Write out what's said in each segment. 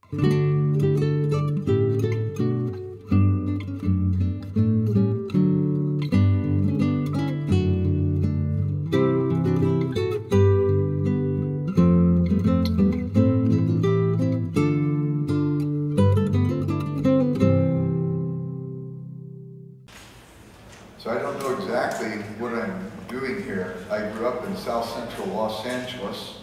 So I don't know exactly what I'm doing here. I grew up in South Central Los Angeles.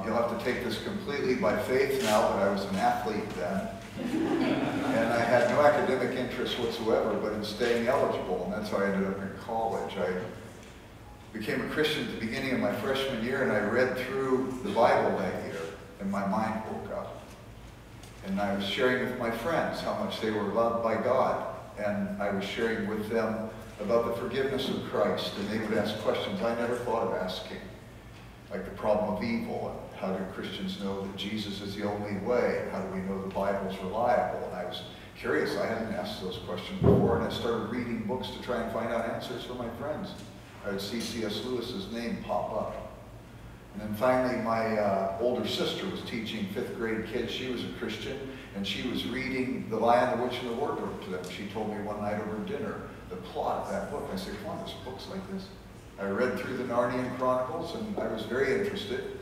You'll have to take this completely by faith now, but I was an athlete then. And I had no academic interest whatsoever, but in staying eligible, and that's how I ended up in college. I became a Christian at the beginning of my freshman year, and I read through the Bible that year, and my mind woke up. And I was sharing with my friends how much they were loved by God. And I was sharing with them about the forgiveness of Christ, and they would ask questions I never thought of asking, like the problem of evil, and how do Christians know that Jesus is the only way, and how do we know the Bible is reliable? And I was curious. I hadn't asked those questions before, and I started reading books to try and find out answers for my friends. I would see C.S. Lewis's name pop up. And then finally, my older sister was teaching 5th grade kids. She was a Christian, and she was reading The Lion, the Witch, and the Wardrobe to them. She told me one night over dinner the plot of that book. I said, come on, there's books like this? I read through the Narnian Chronicles, and I was very interested.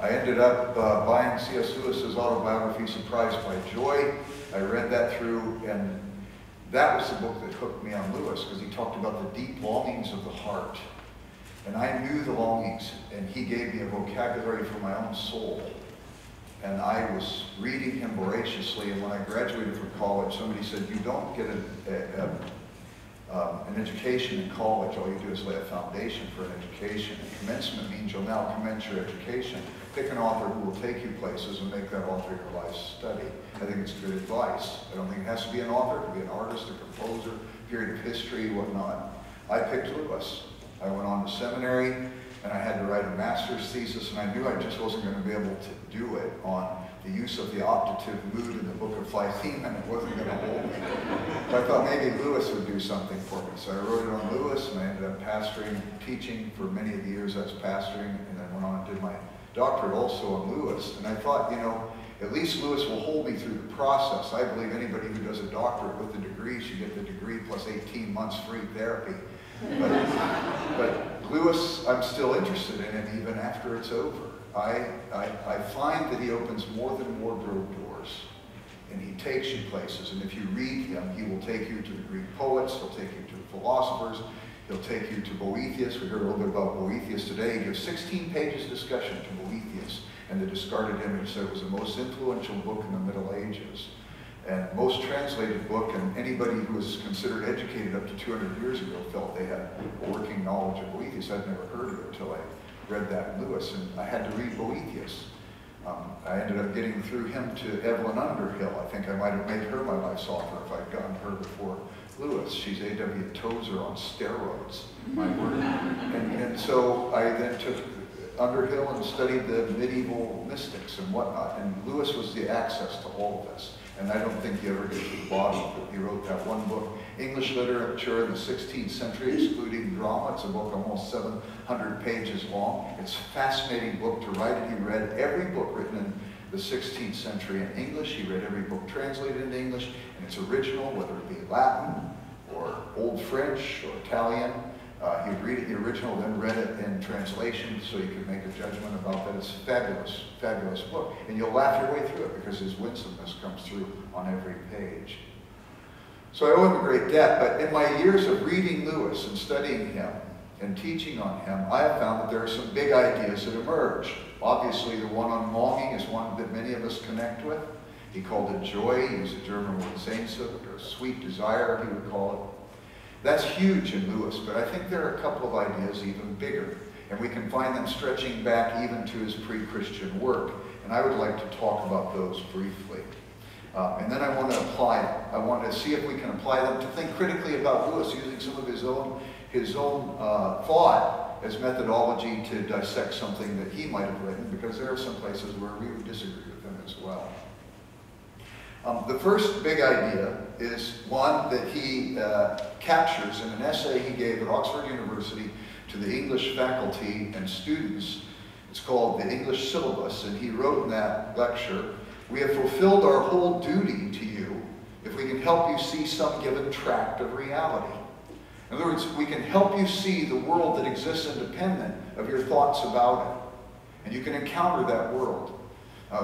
I ended up buying C.S. Lewis's autobiography, Surprised by Joy. I read that through, and that was the book that hooked me on Lewis, because he talked about the deep longings of the heart. And I knew the longings, and he gave me a vocabulary for my own soul. And I was reading him voraciously, and when I graduated from college, somebody said, you don't get an education in college. All you do is lay a foundation for an education. And commencement means you'll now commence your education. Pick an author who will take you places and make that author your life study. I think it's good advice. I don't think it has to be an author. It could be an artist, a composer, period of history, whatnot. I picked Lewis. I went on to seminary, and I had to write a master's thesis, and I knew I just wasn't going to be able to do it on the use of the optative mood in the book of Philemon. It wasn't going to hold me. So I thought maybe Lewis would do something for me. So I wrote it on Lewis, and I ended up pastoring, teaching for many of the years I was pastoring, and then went on and did my doctorate also on Lewis. And I thought, you know, at least Lewis will hold me through the process. I believe anybody who does a doctorate with a degree should get the degree plus 18 months free therapy. But Lewis, I'm still interested in it even after it's over. I find that he opens more than wardrobe doors, and he takes you places. And if you read him, he will take you to the Greek poets, he'll take you to the philosophers, he'll take you to Boethius. We heard a little bit about Boethius today. He gives 16 pages discussion to Boethius, and the discarded image said it was the most influential book in the Middle Ages. And most translated book, and anybody who was considered educated up to 200 years ago felt they had a working knowledge of Boethius. I'd never heard of it until I read that in Lewis, and I had to read Boethius. I ended up getting through him to Evelyn Underhill. I think I might have made her my life's author if I'd gotten her before Lewis. She's A.W. Tozer on steroids, my word. And so I then took Underhill and studied the medieval mystics and whatnot, and Lewis was the access to all of this. And I don't think he ever gets to the bottom of it. He wrote that one book, English Literature in the 16th Century, excluding drama. It's a book almost 700 pages long. It's a fascinating book to write, and he read every book written in the 16th century in English. He read every book translated into English, and it's original, whether it be Latin or Old French or Italian. He'd read it in the original, then read it in translation so you could make a judgment about that. It's a fabulous, fabulous book. And you'll laugh your way through it because his winsomeness comes through on every page. So I owe him a great debt, but in my years of reading Lewis and studying him and teaching on him, I have found that there are some big ideas that emerge. Obviously, the one on longing is one that many of us connect with. He called it joy. He used a German word, Sehnsucht, or sweet desire, he would call it. That's huge in Lewis, but I think there are a couple of ideas even bigger, and we can find them stretching back even to his pre-Christian work, and I would like to talk about those briefly. And then I want to apply them. I want to see if we can apply them to think critically about Lewis, using some of his own thought as methodology to dissect something that he might have written, because there are some places where we would disagree with him as well. The first big idea is one that he captures in an essay he gave at Oxford University to the English faculty and students. It's called The English Syllabus, and he wrote in that lecture We have fulfilled our whole duty to you if we can help you see some given tract of reality. In other words, we can help you see the world that exists independent of your thoughts about it. And you can encounter that world.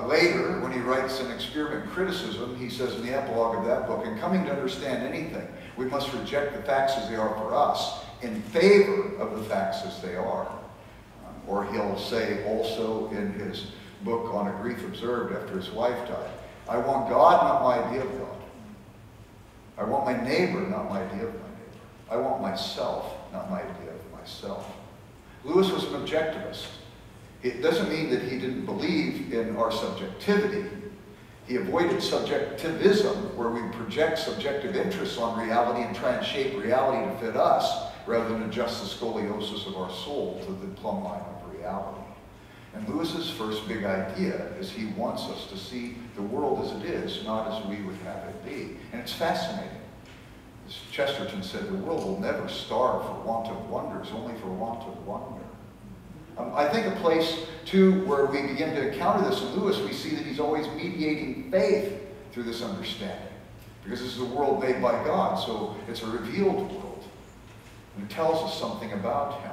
Later, when he writes an experiment criticism, he says in the epilogue of that book, in coming to understand anything, we must reject the facts as they are for us in favor of the facts as they are. Or he'll say also in his book on a grief observed after his wife died, I want God, not my idea of God. I want my neighbor, not my idea of my neighbor. I want myself, not my idea of myself. Lewis was an objectivist. It doesn't mean that he didn't believe in our subjectivity. He avoided subjectivism, where we project subjective interests on reality and try and shape reality to fit us, rather than adjust the scoliosis of our soul to the plumb line of reality. And Lewis's first big idea is he wants us to see the world as it is, not as we would have it be. And it's fascinating. As Chesterton said, the world will never starve for want of wonders, only for want of wonder. I think a place, too, where we begin to encounter this in Lewis, we see that he's always mediating faith through this understanding. Because this is a world made by God, so it's a revealed world. And it tells us something about him.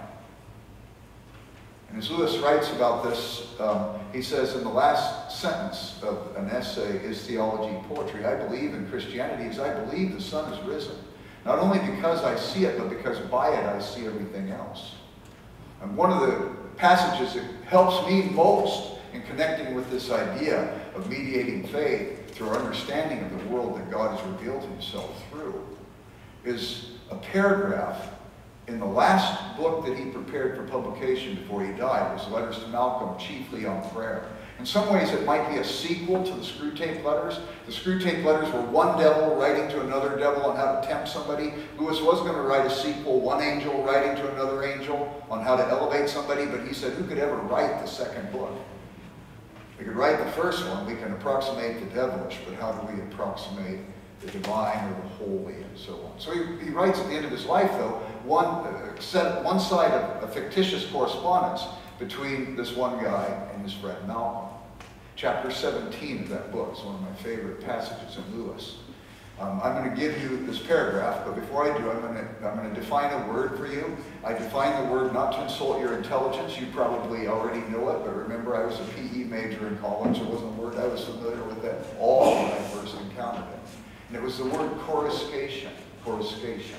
And as Lewis writes about this, he says in the last sentence of an essay, Is Theology Poetry? I believe in Christianity as I believe the sun is risen. Not only because I see it, but because by it I see everything else. And one of the passages that helps me most in connecting with this idea of mediating faith through our understanding of the world that God has revealed himself through is a paragraph in the last book that he prepared for publication before he died. It was Letters to Malcolm, chiefly on prayer. In some ways it might be a sequel to the Screwtape Letters. The Screwtape Letters were one devil writing to another devil on how to tempt somebody. Lewis was going to write a sequel, one angel writing to another angel on how to elevate somebody, but he said, who could ever write the second book? We could write the first one, we can approximate the devilish, but how do we approximate the divine or the holy and so on? So he writes at the end of his life, though, one side of a fictitious correspondence between this one guy and his friend Malcolm. Chapter 17 of that book is one of my favorite passages in Lewis. I'm going to give you this paragraph, but before I do, I'm going to define a word for you. I define the word not to insult your intelligence. You probably already know it, but remember I was a PE major in college. It wasn't a word I was familiar with at all when I first encountered it. And it was the word coruscation. Coruscation.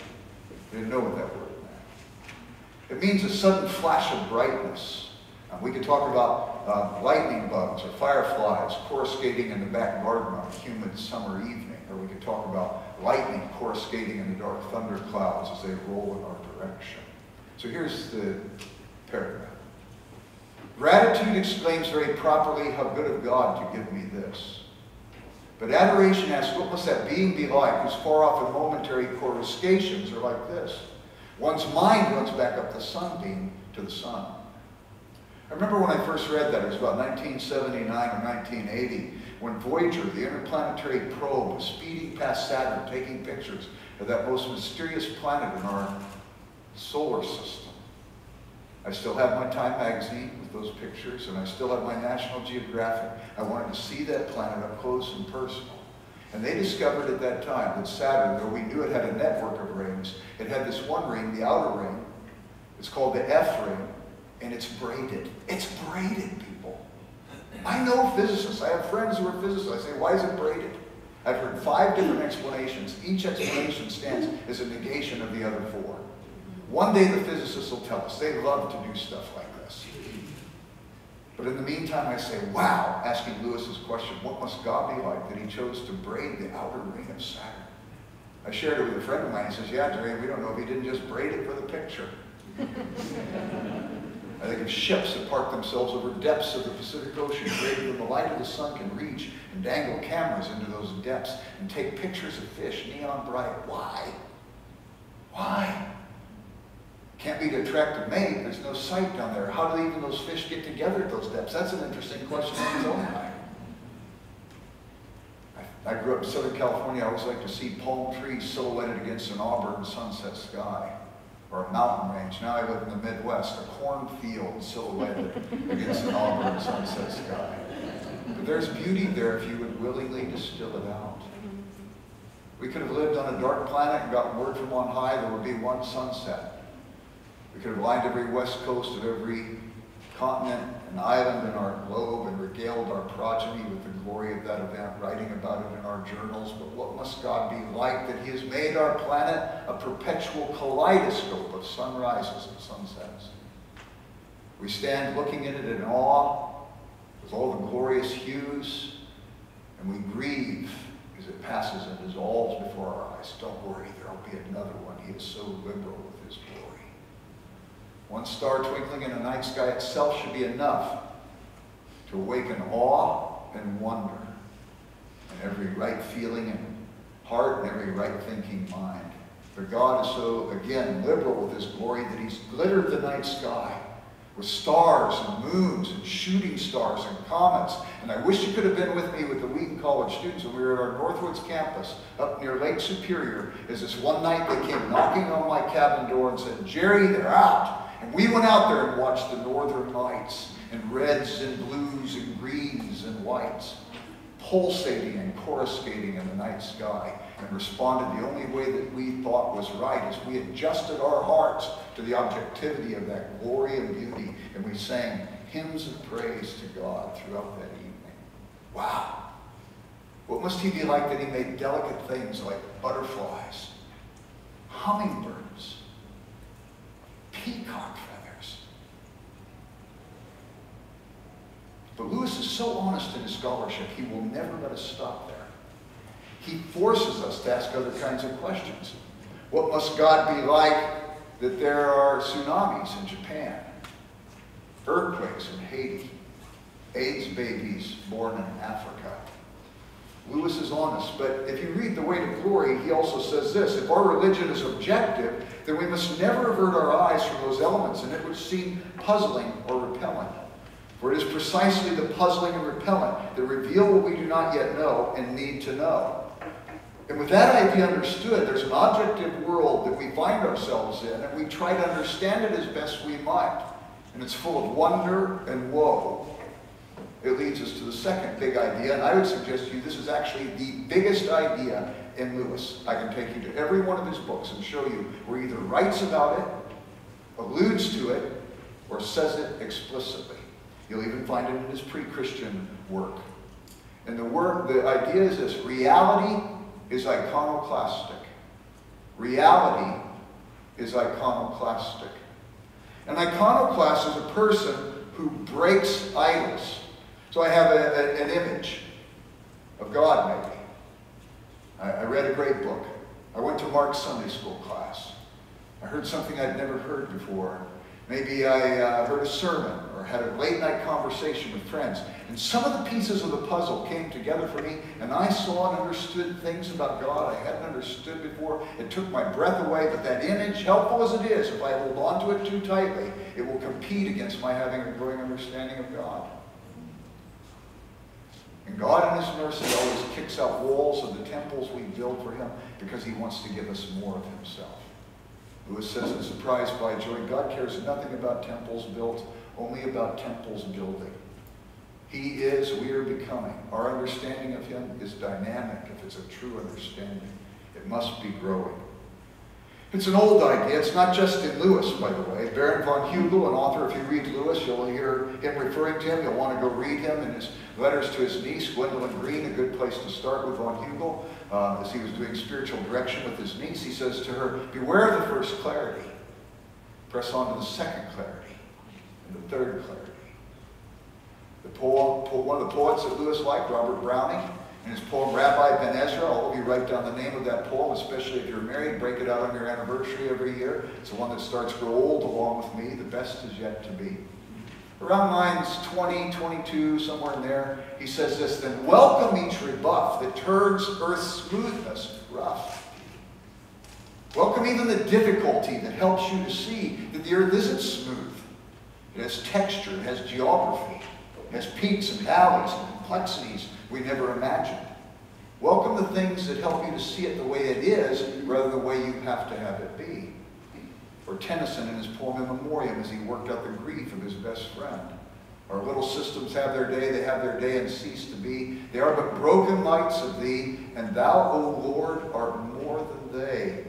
I didn't know what that word meant. It means a sudden flash of brightness. We could talk about lightning bugs or fireflies coruscating in the back garden on a humid summer evening. Or we could talk about lightning coruscating in the dark thunder clouds as they roll in our direction. So here's the paragraph. Gratitude exclaims very properly, how good of God to give me this. But adoration asks, what must that being be like whose far off and momentary coruscations are like this? One's mind runs back up the sunbeam to the sun. I remember when I first read that, it was about 1979 or 1980, when Voyager, the interplanetary probe, was speeding past Saturn, taking pictures of that most mysterious planet in our solar system. I still have my Time magazine with those pictures, and I still have my National Geographic. I wanted to see that planet up close and personal. And they discovered at that time that Saturn, though we knew it had a network of rings, it had this one ring, the outer ring. It's called the F ring, and it's braided. It's braided, people. I know physicists. I have friends who are physicists. I say, why is it braided? I've heard 5 different explanations. Each explanation stands as a negation of the other 4. One day the physicists will tell us. They love to do stuff like this. But in the meantime, I say, wow, asking Lewis's question, what must God be like that he chose to braid the outer ring of Saturn? I shared it with a friend of mine. He says, yeah, Jerry, we don't know if he didn't just braid it for the picture. I think of ships that park themselves over depths of the Pacific Ocean, greater than the light of the sun can reach, and dangle cameras into those depths and take pictures of fish, neon bright. Why? Why? Can't be to attract a mate. There's no sight down there. How do even those fish get together at those depths? That's an interesting question in its own right. I grew up in Southern California. I always like to see palm trees silhouetted against an auburn sunset sky, or a mountain range. Now I live in the Midwest, a cornfield silhouetted against an auburn sunset sky. But there's beauty there if you would willingly distill it out. We could have lived on a dark planet and gotten word from on high there would be one sunset. We could have lined every west coast of every continent and island in our globe and regaled our progeny with the glory of that event, writing about it in our journals. But what must God be like that he has made our planet a perpetual kaleidoscope of sunrises and sunsets? We stand looking at it in awe with all the glorious hues, and we grieve as it passes and dissolves before our eyes. Don't worry, there will be another one. He is so liberal with his glory. One star twinkling in the night sky itself should be enough to awaken awe and wonder in every right feeling and heart and every right thinking mind. For God is so, again, liberal with his glory that he's glittered the night sky with stars and moons and shooting stars and comets. And I wish you could have been with me with the Wheaton College students when we were at our Northwoods campus up near Lake Superior. As this one night they came knocking on my cabin door and said, "Jerry, they're out." And we went out there and watched the northern lights and reds and blues and greens and whites pulsating and coruscating in the night sky, and responded the only way that we thought was right as we adjusted our hearts to the objectivity of that glory and beauty, and we sang hymns of praise to God throughout that evening. Wow! What must he be like that he made delicate things like butterflies, hummingbirds, peacock feathers? But Lewis is so honest in his scholarship, he will never let us stop there. He forces us to ask other kinds of questions. What must God be like that there are tsunamis in Japan, earthquakes in Haiti, AIDS babies born in Africa? Lewis is honest, but if you read The Way to Glory, he also says this: if our religion is objective, then we must never avert our eyes from those elements in it which seem puzzling or repellent. For it is precisely the puzzling and repellent that reveal what we do not yet know and need to know. And with that idea understood, there's an objective world that we find ourselves in, and we try to understand it as best we might. And it's full of wonder and woe. It leads us to the second big idea, and I would suggest to you this is actually the biggest idea in Lewis. I can take you to every one of his books and show you where he either writes about it, alludes to it, or says it explicitly. You'll even find it in his pre-Christian work. And the idea is this: reality is iconoclastic. Reality is iconoclastic. An iconoclast is a person who breaks idols. So I have an image of God, maybe. I read a great book. I went to Mark's Sunday school class. I heard something I'd never heard before. Maybe I heard a sermon or had a late night conversation with friends. And some of the pieces of the puzzle came together for me, and I saw and understood things about God I hadn't understood before. It took my breath away, but that image, helpful as it is, if I hold on to it too tightly, it will compete against my having a growing understanding of God. And God in his mercy always kicks out walls of the temples we build for him because he wants to give us more of himself. Lewis says in Surprised by Joy, God cares nothing about temples built, only about temples building. He is, we are becoming. Our understanding of him is dynamic. If it's a true understanding, it must be growing. It's an old idea. It's not just in Lewis, by the way. Baron von Hugel, an author, if you read Lewis, you'll hear him referring to him. You'll want to go read him in his letters to his niece, Gwendolyn Green, a good place to start with von Hugel. As he was doing spiritual direction with his niece, he says to her, beware of the first clarity. Press on to the second clarity and the third clarity. One of the poets that Lewis liked, Robert Browning, in his poem Rabbi Ben Ezra, all of you write down the name of that poem, especially if you're married, break it out on your anniversary every year. It's the one that starts, grow old along with me, the best is yet to be. Around lines 20, 22, somewhere in there, he says this: then welcome each rebuff that turns earth's smoothness rough. Welcome even the difficulty that helps you to see that the earth isn't smooth. It has texture, it has geography, it has peaks and valleys and complexities we never imagined. Welcome the things that help you to see it the way it is, rather than the way you have to have it be. Or Tennyson in his poem In Memoriam, as he worked out the grief of his best friend. Our little systems have their day, they have their day and cease to be. They are but broken lights of thee, and thou, O Lord, art more than they.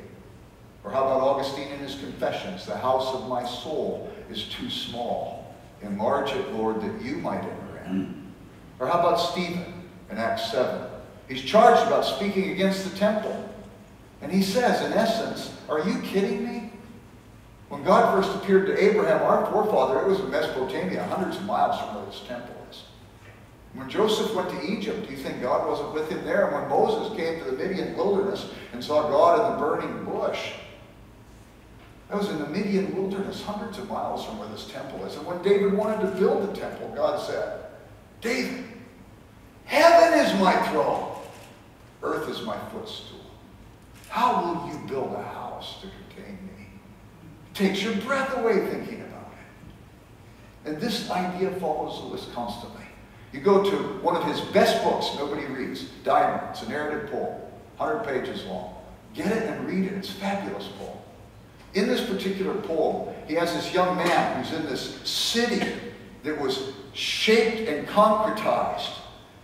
Or how about Augustine in his Confessions? The house of my soul is too small. Enlarge it, Lord, that you might enter in. Or how about Stephen in Acts 7? He's charged about speaking against the temple. And he says, in essence, are you kidding me? When God first appeared to Abraham, our forefather, it was in Mesopotamia, hundreds of miles from where this temple is. When Joseph went to Egypt, do you think God wasn't with him there? And when Moses came to the Midian wilderness and saw God in the burning bush, that was in the Midian wilderness, hundreds of miles from where this temple is. And when David wanted to build the temple, God said, David, heaven is my throne, earth is my footstool. How will you build a house to contain me? It takes your breath away thinking about it. And this idea follows Lewis constantly. You go to one of his best books, nobody reads, Diamond. It's a narrative poem, 100 pages long. Get it and read it. It's a fabulous poem. In this particular poem, he has this young man who's in this city that was shaped and concretized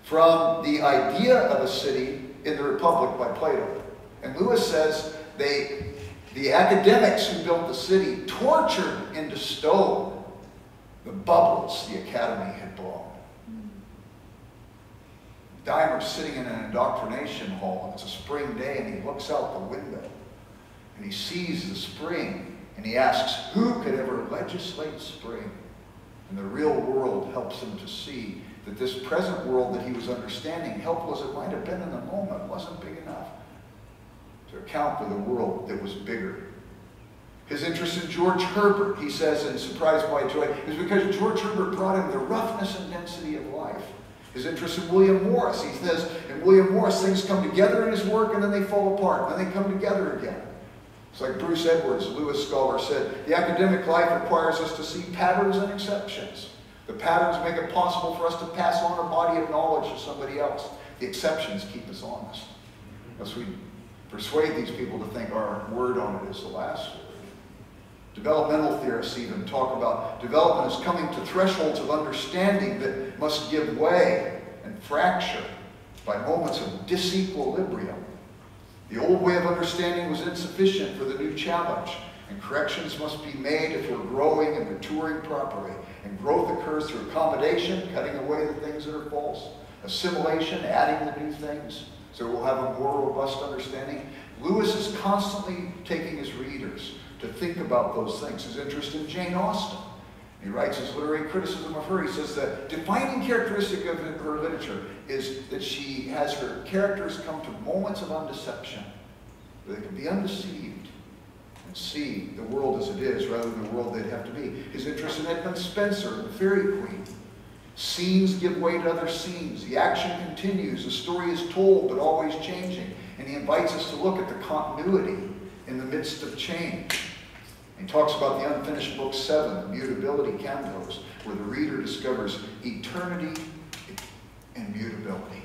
from the idea of a city in the Republic by Plato. And Lewis says the academics who built the city tortured into stone the bubbles the academy had blown. Daimer's sitting in an indoctrination hall, and it's a spring day, and he looks out the window, and he sees the spring, and he asks, who could ever legislate spring? And the real world helps him to see that this present world that he was understanding, helpful as it might have been in the moment, wasn't big enough to account for the world that was bigger. His interest in George Herbert, he says in Surprised by Joy, is because George Herbert brought him the roughness and density of life. His interest in William Morris, he says in William Morris, things come together in his work and then they fall apart, and then they come together again. It's like Bruce Edwards, a Lewis scholar, said, the academic life requires us to see patterns and exceptions. The patterns make it possible for us to pass on a body of knowledge to somebody else. The exceptions keep us honest. Thus we persuade these people to think our word on it is the last word. Developmental theorists even talk about development as coming to thresholds of understanding that must give way and fracture by moments of disequilibrium. The old way of understanding was insufficient for the new challenge, and corrections must be made if we're growing and maturing properly. And growth occurs through accommodation, cutting away the things that are false, assimilation, adding the new things, so we'll have a more robust understanding. Lewis is constantly taking his readers to think about those things. His interest in Jane Austen. He writes his literary criticism of her. He says the defining characteristic of her literature is that she has her characters come to moments of undeception, where they can be undeceived and see the world as it is rather than the world they'd have to be. His interest in Edmund Spenser, the Fairy Queen. Scenes give way to other scenes. The action continues. The story is told, but always changing. And he invites us to look at the continuity in the midst of change. He talks about the unfinished book 7, the mutability cantos, where the reader discovers eternity and mutability.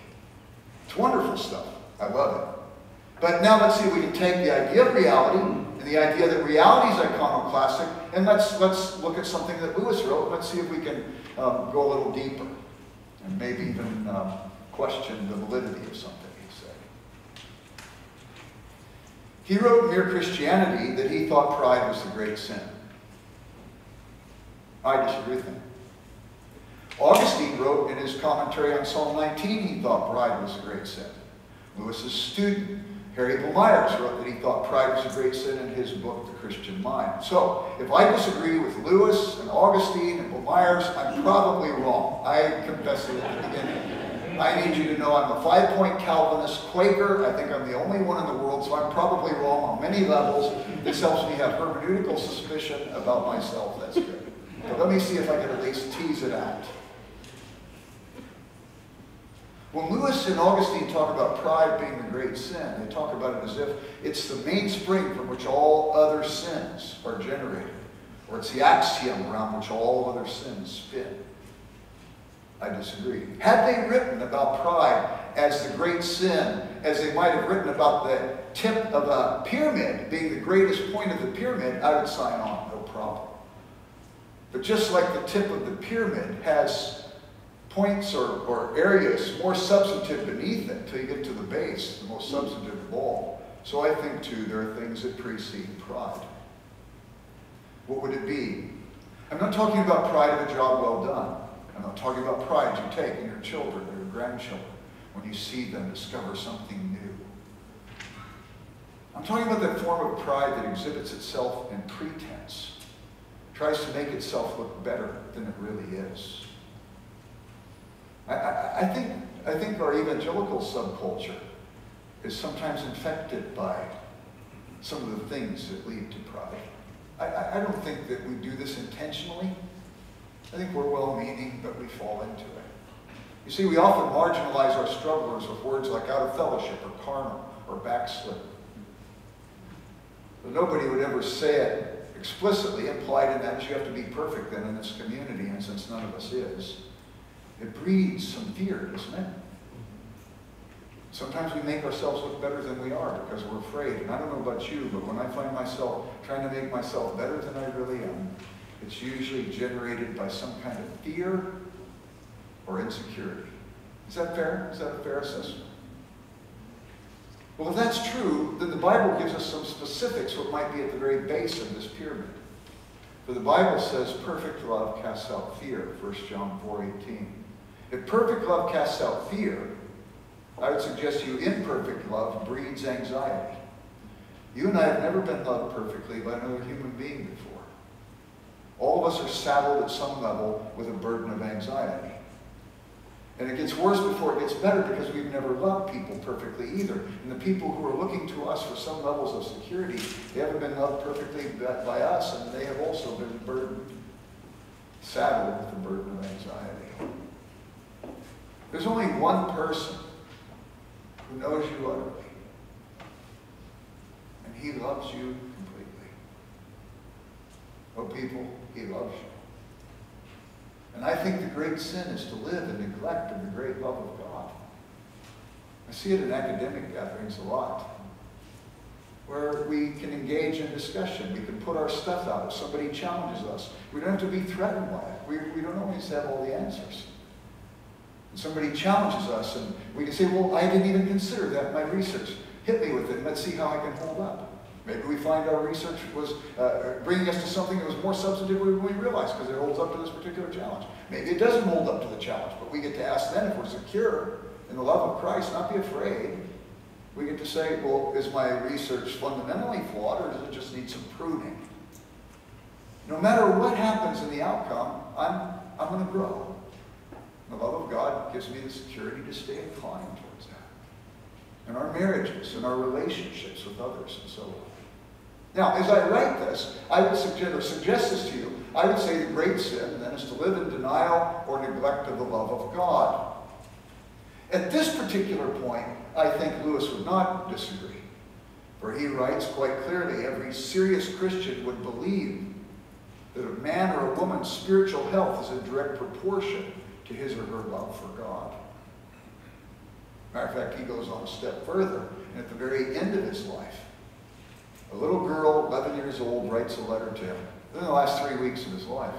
It's wonderful stuff. I love it. But now let's see if we can take the idea of reality and the idea that reality is iconoclastic, and let's look at something that Lewis wrote, and let's see if we can go a little deeper and maybe even question the validity of something he said. He wrote in Mere Christianity that he thought pride was the great sin. I disagree with him. Augustine wrote in his commentary on Psalm 19 he thought pride was a great sin. Lewis's student, Harry Myers, wrote that he thought pride was a great sin in his book, The Christian Mind. So, if I disagree with Lewis and Augustine and Myers, I'm probably wrong. I confess it at the beginning. I need you to know I'm a 5-point Calvinist Quaker. I think I'm the only one in the world, so I'm probably wrong on many levels. This helps me have hermeneutical suspicion about myself. That's good. But let me see if I can at least tease it out. When Lewis and Augustine talk about pride being the great sin, they talk about it as if it's the mainspring from which all other sins are generated, or it's the axiom around which all other sins spin. I disagree. Had they written about pride as the great sin, as they might have written about the tip of a pyramid being the greatest point of the pyramid, I would sign on, no problem. But just like the tip of the pyramid has points or areas more substantive beneath it until you get to the base, the most substantive of all, so I think too there are things that precede pride. What would it be? I'm not talking about pride of a job well done. I'm not talking about pride you take in your children or your grandchildren when you see them discover something new. I'm talking about that form of pride that exhibits itself in pretense, tries to make itself look better than it really is. I think our evangelical subculture is sometimes infected by some of the things that lead to pride. I don't think that we do this intentionally. I think we're well-meaning, but we fall into it. You see, we often marginalize our strugglers with words like out of fellowship or carnal or backslidden. But nobody would ever say it explicitly. Implied in that is you have to be perfect then in this community, and since none of us is, it breeds some fear, doesn't it? Sometimes we make ourselves look better than we are because we're afraid. And I don't know about you, but when I find myself trying to make myself better than I really am, it's usually generated by some kind of fear or insecurity. Is that fair? Is that a fair assessment? Well, if that's true, then the Bible gives us some specifics what might be at the very base of this pyramid. For the Bible says perfect love casts out fear, 1 John 4:18. If perfect love casts out fear, I would suggest to you imperfect love breeds anxiety. You and I have never been loved perfectly by another human being before. All of us are saddled at some level with a burden of anxiety. And it gets worse before it gets better because we've never loved people perfectly either. And the people who are looking to us for some levels of security, they haven't been loved perfectly by us, and they have also been burdened, saddled with the burden of anxiety. There's only one person who knows you utterly, and he loves you completely. Oh, people, he loves you. And I think the great sin is to live in neglect of the great love of God. I see it in academic gatherings a lot, where we can engage in discussion. We can put our stuff out. If somebody challenges us, we don't have to be threatened by it. We don't always have all the answers. And somebody challenges us, and we can say, well, I didn't even consider that in my research. Hit me with it, and let's see how I can hold up. Maybe we find our research was bringing us to something that was more substantive than we realized because it holds up to this particular challenge. Maybe it doesn't hold up to the challenge, but we get to ask then if we're secure in the love of Christ, not be afraid. We get to say, well, is my research fundamentally flawed, or does it just need some pruning? No matter what happens in the outcome, I'm going to grow. The love of God gives me the security to stay inclined towards that. In our marriages, in our relationships with others, and so on. Now, as I write this, I would suggest this to you. I would say the great sin, then, is to live in denial or neglect of the love of God. At this particular point, I think Lewis would not disagree. For he writes quite clearly, every serious Christian would believe that a man or a woman's spiritual health is in direct proportion to his or her love for God. Matter of fact, he goes on a step further, and at the very end of his life, a little girl, 11 years old, writes a letter to him in the last 3 weeks of his life.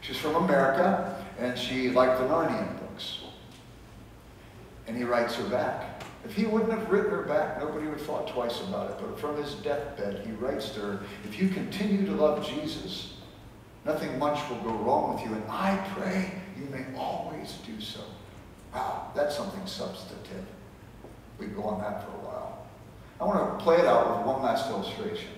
She's from America, and she liked the Lanier books. And he writes her back. If he wouldn't have written her back, nobody would have thought twice about it. But from his deathbed, he writes to her, if you continue to love Jesus, nothing much will go wrong with you, and I pray you may always do so. Wow, that's something substantive. We can go on that for a while. I want to play it out with one last illustration.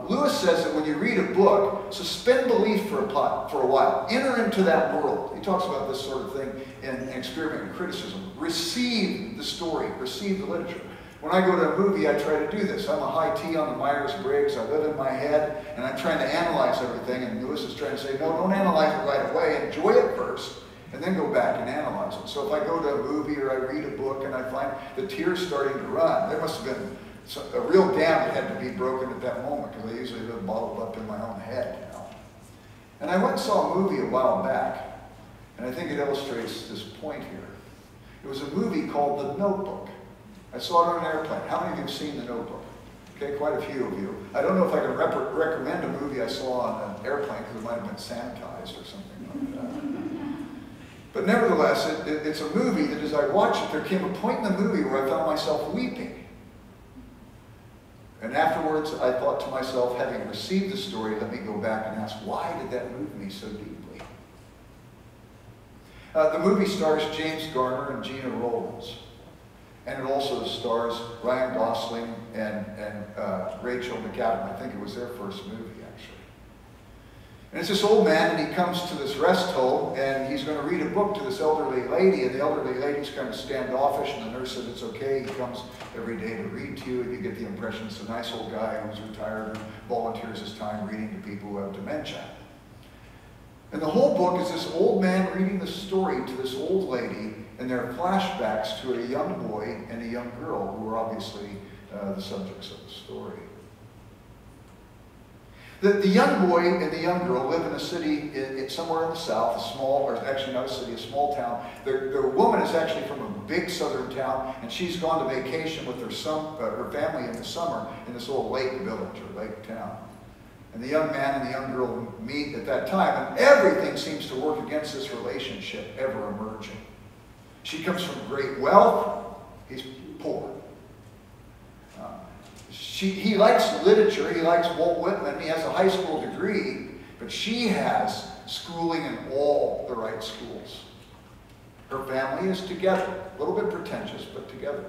Lewis says that when you read a book, suspend belief for a while. Enter into that world. He talks about this sort of thing in Experiment and Criticism. Receive the story. Receive the literature. When I go to a movie, I try to do this. I'm a high T on the Myers-Briggs. I live in my head, and I'm trying to analyze everything, and Lewis is trying to say, no, don't analyze it right away. Enjoy it first, and then go back and analyze it. So if I go to a movie or I read a book and I find the tears starting to run, there must have been a real dam that had to be broken at that moment, because I usually live bottled up in my own head, you know. And I went and saw a movie a while back, and I think it illustrates this point here. It was a movie called The Notebook. I saw it on an airplane. How many of you have seen The Notebook? Okay, quite a few of you. I don't know if I can recommend a movie I saw on an airplane because it might have been sanitized or something like that. But nevertheless, it's a movie that as I watched it, there came a point in the movie where I found myself weeping. And afterwards, I thought to myself, having received the story, let me go back and ask, why did that move me so deeply? The movie stars James Garner and Gina Rowlands. And it also stars Ryan Gosling and Rachel McAdams. I think it was their first movie, actually. And it's this old man, and he comes to this rest home, and he's going to read a book to this elderly lady, and the elderly lady's kind of standoffish, and the nurse says it's okay. He comes every day to read to you, and you get the impression it's a nice old guy who's retired and volunteers his time reading to people who have dementia. And the whole book is this old man reading the story to this old lady, and there are flashbacks to a young boy and a young girl who are obviously the subjects of the story. The young boy and the young girl live in a city somewhere in the south, a small, or actually not a city, a small town. The woman is actually from a big southern town, and she's gone to vacation with her family in the summer in this little lake village or lake town. And the young man and the young girl meet at that time, and everything seems to work against this relationship ever emerging. She comes from great wealth, he's poor. He likes literature, he likes Walt Whitman, he has a high school degree, but she has schooling in all the right schools. Her family is together, a little bit pretentious, but together.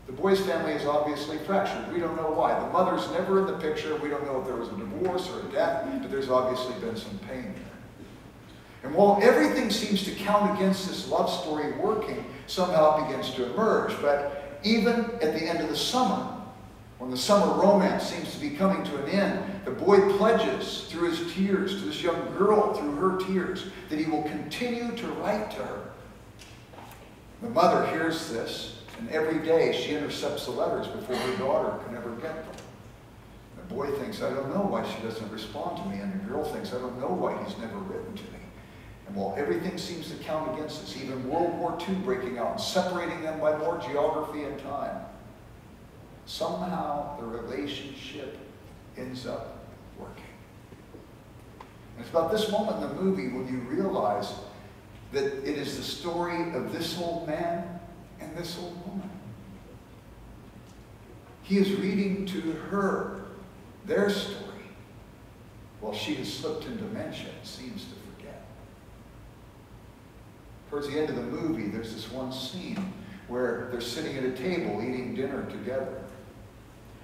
The boy's family is obviously fractured. We don't know why. The mother's never in the picture. We don't know if there was a divorce or a death, but there's obviously been some pain there. And while everything seems to count against this love story working, somehow it begins to emerge. But even at the end of the summer, when the summer romance seems to be coming to an end, the boy pledges through his tears to this young girl, through her tears, that he will continue to write to her. The mother hears this, and every day she intercepts the letters before her daughter can ever get them. The boy thinks, I don't know why she doesn't respond to me, and the girl thinks, I don't know why he's never written to me. And while everything seems to count against us, even World War II breaking out and separating them by more geography and time, somehow the relationship ends up working. And it's about this moment in the movie when you realize that it is the story of this old man and this old woman. He is reading to her their story while she has slipped in dementia and seems to forget. Towards the end of the movie, there's this one scene where they're sitting at a table eating dinner together.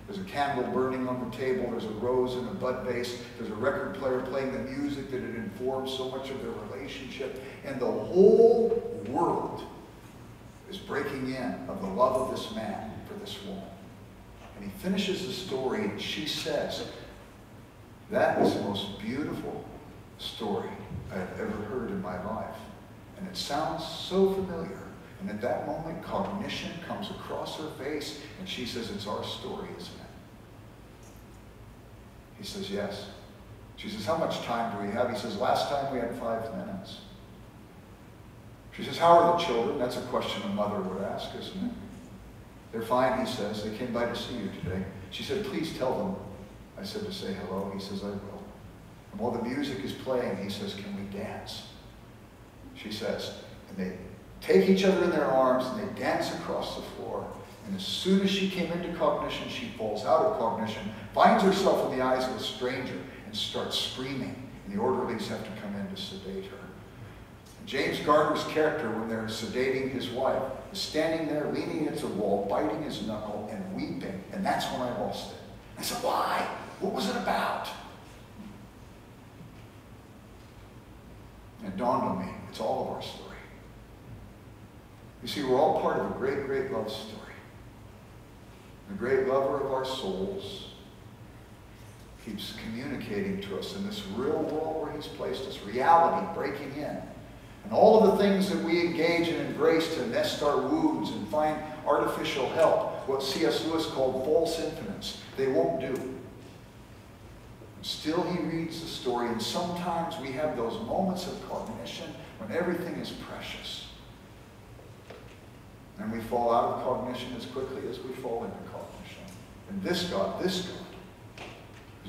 There's a candle burning on the table, there's a rose in a bud vase, there's a record player playing the music that had informed so much of their relationship, and the whole world is breaking in of the love of this man for this woman. And he finishes the story, and she says, that is the most beautiful story I have ever heard in my life. And it sounds so familiar. And at that moment, cognition comes across her face, and she says, it's our story, isn't it? He says, yes. She says, how much time do we have? He says, last time we had 5 minutes. She says, how are the children? That's a question a mother would ask, isn't it? They're fine, he says. They came by to see you today. She said, please tell them I said to say hello. He says, I will. And while the music is playing, he says, can we dance? She says, and they take each other in their arms and they dance across the floor. And as soon as she came into cognition, she falls out of cognition, finds herself in the eyes of a stranger, and starts screaming. And the orderlies have to come in to sedate her. And James Garner's character, when they're sedating his wife, is standing there, leaning against a wall, biting his knuckle, and weeping. And that's when I lost it. I said, why? What was it about? And it dawned on me, it's all of our story. You see, we're all part of a great, great love story. The great lover of our souls keeps communicating to us in this real world where he's placed us, reality breaking in. And all of the things that we engage and embrace to nest our wounds and find artificial help, what C.S. Lewis called false infinite, they won't do. And still he reads the story, and sometimes we have those moments of cognition when everything is precious. And we fall out of cognition as quickly as we fall into cognition. And this God, has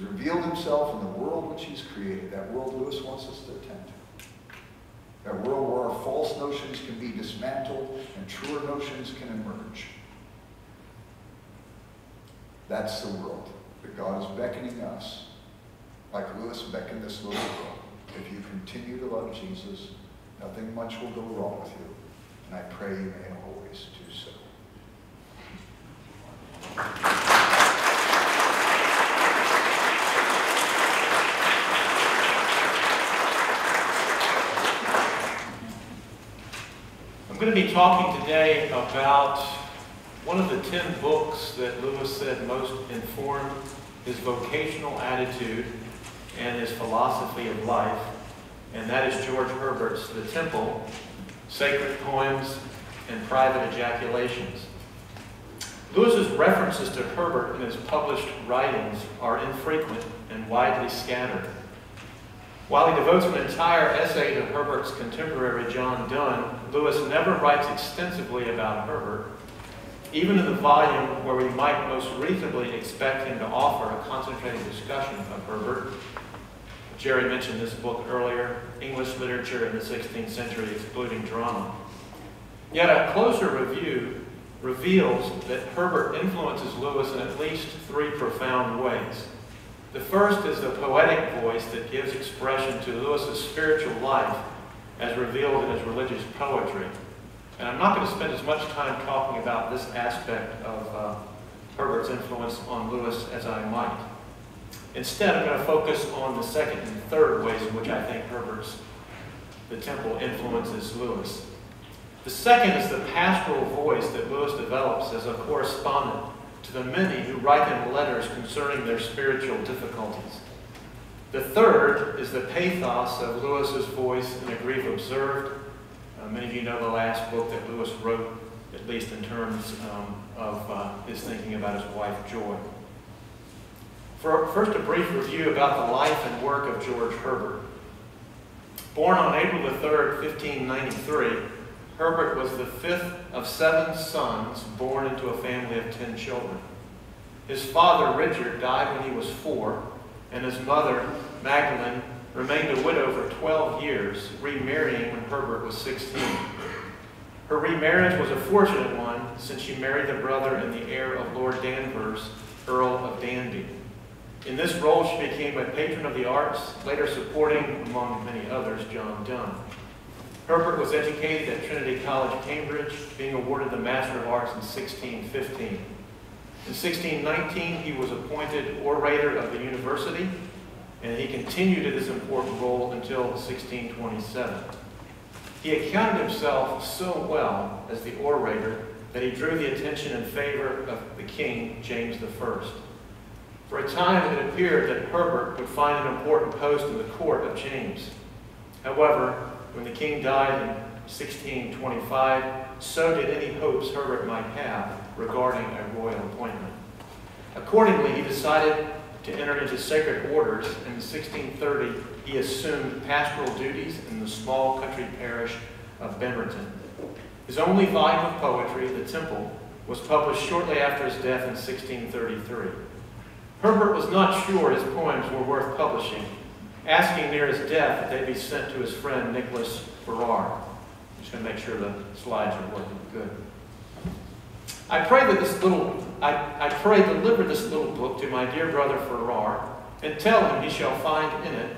revealed himself in the world which he's created, that world Lewis wants us to attend to. That world where our false notions can be dismantled and truer notions can emerge. That's the world that God is beckoning us, like Lewis beckoned this little girl. If you continue to love Jesus, nothing much will go wrong with you. And I pray you may always do so. I'm going to be talking today about one of the 10 books that Lewis said most informed his vocational attitude and his philosophy of life, and that is George Herbert's The Temple, Sacred Poems, and Private Ejaculations. Lewis's references to Herbert in his published writings are infrequent and widely scattered. While he devotes an entire essay to Herbert's contemporary John Donne, Lewis never writes extensively about Herbert. Even in the volume where we might most reasonably expect him to offer a concentrated discussion of Herbert, Jerry mentioned this book earlier, English Literature in the 16th Century Excluding Drama. Yet a closer review reveals that Herbert influences Lewis in at least 3 profound ways. The first is the poetic voice that gives expression to Lewis's spiritual life as revealed in his religious poetry. And I'm not going to spend as much time talking about this aspect of Herbert's influence on Lewis as I might. Instead, I'm going to focus on the second and third ways in which I think Herbert's The Temple influences Lewis. The second is the pastoral voice that Lewis develops as a correspondent to the many who write him letters concerning their spiritual difficulties. The third is the pathos of Lewis's voice in A Grief Observed. Many of you know the last book that Lewis wrote, at least in terms of his thinking about his wife, Joy. First, a brief review about the life and work of George Herbert. Born on April the 3rd, 1593, Herbert was the 5th of 7 sons born into a family of 10 children. His father, Richard, died when he was 4, and his mother, Magdalene, remained a widow for 12 years, remarrying when Herbert was 16. Her remarriage was a fortunate one, since she married the brother and the heir of Lord Danvers, Earl of Danby. In this role, she became a patron of the arts, later supporting, among many others, John Donne. Herbert was educated at Trinity College, Cambridge, being awarded the Master of Arts in 1615. In 1619, he was appointed orator of the university, and he continued in this important role until 1627. He accounted himself so well as the orator that he drew the attention and favor of the king, James I. For a time, it appeared that Herbert would find an important post in the court of James. However, when the king died in 1625, so did any hopes Herbert might have regarding a royal appointment. Accordingly, he decided to enter into sacred orders, and in 1630 he assumed pastoral duties in the small country parish of Bemerton. His only volume of poetry, The Temple, was published shortly after his death in 1633. Herbert was not sure his poems were worth publishing, asking near his death that they be sent to his friend Nicholas Farrar. I'm just going to make sure the slides are working good. I pray deliver this little book to my dear brother Farrar, and tell him he shall find in it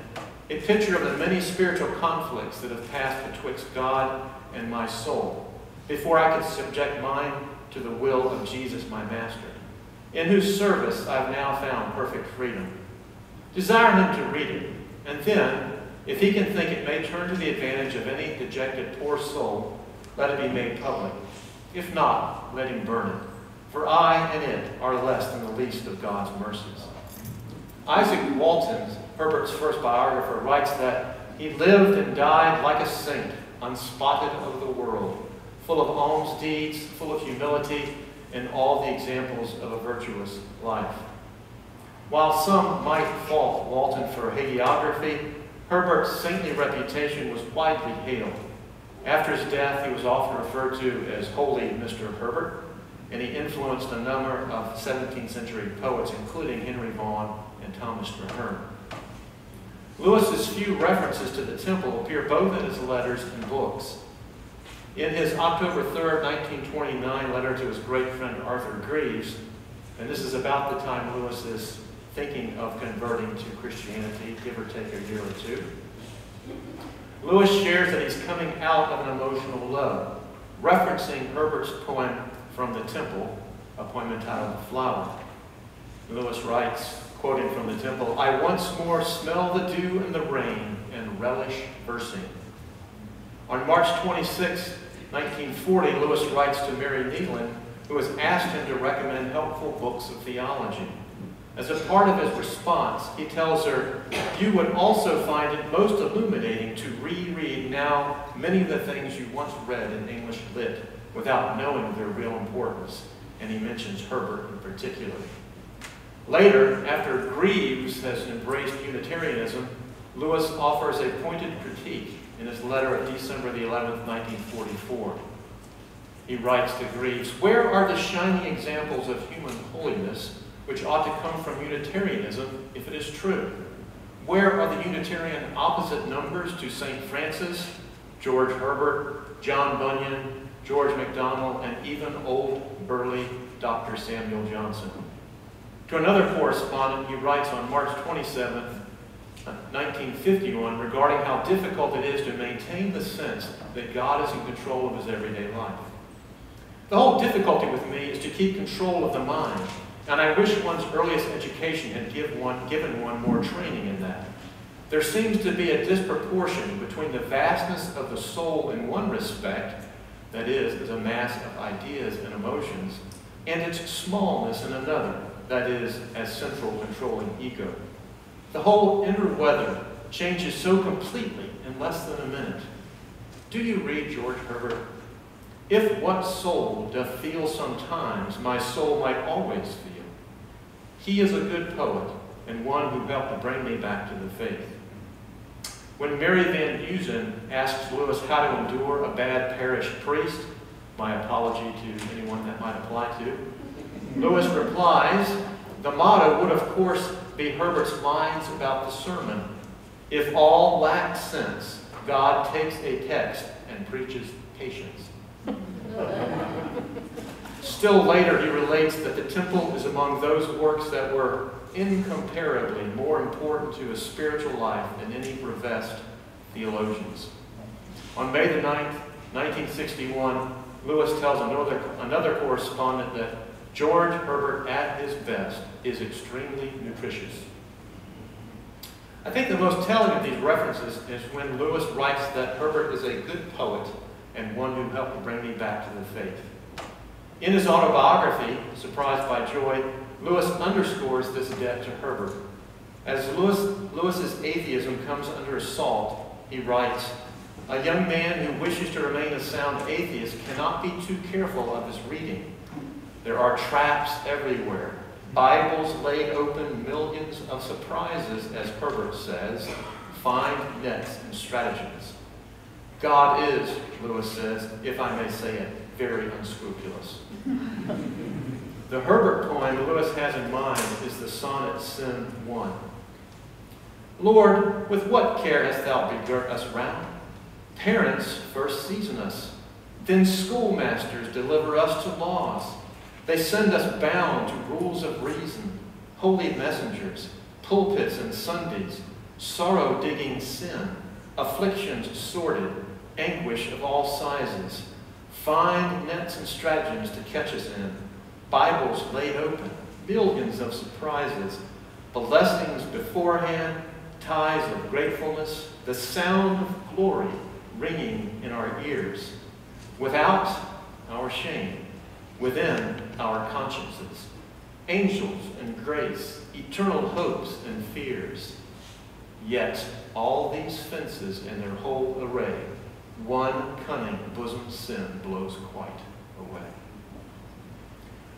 a picture of the many spiritual conflicts that have passed betwixt God and my soul, before I could subject mine to the will of Jesus my Master, in whose service I have now found perfect freedom. Desire him to read it, and then, if he can think it may turn to the advantage of any dejected poor soul, let it be made public. If not, let him burn it. For I and it are less than the least of God's mercies. Isaac Walton, Herbert's first biographer, writes that he lived and died like a saint, unspotted of the world, full of alms deeds, full of humility, and all the examples of a virtuous life. While some might fault Walton for hagiography, Herbert's saintly reputation was widely hailed. After his death, he was often referred to as Holy Mr. Herbert, and he influenced a number of 17th century poets, including Henry Vaughan and Thomas Traherne. Lewis's few references to the temple appear both in his letters and books. In his October 3rd, 1929 letter to his great friend Arthur Greaves, and this is about the time Lewis is thinking of converting to Christianity, give or take a year or two, Lewis shares that he's coming out of an emotional low, referencing Herbert's poem From the Temple, a poem entitled The Flower. Lewis writes, quoting from the temple, "I once more smell the dew and the rain and relish versing." On March 26, 1940, Lewis writes to Mary Nealon, who has asked him to recommend helpful books of theology. As a part of his response, he tells her, "You would also find it most illuminating to reread now many of the things you once read in English lit without knowing their real importance." And he mentions Herbert in particular. Later, after Greaves has embraced Unitarianism, Lewis offers a pointed critique in his letter of December the 11th, 1944. He writes to Greaves, "Where are the shining examples of human holiness which ought to come from Unitarianism if it is true? Where are the Unitarian opposite numbers to St. Francis, George Herbert, John Bunyan, George MacDonald, and even old burly Dr. Samuel Johnson?" To another correspondent, he writes on March 27th, 1951, regarding how difficult it is to maintain the sense that God is in control of his everyday life. "The whole difficulty with me is to keep control of the mind, and I wish one's earliest education had given one more training in that. There seems to be a disproportion between the vastness of the soul in one respect, that is, as a mass of ideas and emotions, and its smallness in another, that is, as central controlling ego. The whole inner weather changes so completely in less than a minute. Do you read George Herbert? If what soul doth feel sometimes, my soul might always feel. He is a good poet, and one who helped to bring me back to the faith." When Mary Van Usen asks Lewis how to endure a bad parish priest, my apology to anyone that might apply to, Lewis replies, "The motto would, of course, be Herbert's lines about the sermon. If all lack sense, God takes a text and preaches patience." Still later, he relates that the temple is among those works that were incomparably more important to his spiritual life than any professed theologians. On May the 9th, 1961, Lewis tells another correspondent that George Herbert, at his best, is extremely nutritious. I think the most telling of these references is when Lewis writes that Herbert is a good poet and one who helped to bring me back to the faith. In his autobiography, Surprised by Joy, Lewis underscores this debt to Herbert. As Lewis's atheism comes under assault, he writes, "A young man who wishes to remain a sound atheist cannot be too careful of his reading. There are traps everywhere, Bibles laid open, millions of surprises, as Herbert says, find nets and stratagems. God is," Lewis says, if I may say it, very unscrupulous. The Herbert poem Lewis has in mind is the sonnet Sin 1. "Lord, with what care hast thou begirt us round? Parents first season us, then schoolmasters deliver us to laws. They send us bound to rules of reason, holy messengers, pulpits and Sundays, sorrow-digging sin, afflictions sordid, anguish of all sizes, find nets and stratagems to catch us in, Bibles laid open, millions of surprises, blessings beforehand, ties of gratefulness, the sound of glory ringing in our ears. Without, our shame, within, our consciences, angels and grace, eternal hopes and fears. Yet all these fences in their whole array, one cunning bosom sin blows quite away."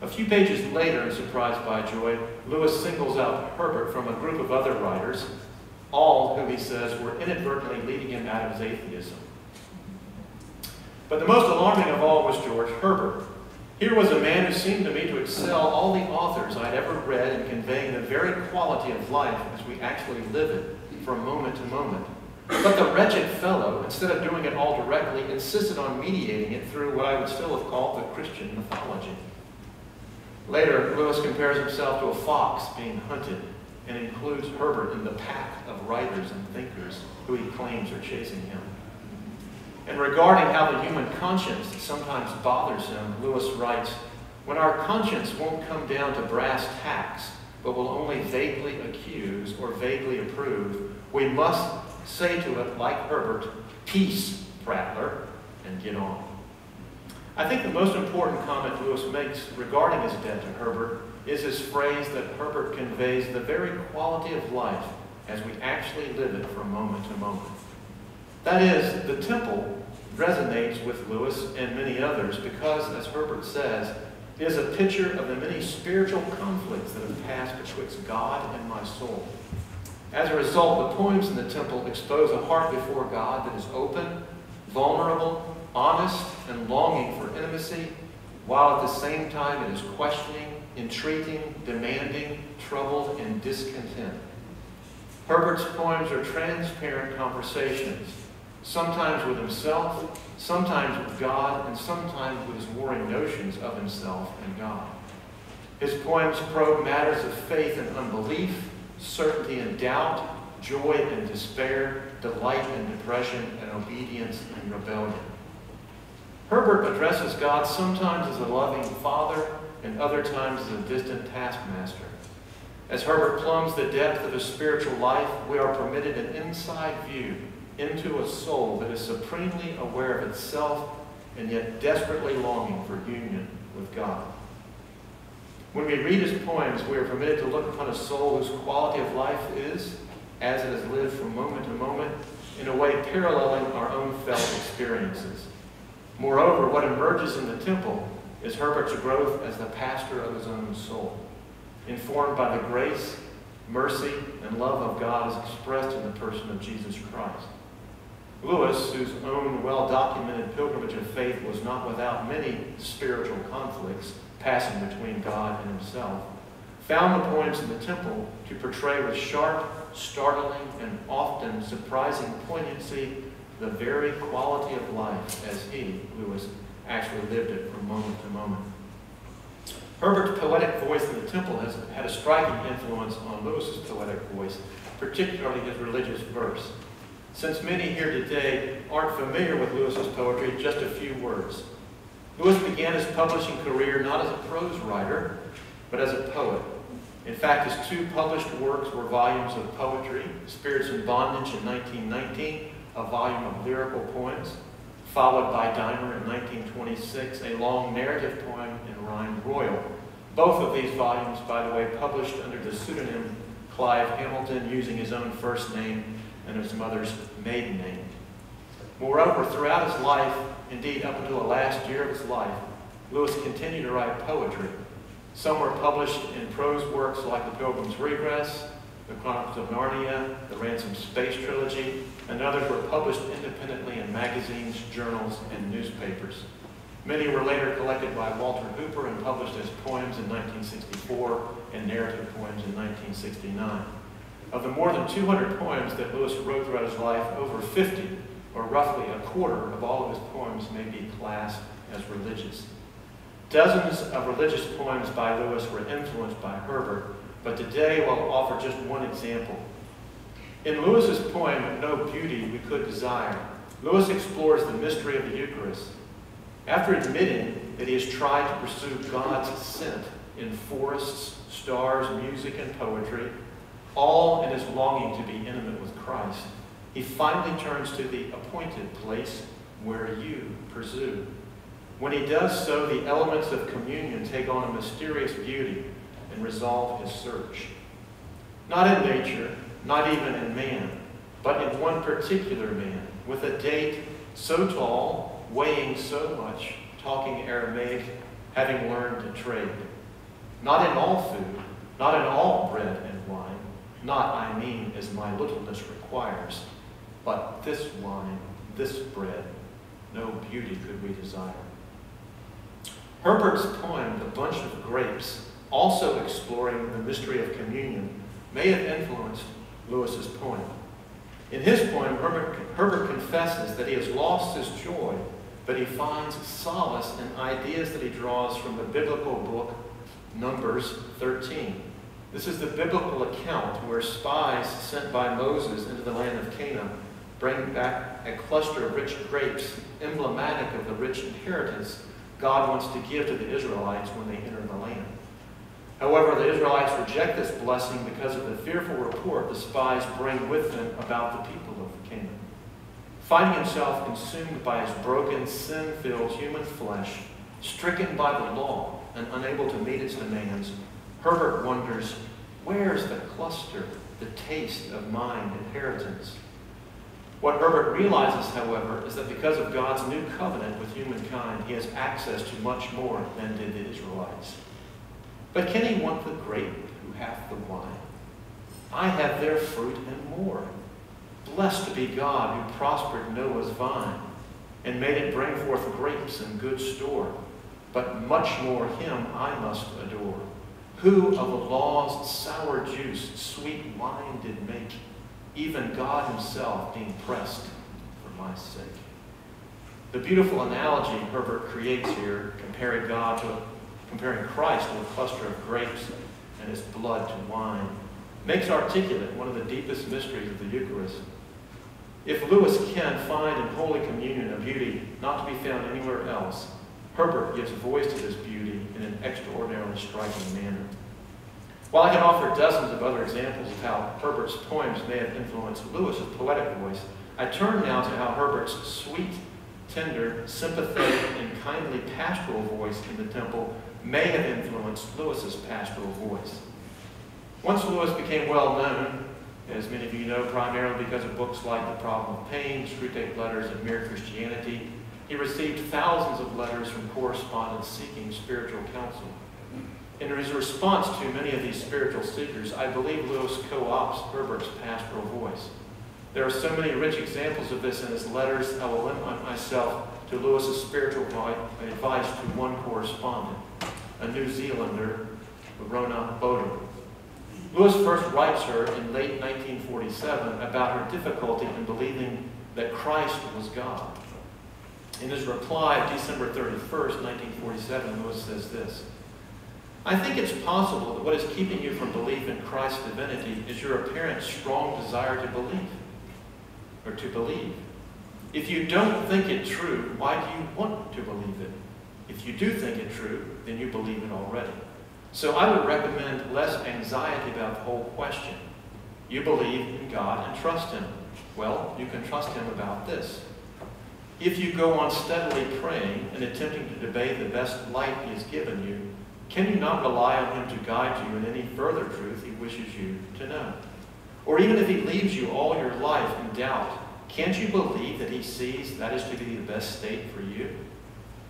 A few pages later, in Surprised by Joy, Lewis singles out Herbert from a group of other writers, all who he says were inadvertently leading him out of his atheism. But the most alarming of all was George Herbert. Here was a man who seemed to me to excel all the authors I had ever read in conveying the very quality of life as we actually live it from moment to moment. But the wretched fellow, instead of doing it all directly, insisted on mediating it through what I would still have called the Christian mythology. Later, Lewis compares himself to a fox being hunted and includes Herbert in the pack of writers and thinkers who he claims are chasing him. And regarding how the human conscience sometimes bothers him, Lewis writes, "When our conscience won't come down to brass tacks, but will only vaguely accuse or vaguely approve, we must say to it, like Herbert, 'Peace, prattler,' and get on." I think the most important comment Lewis makes regarding his debt to Herbert is his phrase that Herbert conveys the very quality of life as we actually live it from moment to moment. That is, the temple resonates with Lewis and many others because, as Herbert says, it is a picture of the many spiritual conflicts that have passed betwixt God and my soul. As a result, the poems in the temple expose a heart before God that is open, vulnerable, honest, and longing for intimacy, while at the same time it is questioning, entreating, demanding, troubled, and discontent. Herbert's poems are transparent conversations, sometimes with himself, sometimes with God, and sometimes with his warring notions of himself and God. His poems probe matters of faith and unbelief, certainty and doubt, joy and despair, delight and depression, and obedience and rebellion. Herbert addresses God sometimes as a loving father and other times as a distant taskmaster. As Herbert plumbs the depth of his spiritual life, we are permitted an inside view into a soul that is supremely aware of itself and yet desperately longing for union with God. When we read his poems, we are permitted to look upon a soul whose quality of life is, as it is lived from moment to moment, in a way paralleling our own felt experiences. Moreover, what emerges in the temple is Herbert's growth as the pastor of his own soul, informed by the grace, mercy, and love of God as expressed in the person of Jesus Christ. Lewis, whose own well-documented pilgrimage of faith was not without many spiritual conflicts passing between God and himself, found the poems in the temple to portray with sharp, startling, and often surprising poignancy the very quality of life as he, Lewis, actually lived it from moment to moment. Herbert's poetic voice in the temple has had a striking influence on Lewis's poetic voice, particularly his religious verse. Since many here today aren't familiar with Lewis's poetry, just a few words. Lewis began his publishing career not as a prose writer, but as a poet. In fact, his two published works were volumes of poetry, Spirits in Bondage in 1919, a volume of lyrical poems, followed by Dimer in 1926, a long narrative poem in rhyme royal. Both of these volumes, by the way, published under the pseudonym Clive Hamilton, using his own first name and his mother's maiden name. Moreover, throughout his life, indeed up until the last year of his life, Lewis continued to write poetry. Some were published in prose works like The Pilgrim's Regress, The Chronicles of Narnia, the Ransom Space Trilogy, and others were published independently in magazines, journals, and newspapers. Many were later collected by Walter Hooper and published as poems in 1964 and narrative poems in 1969. Of the more than 200 poems that Lewis wrote throughout his life, over 50, or roughly a quarter of all of his poems, may be classed as religious. Dozens of religious poems by Lewis were influenced by Herbert, but today we'll offer just one example. In Lewis's poem, No Beauty We Could Desire, Lewis explores the mystery of the Eucharist. After admitting that he has tried to pursue God's scent in forests, stars, music, and poetry, all in his longing to be intimate with Christ, he finally turns to the appointed place where you pursue. When he does so, the elements of communion take on a mysterious beauty and resolve his search. Not in nature, not even in man, but in one particular man, with a date so tall, weighing so much, talking Aramaic, having learned to trade. Not in all food, not in all bread and wine, not, I mean, as my littleness requires, but this wine, this bread, no beauty could we desire. Herbert's poem, The Bunch of Grapes, also exploring the mystery of communion, may have influenced Lewis's poem. In his poem, Herbert confesses that he has lost his joy, but he finds solace in ideas that he draws from the biblical book Numbers 13. This is the biblical account where spies sent by Moses into the land of Canaan bring back a cluster of rich grapes, emblematic of the rich inheritance God wants to give to the Israelites when they enter the land. However, the Israelites reject this blessing because of the fearful report the spies bring with them about the people of Canaan. Finding himself consumed by his broken, sin-filled human flesh, stricken by the law and unable to meet its demands, Herbert wonders, where's the cluster, the taste of mine inheritance? What Herbert realizes, however, is that because of God's new covenant with humankind, he has access to much more than did the Israelites. But can he want the grape who hath the wine? I have their fruit and more. Blessed be God who prospered Noah's vine and made it bring forth grapes in good store. But much more him I must adore, who of the law's sour juice sweet wine did make, even God himself being pressed for my sake. The beautiful analogy Herbert creates here, comparing Christ to a cluster of grapes and his blood to wine, makes articulate one of the deepest mysteries of the Eucharist. If Lewis can find in Holy Communion a beauty not to be found anywhere else, Herbert gives voice to this beauty in an extraordinarily striking manner. While I can offer dozens of other examples of how Herbert's poems may have influenced Lewis's poetic voice, I turn now to how Herbert's sweet, tender, sympathetic, and kindly pastoral voice in the temple may have influenced Lewis's pastoral voice. Once Lewis became well known, as many of you know, primarily because of books like The Problem of Pain, Screwtape Letters, and Mere Christianity, he received thousands of letters from correspondents seeking spiritual counsel. In his response to many of these spiritual seekers, I believe Lewis co-opts Herbert's pastoral voice. There are so many rich examples of this in his letters, I will limit myself to Lewis's spiritual advice to one correspondent, a New Zealander, Rona Bodum. Lewis first writes her in late 1947 about her difficulty in believing that Christ was God. In his reply, December 31st, 1947, Lewis says this: I think it's possible that what is keeping you from belief in Christ's divinity is your apparent strong desire to believe. If you don't think it true, why do you want to believe it? If you do think it true, then you believe it already. So I would recommend less anxiety about the whole question. You believe in God and trust him. Well, you can trust him about this. If you go on steadily praying and attempting to obey the best light he has given you, can you not rely on him to guide you in any further truth he wishes you to know? Or even if he leaves you all your life in doubt, can't you believe that he sees that is to be the best state for you?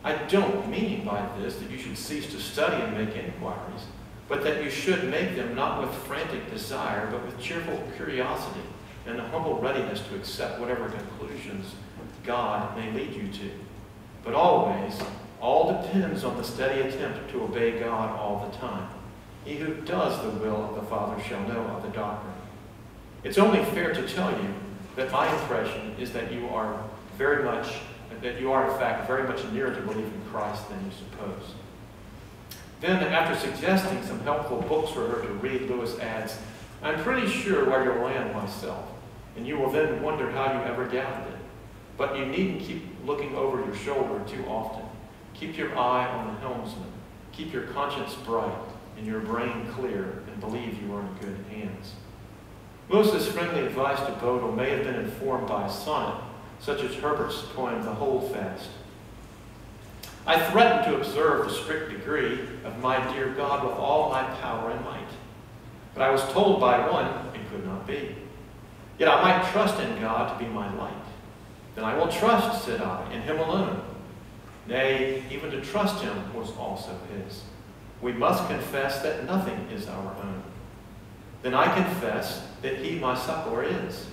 I don't mean by this that you should cease to study and make inquiries, but that you should make them not with frantic desire, but with cheerful curiosity and a humble readiness to accept whatever conclusions God may lead you to. But always, all depends on the steady attempt to obey God all the time. He who does the will of the Father shall know of the doctrine. It's only fair to tell you that my impression is that you are in fact very much nearer to belief in Christ than you suppose. Then, after suggesting some helpful books for her to read, Lewis adds, I'm pretty sure where you'll land myself, and you will then wonder how you ever doubted it. But you needn't keep looking over your shoulder too often. Keep your eye on the helmsman. Keep your conscience bright and your brain clear, and believe you are in good hands. Lewis's friendly advice to Bodle may have been informed by a sonnet, such as Herbert's poem, The Holdfast. I threatened to observe the strict degree of my dear God with all my power and might. But I was told by one it could not be. Yet I might trust in God to be my light. Then I will trust, said I, in him alone. Nay, even to trust him was also his. We must confess that nothing is our own. Then I confess that he my succor is.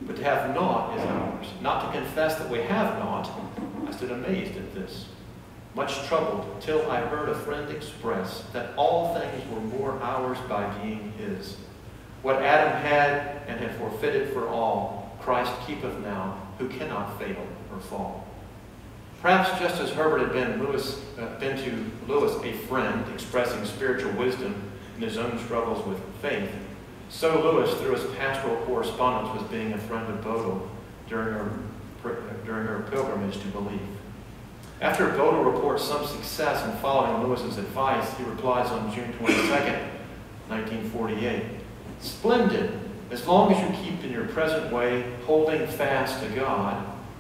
But to have naught is ours. Not to confess that we have naught, I stood amazed at this. much troubled, till I heard a friend express that all things were more ours by being his. What Adam had and had forfeited for all, Christ keepeth now, who cannot fail or fall. Perhaps just as Herbert had been to Lewis a friend expressing spiritual wisdom in his own struggles with faith, so Lewis, through his pastoral correspondence, was being a friend of Bodil during her pilgrimage to belief. After Bodil reports some success in following Lewis's advice, he replies on June 22nd, 1948, "Splendid, as long as you keep in your present way, holding fast to God,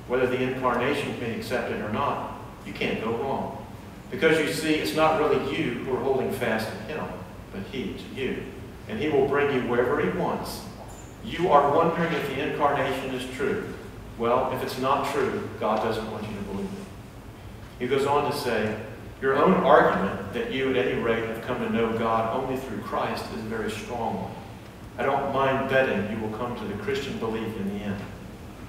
whether the incarnation can be accepted or not, you can't go wrong. Because you see, it's not really you who are holding fast to him, but he to you. And he will bring you wherever he wants. You are wondering if the incarnation is true. Well, if it's not true, God doesn't want you to believe it." He goes on to say, "Your own argument that you at any rate have come to know God only through Christ is a very strong one. I don't mind betting you will come to the Christian belief in the end."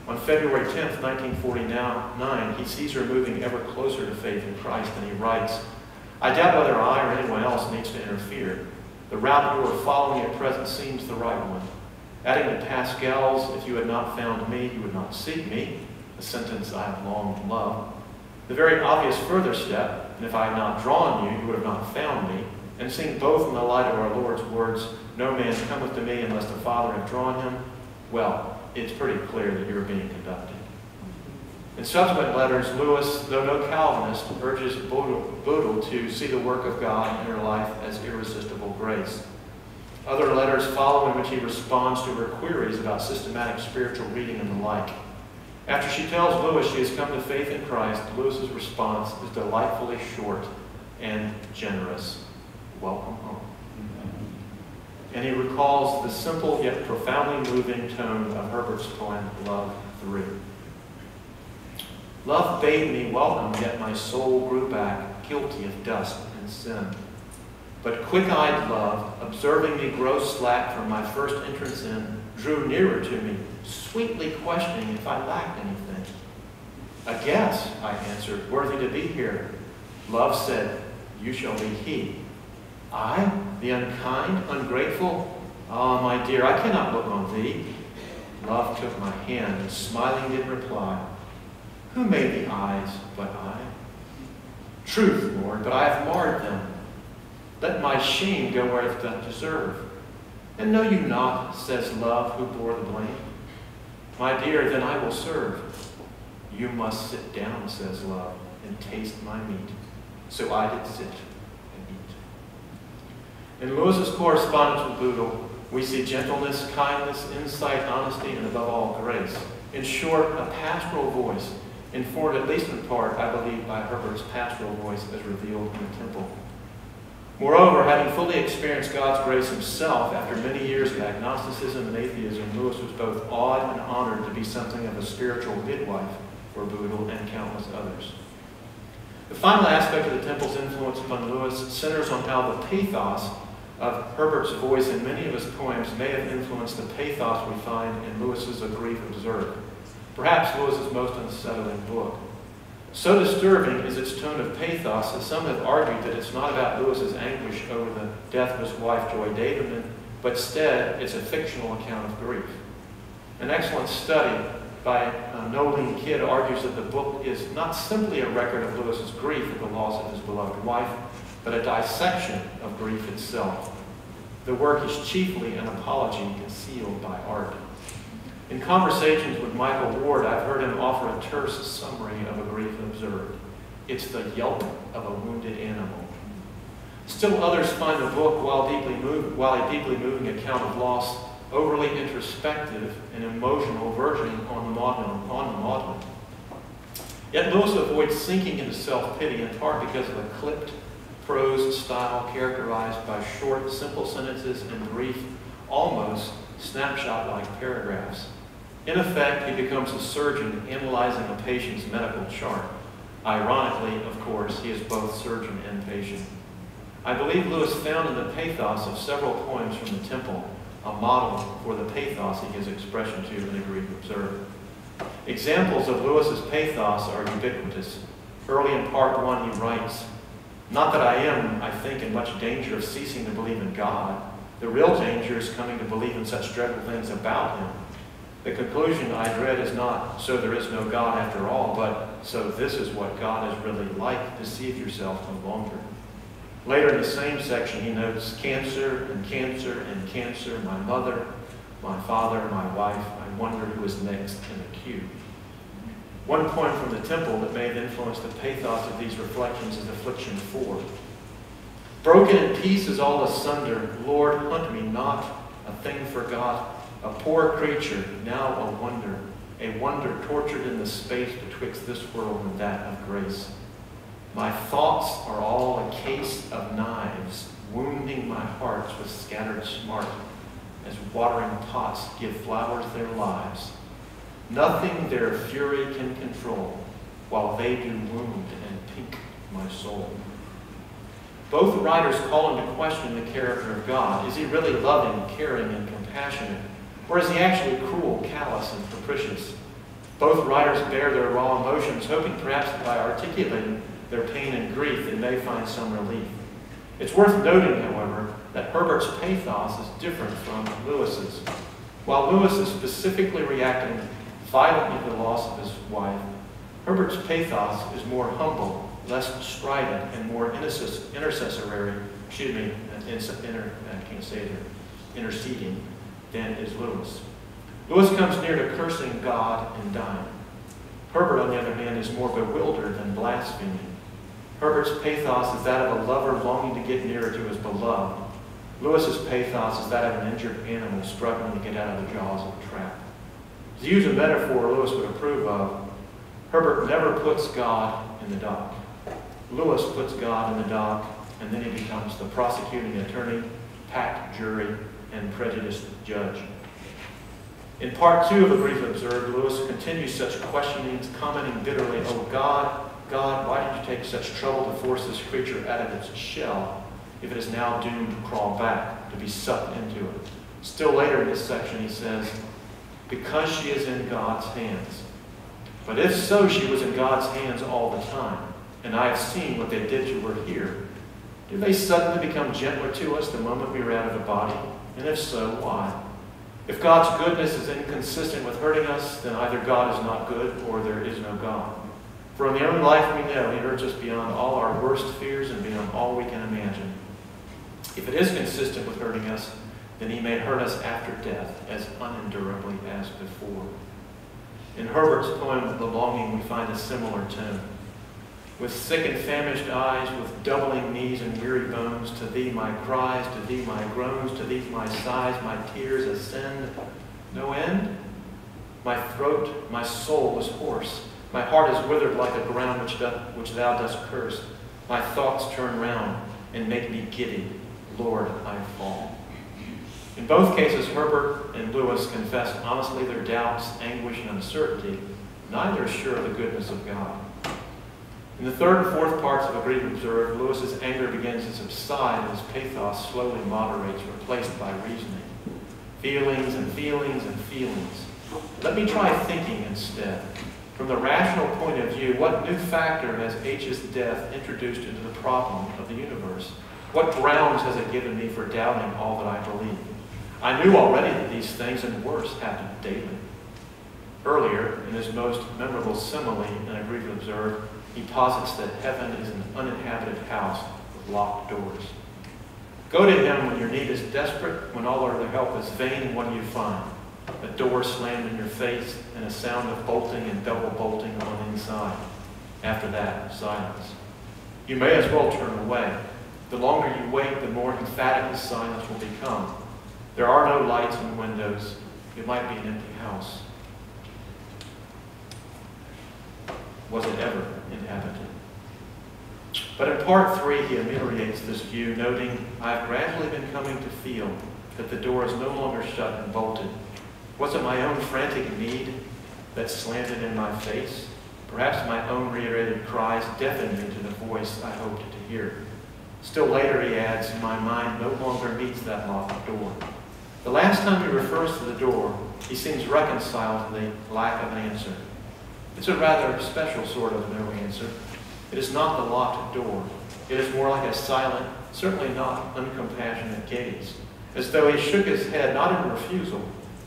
On February 10th, 1949, he sees her moving ever closer to faith in Christ, and he writes, "I doubt whether I or anyone else needs to interfere. The route you are following at present seems the right one. Adding to Pascal's, if you had not found me, you would not seek me, a sentence I have long loved. The very obvious further step, and if I had not drawn you, you would have not found me, and seeing both in the light of our Lord's words, no man cometh to me unless the Father have drawn him, well, it's pretty clear that you're being conducted." In subsequent letters, Lewis, though no Calvinist, urges Bodil to see the work of God in her life as irresistible grace. Other letters follow in which he responds to her queries about systematic spiritual reading and the like. After she tells Lewis she has come to faith in Christ, Lewis's response is delightfully short and generous. "Welcome home." And he recalls the simple yet profoundly moving tone of Herbert's poem, Love 3. "Love bade me welcome, yet my soul grew back, guilty of dust and sin. But quick-eyed love, observing me grow slack from my first entrance in, drew nearer to me, sweetly questioning if I lacked anything. 'A guest,' I answered, 'worthy to be here.' Love said, 'You shall be he.' I, the unkind, ungrateful? Ah, my dear, I cannot look on thee. Love took my hand and smiling did reply, 'Who made the eyes but I?' 'Truth, Lord, but I have marred them. Let my shame go where it doth deserve. And know you not, says Love, who bore the blame? My dear, then I will serve. You must sit down, says Love, and taste my meat. So I did sit and eat." In Lewis's correspondence with Bodil, we see gentleness, kindness, insight, honesty, and above all, grace. In short, a pastoral voice, informed at least in part, I believe, by Herbert's pastoral voice as revealed in the temple. Moreover, having fully experienced God's grace himself after many years of agnosticism and atheism, Lewis was both awed and honored to be something of a spiritual midwife for Bodil and countless others. The final aspect of the temple's influence upon Lewis centers on how the pathos of Herbert's voice in many of his poems may have influenced the pathos we find in Lewis's A Grief Observed, perhaps Lewis's most unsettling book. So disturbing is its tone of pathos that some have argued that it's not about Lewis's anguish over the death of his wife, Joy Davidman, but instead it's a fictional account of grief. An excellent study by Nolene Kidd argues that the book is not simply a record of Lewis's grief at the loss of his beloved wife, but a dissection of grief itself. The work is chiefly an apology concealed by art. In conversations with Michael Ward, I've heard him offer a terse summary of A Grief Observed. It's the yelp of a wounded animal. Still others find the book, while a deeply moving account of loss, overly introspective and emotional verging on the maudlin. Yet Lewis avoids sinking into self-pity in part because of a clipped prose style characterized by short, simple sentences and brief, almost snapshot-like paragraphs. In effect, he becomes a surgeon analyzing a patient's medical chart. Ironically, of course, he is both surgeon and patient. I believe Lewis found in the pathos of several poems from the temple a model for the pathos he gives expression to in A Grief Observed. Examples of Lewis's pathos are ubiquitous. Early in part 1, he writes, "Not that I am, I think, in much danger of ceasing to believe in God. The real danger is coming to believe in such dreadful things about him. The conclusion I dread is not, so there is no God after all, but so this is what God is really like. Deceive yourself no longer." Later in the same section, he notes, "Cancer and cancer and cancer, my mother, my father, my wife, I wonder who is next in the queue." One point from the temple that may have influenced the pathos of these reflections is affliction 4. "Broken in pieces all asunder, Lord, hunt me not, a thing forgot, a poor creature, now a wonder tortured in the space betwixt this world and that of grace. My thoughts are all a case of knives, wounding my hearts with scattered smart, as watering pots give flowers their lives. Nothing their fury can control, while they do wound and pink my soul." Both writers call into question the character of God. Is he really loving, caring, and compassionate? Or is he actually cruel, callous, and capricious? Both writers bear their raw emotions, hoping perhaps that by articulating their pain and grief they may find some relief. It's worth noting, however, that Herbert's pathos is different from Lewis's. While Lewis is specifically reacting violently to the loss of his wife, Herbert's pathos is more humble, less strident, and more interceding than is Lewis. Lewis comes near to cursing God and dying. Herbert, on the other hand, is more bewildered than blaspheming. Herbert's pathos is that of a lover longing to get nearer to his beloved. Lewis's pathos is that of an injured animal struggling to get out of the jaws of a trap. To use a metaphor Lewis would approve of, Herbert never puts God in the dock. Lewis puts God in the dock, and then he becomes the prosecuting attorney, packed jury, and prejudiced judge. In part 2 of A Brief Observed, Lewis continues such questionings, commenting bitterly, "Oh God, God, why did you take such trouble to force this creature out of its shell if it is now doomed to crawl back, to be sucked into it?" Still later in this section he says, "Because she is in God's hands. But if so, she was in God's hands all the time, and I have seen what they did to her here. Did they suddenly become gentler to us the moment we were out of the body? And if so, why? If God's goodness is inconsistent with hurting us, then either God is not good or there is no God. For in the only life we know, he hurts us beyond all our worst fears and beyond all we can imagine. If it is consistent with hurting us, then he may hurt us after death as unendurably as before." In Herbert's poem, The Longing, we find a similar tone. "With sick and famished eyes, with doubling knees and weary bones, to thee my cries, to thee my groans, to thee my sighs, my tears ascend. No end? My throat, my soul is hoarse. My heart is withered like a ground which thou dost curse. My thoughts turn round and make me giddy. Lord, I fall." In both cases, Herbert and Lewis confess honestly their doubts, anguish, and uncertainty. Neither is sure of the goodness of God. In the third and fourth parts of A Brief Observed, Lewis's anger begins to subside and his pathos slowly moderates, replaced by reasoning. Feelings and feelings and feelings. Let me try thinking instead. From the rational point of view, what new factor has H's death introduced into the problem of the universe? What grounds has it given me for doubting all that I believe? I knew already that these things and worse happened daily. Earlier, in his most memorable simile in A Brief Observed, he posits that heaven is an uninhabited house with locked doors. Go to him when your need is desperate, when all other help is vain, and what do you find? A door slammed in your face and a sound of bolting and double bolting on inside. After that, silence. You may as well turn away. The longer you wait, the more emphatic the silence will become. There are no lights and windows. It might be an empty house. Was it ever inhabited? But in part 3, he ameliorates this view, noting, I have gradually been coming to feel that the door is no longer shut and bolted. Was it my own frantic need that slanted in my face? Perhaps my own reiterated cries deafened me to the voice I hoped to hear. Still later, he adds, my mind no longer meets that locked door. The last time he refers to the door, he seems reconciled to the lack of an answer. It's a rather special sort of no answer. It is not the locked door. It is more like a silent, certainly not uncompassionate gaze, as though he shook his head not in refusal,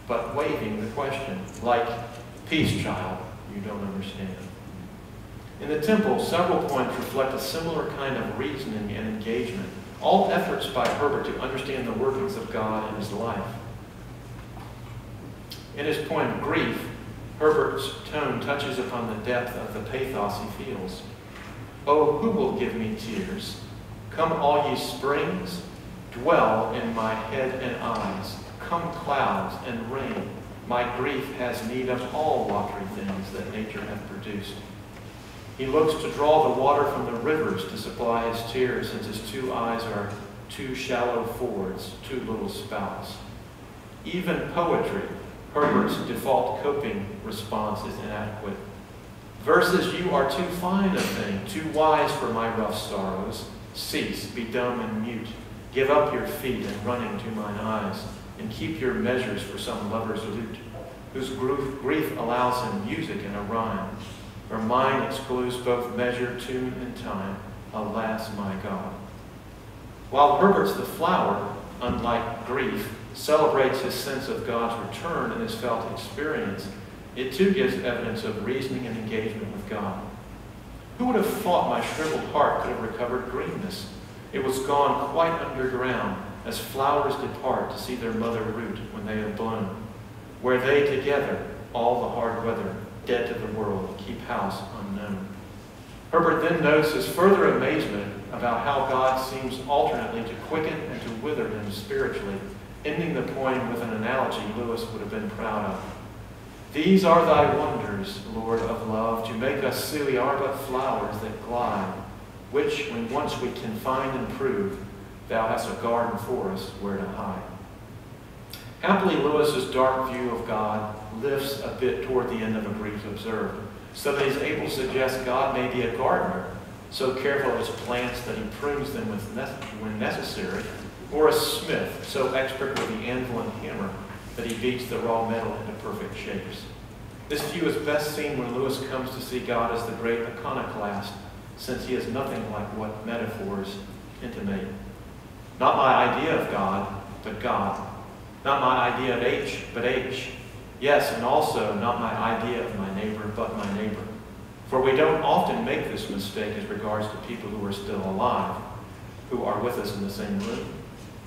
but waiving the question, like, "Peace, child, you don't understand." In the temple, several points reflect a similar kind of reasoning and engagement, all efforts by Herbert to understand the workings of God in his life. In his poem, Grief, Herbert's tone touches upon the depth of the pathos he feels. "Oh, who will give me tears? Come all ye springs, dwell in my head and eyes. Come clouds and rain. My grief has need of all watery things that nature hath produced." He looks to draw the water from the rivers to supply his tears, since his two eyes are two shallow fords, two little spouts. Even poetry, Herbert's default coping response, is inadequate. Verses, "You are too fine a thing, too wise for my rough sorrows. Cease, be dumb and mute. Give up your feet and running to mine eyes, and keep your measures for some lover's lute, whose grief allows him music and a rhyme. For mine excludes both measure, tune, and time. Alas, my God." While Herbert's The Flower, unlike Grief, celebrates his sense of God's return in his felt experience, it too gives evidence of reasoning and engagement with God. Who would have thought my shriveled heart could have recovered greenness? It was gone quite underground, as flowers depart to see their mother root when they have blown, where they together, all the hard weather, dead to the world, keep house unknown. Herbert then notes his further amazement about how God seems alternately to quicken and to wither him spiritually, ending the poem with an analogy Lewis would have been proud of. "These are thy wonders, Lord of love, to make us see we are but flowers that glide, which, when once we can find and prove, thou hast a garden for us where to hide." Happily, Lewis's dark view of God lifts a bit toward the end of A Grief Observed, so that he's able to suggest God may be a gardener, so careful of his plants that he prunes them when necessary, or a smith, so expert with the anvil and hammer that he beats the raw metal into perfect shapes. This view is best seen when Lewis comes to see God as the great iconoclast, since he is nothing like what metaphors intimate. Not my idea of God, but God. Not my idea of H, but H. Yes, and also not my idea of my neighbor, but my neighbor. For we don't often make this mistake as regards to people who are still alive, who are with us in the same room.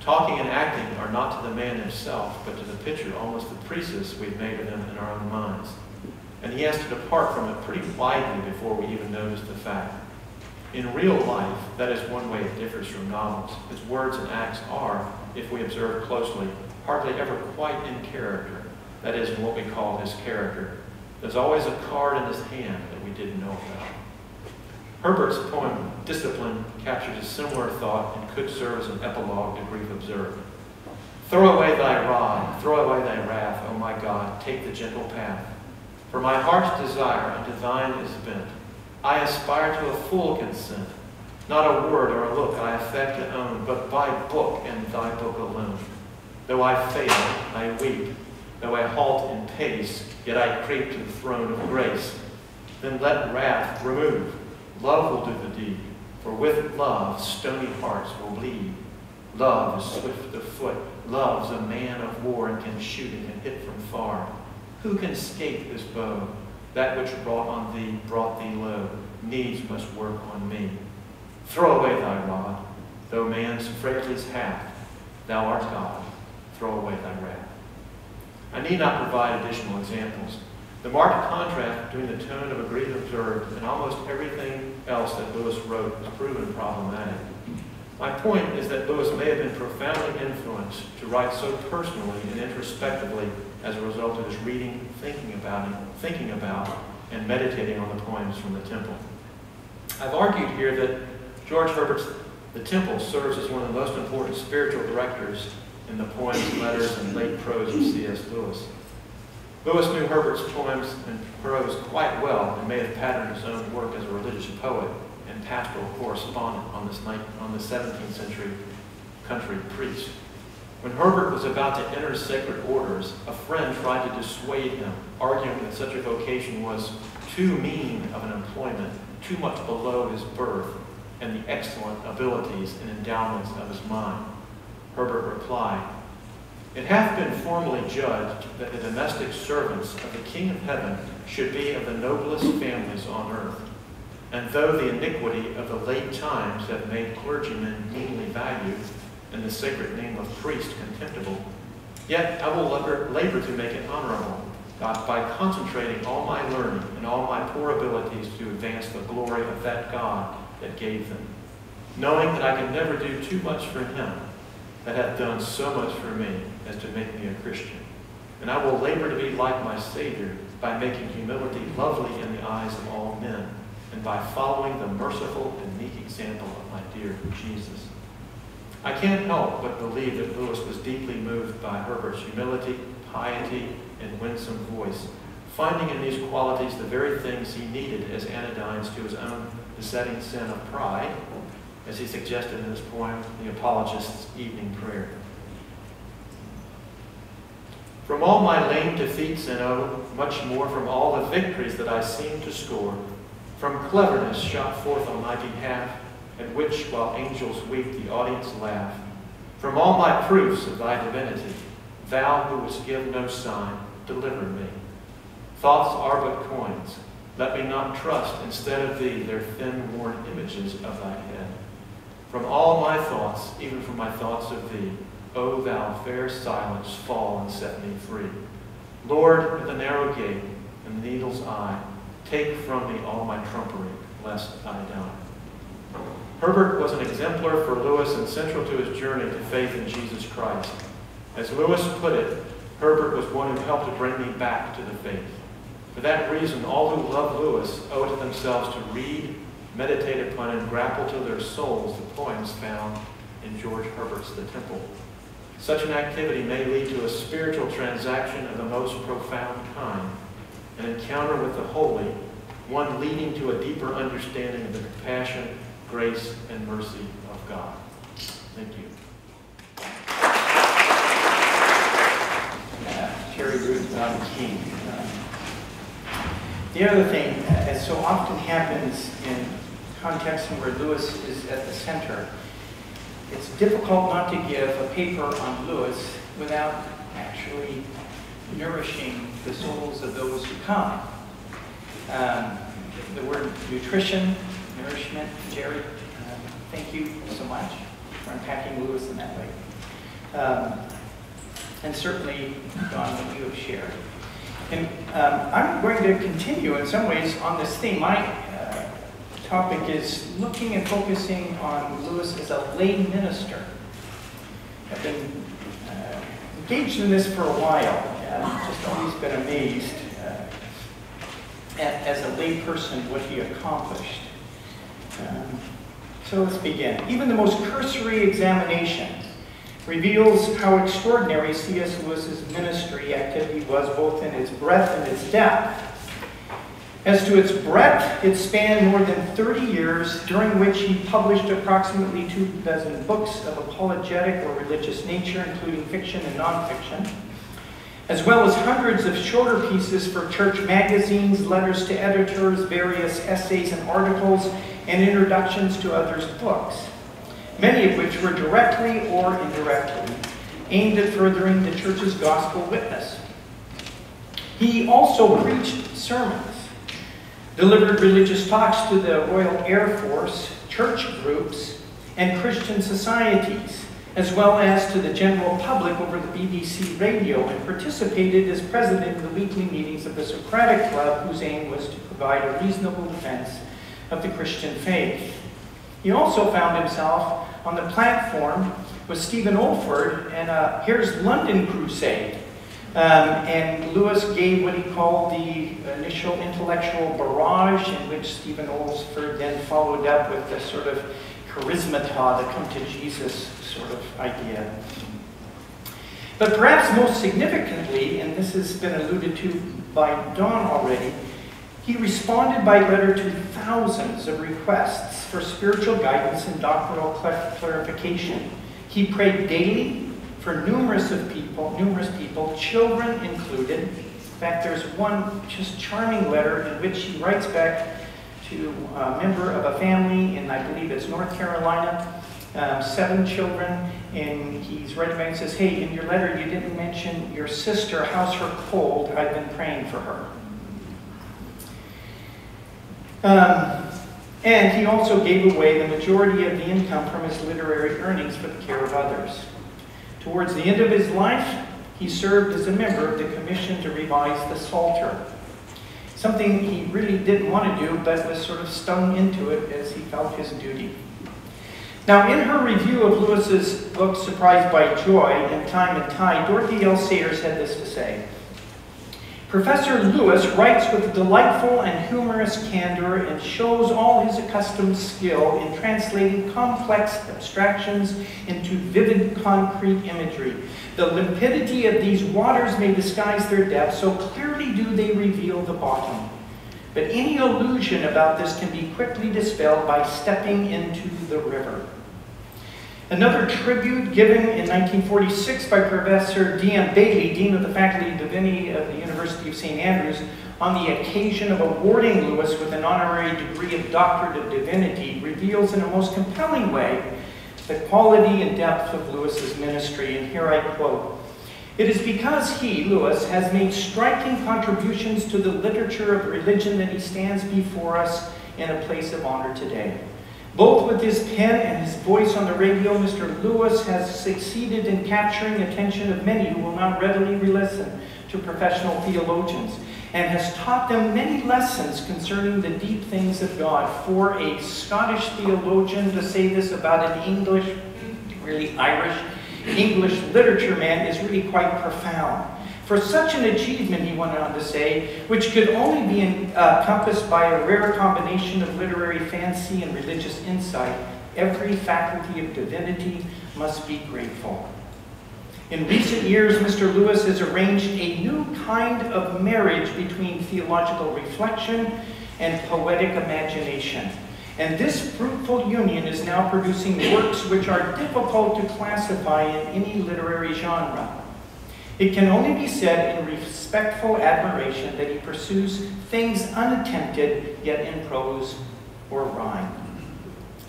Talking and acting are not to the man himself, but to the picture, almost the precis we've made of him in our own minds. And he has to depart from it pretty widely before we even notice the fact. In real life, that is one way it differs from novels. His words and acts are, if we observe closely, hardly ever quite in character. That is, in what we call his character. There's always a card in his hand that we didn't know about. Herbert's poem, Discipline, captures a similar thought and could serve as an epilogue to Grief Observed. "Throw away thy rod, throw away thy wrath, O my God, take the gentle path. For my heart's desire unto thine is bent. I aspire to a full consent. Not a word or a look I affect to own, but thy book and thy book alone. Though I fail, I weep. Though I halt in pace, yet I creep to the throne of grace. Then let wrath remove. Love will do the deed. For with love, stony hearts will bleed. Love is swift of foot. Love's a man of war and can shoot and can hit from far. Who can escape his bow? That which brought thee low, needs must work on me. Throw away thy rod, though man's frailties hath. Thou art God, throw away thy wrath. I need not provide additional examples. The marked contrast between the tone of A Grief Observed and almost everything else that Lewis wrote is proven problematic. My point is that Lewis may have been profoundly influenced to write so personally and introspectively as a result of his reading, thinking about, and meditating on the poems from the Temple. I've argued here that George Herbert's The Temple serves as one of the most important spiritual directors in the poems, letters, and late prose of C.S. Lewis. Lewis knew Herbert's poems and prose quite well and may have patterned his own work as a religious poet and pastoral correspondent on the 17th century country priest. When Herbert was about to enter sacred orders, a friend tried to dissuade him, arguing that such a vocation was too mean of an employment too much below his birth and the excellent abilities and endowments of his mind? Herbert replied, "It hath been formally judged that the domestic servants of the King of Heaven should be of the noblest families on earth. And though the iniquity of the late times have made clergymen meanly valued, and the sacred name of priest contemptible, yet I will labor to make it honorable, by concentrating all my learning and all my poor abilities to advance the glory of that God that gave them, knowing that I can never do too much for him that hath done so much for me as to make me a Christian. And I will labor to be like my Savior by making humility lovely in the eyes of all men, and by following the merciful and meek example of my dear Jesus." I can't help but believe that Lewis was deeply moved by Herbert's humility, piety, and winsome voice, finding in these qualities the very things he needed as anodynes to his own besetting sin of pride, as he suggested in his poem, The Apologist's Evening Prayer. "From all my lame defeats and oh, much more from all the victories that I seem to score, from cleverness shot forth on my behalf, at which, while angels weep, the audience laugh, from all my proofs of thy divinity, thou who wouldst give no sign, deliver me. Thoughts are but coins. Let me not trust instead of thee their thin worn images of thy head. From all my thoughts, even from my thoughts of thee, O thou fair silence, fall and set me free. Lord, at the narrow gate and the needle's eye, take from me all my trumpery, lest I die." Herbert was an exemplar for Lewis and central to his journey to faith in Jesus Christ. As Lewis put it, Herbert was one who helped to bring me back to the faith. For that reason, all who love Lewis owe it to themselves to read, meditate upon, and grapple to their souls the poems found in George Herbert's The Temple. Such an activity may lead to a spiritual transaction of the most profound kind, an encounter with the holy, one leading to a deeper understanding of the compassion, grace, and mercy of God. Thank you. Terry Ruth King. The other thing, as so often happens in contexts where Lewis is at the center, it's difficult not to give a paper on Lewis without actually nourishing the souls of those who come. The word nutrition, nourishment, Jerry, thank you so much for unpacking Lewis in that way. And certainly, Don, what you have shared. And I'm going to continue in some ways on this theme. My topic is looking and focusing on Lewis as a lay minister. I've been engaged in this for a while. I've just always been amazed as a lay person what he accomplished. So let's begin. Even the most cursory examination reveals how extraordinary C.S. Lewis's ministry activity was, both in its breadth and its depth. As to its breadth, it spanned more than 30 years, during which he published approximately 24 books of apologetic or religious nature, including fiction and nonfiction, as well as hundreds of shorter pieces for church magazines, letters to editors, various essays and articles, and introductions to others' books, many of which were directly or indirectly aimed at furthering the church's gospel witness. He also preached sermons, delivered religious talks to the Royal Air Force, church groups, and Christian societies, as well as to the general public over the BBC radio, and participated as president in the weekly meetings of the Socratic Club, whose aim was to provide a reasonable defense of the Christian faith. He also found himself on the platform with Stephen Olford and Here's London crusade. And Lewis gave what he called the initial intellectual barrage, in which Stephen Olford then followed up with the sort of charismata, the come to Jesus sort of idea. But perhaps most significantly, and this has been alluded to by Don already, he responded by letter to thousands of requests for spiritual guidance and doctrinal clarification. He prayed daily for numerous people, children included. In fact, there's one just charming letter in which he writes back to a member of a family in, I believe it's North Carolina, 7 children, and he's writing back and says, hey, in your letter you didn't mention your sister. How's her cold? I've been praying for her. And he also gave away the majority of the income from his literary earnings for the care of others. Towards the end of his life, he served as a member of the commission to revise the Psalter. Something he really didn't want to do, but was sort of stung into it as he felt his duty. Now, in her review of Lewis's book, Surprised by Joy, in Time and Tide, Dorothy L. Sayers had this to say. Professor Lewis writes with a delightful and humorous candor and shows all his accustomed skill in translating complex abstractions into vivid concrete imagery. The limpidity of these waters may disguise their depth, so clearly do they reveal the bottom. But any illusion about this can be quickly dispelled by stepping into the river. Another tribute given in 1946 by Professor D.M. Bailey, Dean of the Faculty of Divinity of the University of St. Andrews, on the occasion of awarding Lewis with an honorary degree of Doctorate of Divinity, reveals in a most compelling way the quality and depth of Lewis's ministry. And here I quote, "It is because he, Lewis, has made striking contributions to the literature of religion that he stands before us in a place of honor today. Both with his pen and his voice on the radio, Mr. Lewis has succeeded in capturing the attention of many who will not readily listen to professional theologians, and has taught them many lessons concerning the deep things of God." For a Scottish theologian to say this about an English, really Irish, English literature man is really quite profound. For such an achievement, he went on to say, which could only be encompassed by a rare combination of literary fancy and religious insight, every faculty of divinity must be grateful. In recent years, Mr. Lewis has arranged a new kind of marriage between theological reflection and poetic imagination. And this fruitful union is now producing works which are difficult to classify in any literary genre. It can only be said in respectful admiration that he pursues things unattempted, yet in prose or rhyme.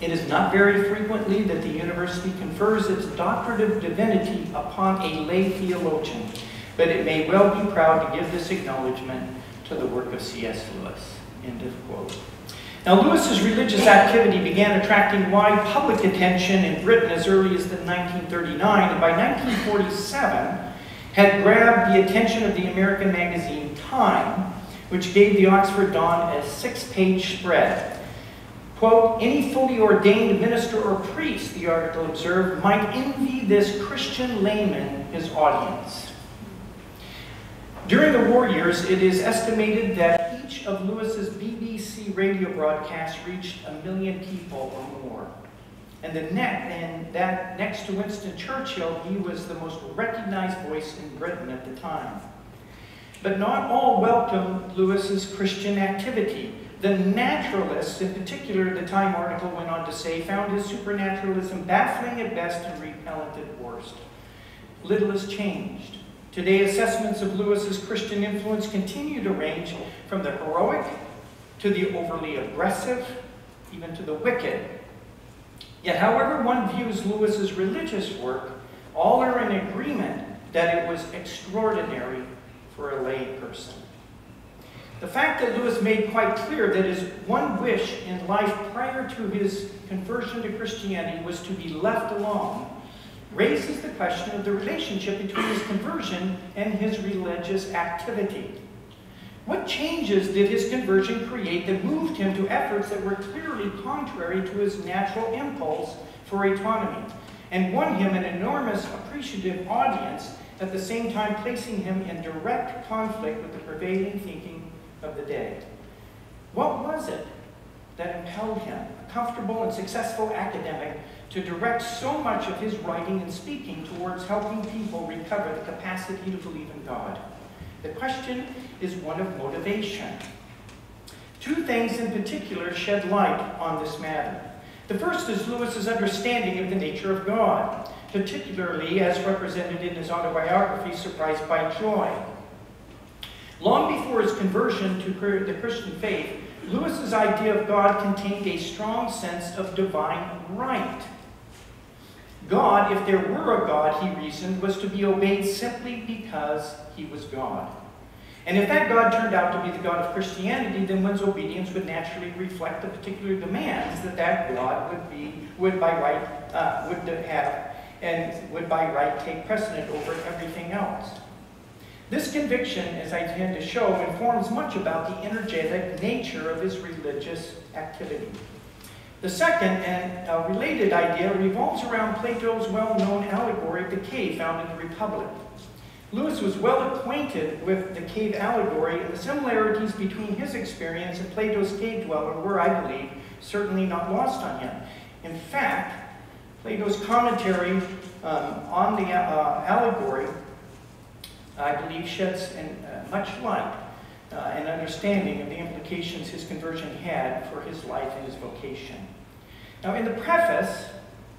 It is not very frequently that the university confers its doctorate of divinity upon a lay theologian, but it may well be proud to give this acknowledgement to the work of C.S. Lewis. End of quote. Now, Lewis's religious activity began attracting wide public attention in Britain as early as 1939, and by 1947 had grabbed the attention of the American magazine Time, which gave the Oxford Dawn a 6-page spread. Quote, "Any fully ordained minister or priest," the article observed, "might envy this Christian layman his audience." During the war years, it is estimated that each of Lewis's BBC radio broadcasts reached 1 million people or more. And that next to Winston Churchill, he was the most recognized voice in Britain at the time. But not all welcomed Lewis's Christian activity. The naturalists, in particular, the Time article went on to say, found his supernaturalism baffling at best and repellent at worst. Little has changed. Today, assessments of Lewis's Christian influence continue to range from the heroic to the overly aggressive, even to the wicked. Yet, however one views Lewis's religious work, all are in agreement that it was extraordinary for a lay person. The fact that Lewis made quite clear that his one wish in life prior to his conversion to Christianity was to be left alone raises the question of the relationship between his conversion and his religious activity. What changes did his conversion create that moved him to efforts that were clearly contrary to his natural impulse for autonomy, and won him an enormous appreciative audience, at the same time placing him in direct conflict with the prevailing thinking of the day? What was it that impelled him, a comfortable and successful academic, to direct so much of his writing and speaking towards helping people recover the capacity to believe in God? The question is one of motivation. Two things in particular shed light on this matter. The first is Lewis's understanding of the nature of God, particularly as represented in his autobiography, Surprised by Joy. Long before his conversion to the Christian faith, Lewis's idea of God contained a strong sense of divine right. God, if there were a God, he reasoned, was to be obeyed simply because he was God. And if that God turned out to be the God of Christianity, then one's obedience would naturally reflect the particular demands that that God would by right take precedent over everything else. This conviction, as I tend to show, informs much about the energetic nature of his religious activity. The second and related idea revolves around Plato's well-known allegory of the cave found in the Republic. Lewis was well acquainted with the cave allegory, and the similarities between his experience and Plato's cave dweller were, I believe, certainly not lost on him. In fact, Plato's commentary on the allegory, I believe, sheds much light and understanding of the implications his conversion had for his life and his vocation. Now, in the preface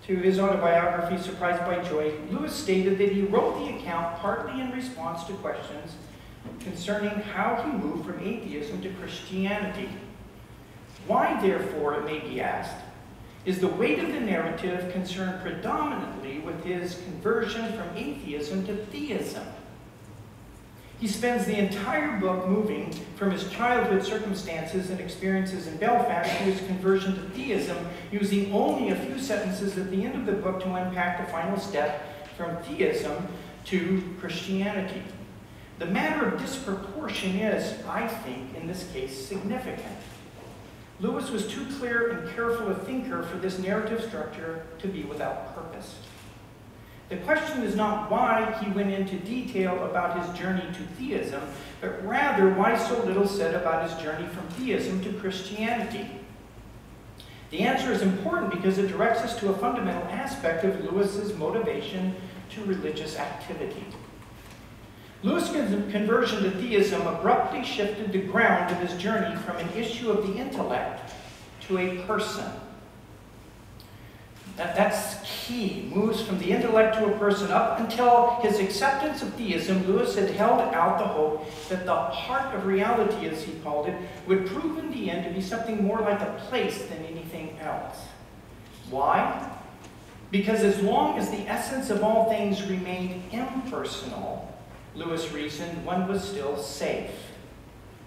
to his autobiography, Surprised by Joy, Lewis stated that he wrote the account partly in response to questions concerning how he moved from atheism to Christianity. Why, therefore, it may be asked, is the weight of the narrative concerned predominantly with his conversion from atheism to theism? He spends the entire book moving from his childhood circumstances and experiences in Belfast to his conversion to theism, using only a few sentences at the end of the book to unpack the final step from theism to Christianity. The matter of disproportion is, I think, in this case, significant. Lewis was too clear and careful a thinker for this narrative structure to be without purpose. The question is not why he went into detail about his journey to theism, but rather why so little said about his journey from theism to Christianity. The answer is important because it directs us to a fundamental aspect of Lewis's motivation to religious activity. Lewis's conversion to theism abruptly shifted the ground of his journey from an issue of the intellect to a person. That's key. Moves from the intellect to a person. Up until his acceptance of theism, Lewis had held out the hope that the heart of reality, as he called it, would prove in the end to be something more like a place than anything else. Why? Because as long as the essence of all things remained impersonal, Lewis reasoned, one was still safe.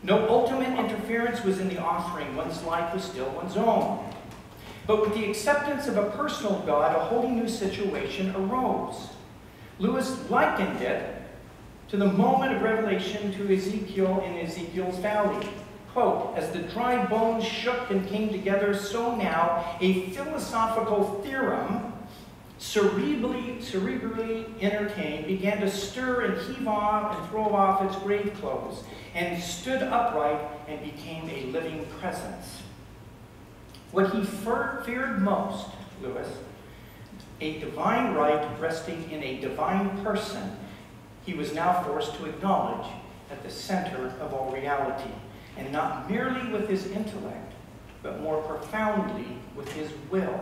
No ultimate interference was in the offering. One's life was still one's own. But with the acceptance of a personal God, a wholly new situation arose. Lewis likened it to the moment of revelation to Ezekiel in Ezekiel's valley. Quote, as the dry bones shook and came together, so now a philosophical theorem, cerebrally entertained, began to stir and heave off and throw off its grave clothes, and stood upright and became a living presence. What he feared most, Lewis, a divine right resting in a divine person, he was now forced to acknowledge at the center of all reality, and not merely with his intellect, but more profoundly with his will.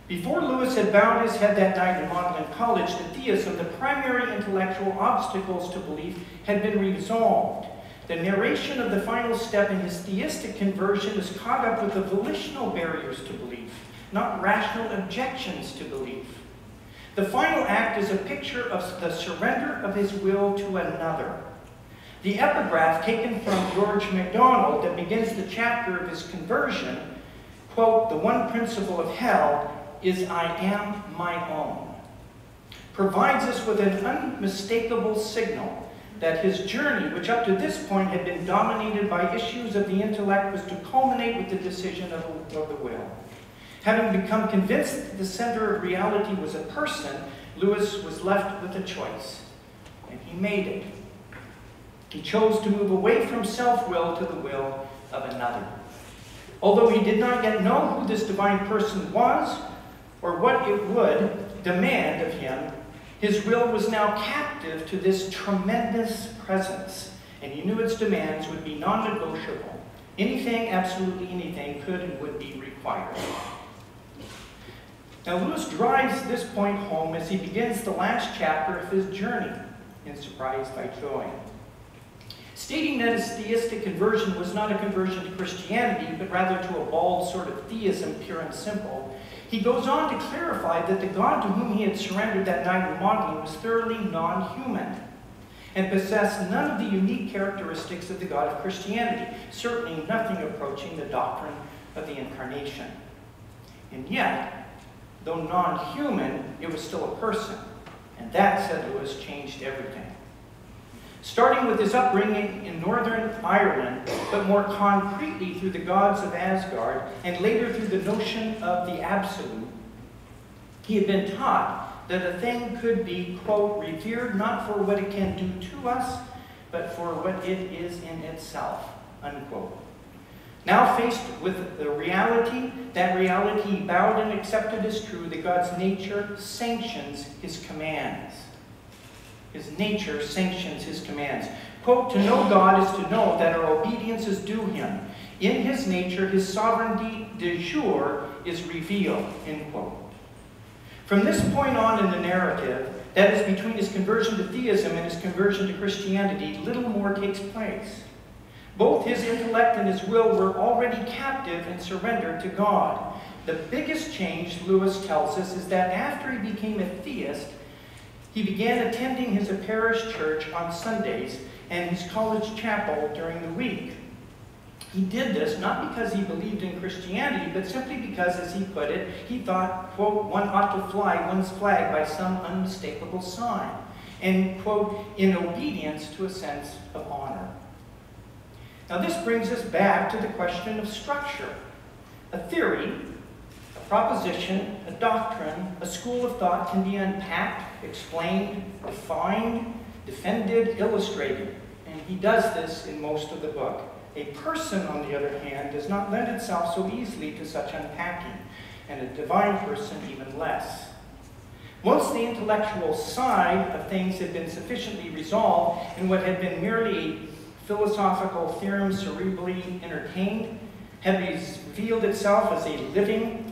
Before Lewis had bowed his head that night in Magdalen College to theism, the primary intellectual obstacles to belief had been resolved. The narration of the final step in his theistic conversion is caught up with the volitional barriers to belief, not rational objections to belief. The final act is a picture of the surrender of his will to another. The epigraph taken from George MacDonald that begins the chapter of his conversion, quote, the one principle of hell is I am my own, provides us with an unmistakable signal that his journey, which up to this point had been dominated by issues of the intellect, was to culminate with the decision of the will. Having become convinced that the center of reality was a person, Lewis was left with a choice, and he made it. He chose to move away from self-will to the will of another. Although he did not yet know who this divine person was, or what it would demand of him, his will was now captive to this tremendous presence, and he knew its demands would be non-negotiable. Anything, absolutely anything, could and would be required. Now, Lewis drives this point home as he begins the last chapter of his journey in Surprised by Joy. Stating that his theistic conversion was not a conversion to Christianity, but rather to a bald sort of theism, pure and simple, he goes on to clarify that the God to whom he had surrendered that night in modeling was thoroughly non-human and possessed none of the unique characteristics of the God of Christianity, certainly nothing approaching the doctrine of the Incarnation. And yet, though non-human, it was still a person. And that, said Lewis, changed everything. Starting with his upbringing in Northern Ireland, but more concretely through the gods of Asgard, and later through the notion of the absolute, he had been taught that a thing could be, quote, revered not for what it can do to us, but for what it is in itself, unquote. Now faced with the reality, that reality he bowed and accepted as true, that God's nature sanctions his commands. His nature sanctions his commands. Quote, to know God is to know that our obedience is due him. In his nature, his sovereignty de jure is revealed, end quote. From this point on in the narrative, that is between his conversion to theism and his conversion to Christianity, little more takes place. Both his intellect and his will were already captive and surrendered to God. The biggest change, Lewis tells us, is that after he became a theist, he began attending his parish church on Sundays and his college chapel during the week. He did this not because he believed in Christianity, but simply because, as he put it, he thought, quote, one ought to fly one's flag by some unmistakable sign, and, quote, in obedience to a sense of honor. Now this brings us back to the question of structure. A theory, a proposition, a doctrine, a school of thought can be unpacked, explained, defined, defended, illustrated. And he does this in most of the book. A person, on the other hand, does not lend itself so easily to such unpacking, and a divine person even less. Once the intellectual side of things had been sufficiently resolved, and what had been merely philosophical theorem cerebrally entertained had revealed itself as a living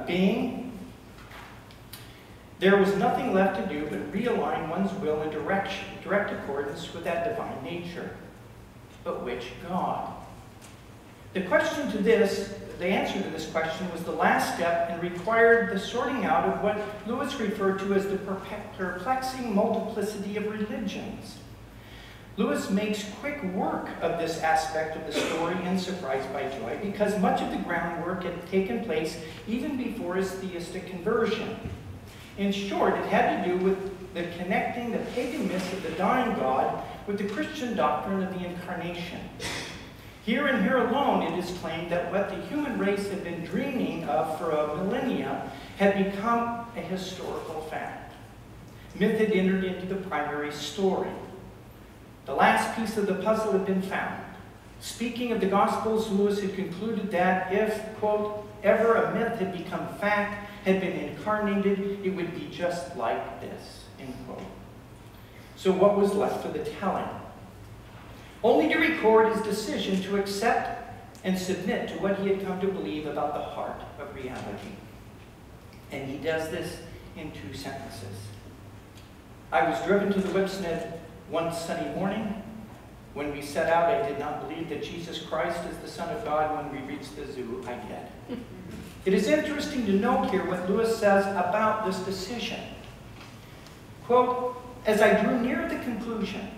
being, there was nothing left to do but realign one's will in direct accordance with that divine nature. But which God? The answer to this question was the last step and required the sorting out of what Lewis referred to as the perplexing multiplicity of religions. Lewis makes quick work of this aspect of the story in Surprised by Joy because much of the groundwork had taken place even before his theistic conversion. In short, it had to do with the connecting the pagan myth of the dying God with the Christian doctrine of the Incarnation. Here and here alone, it is claimed that what the human race had been dreaming of for a millennia had become a historical fact. Myth had entered into the primary story. The last piece of the puzzle had been found. Speaking of the Gospels, Lewis had concluded that if, quote, ever a myth had become fact, had been incarnated, it would be just like this, end quote. So what was left for the telling? Only to record his decision to accept and submit to what he had come to believe about the heart of reality. And he does this in 2 sentences. I was driven to the Whipsnade one sunny morning. When we set out, I did not believe that Jesus Christ is the Son of God. When we reached the zoo, I did. It is interesting to note here what Lewis says about this decision. Quote, as I drew near the conclusion,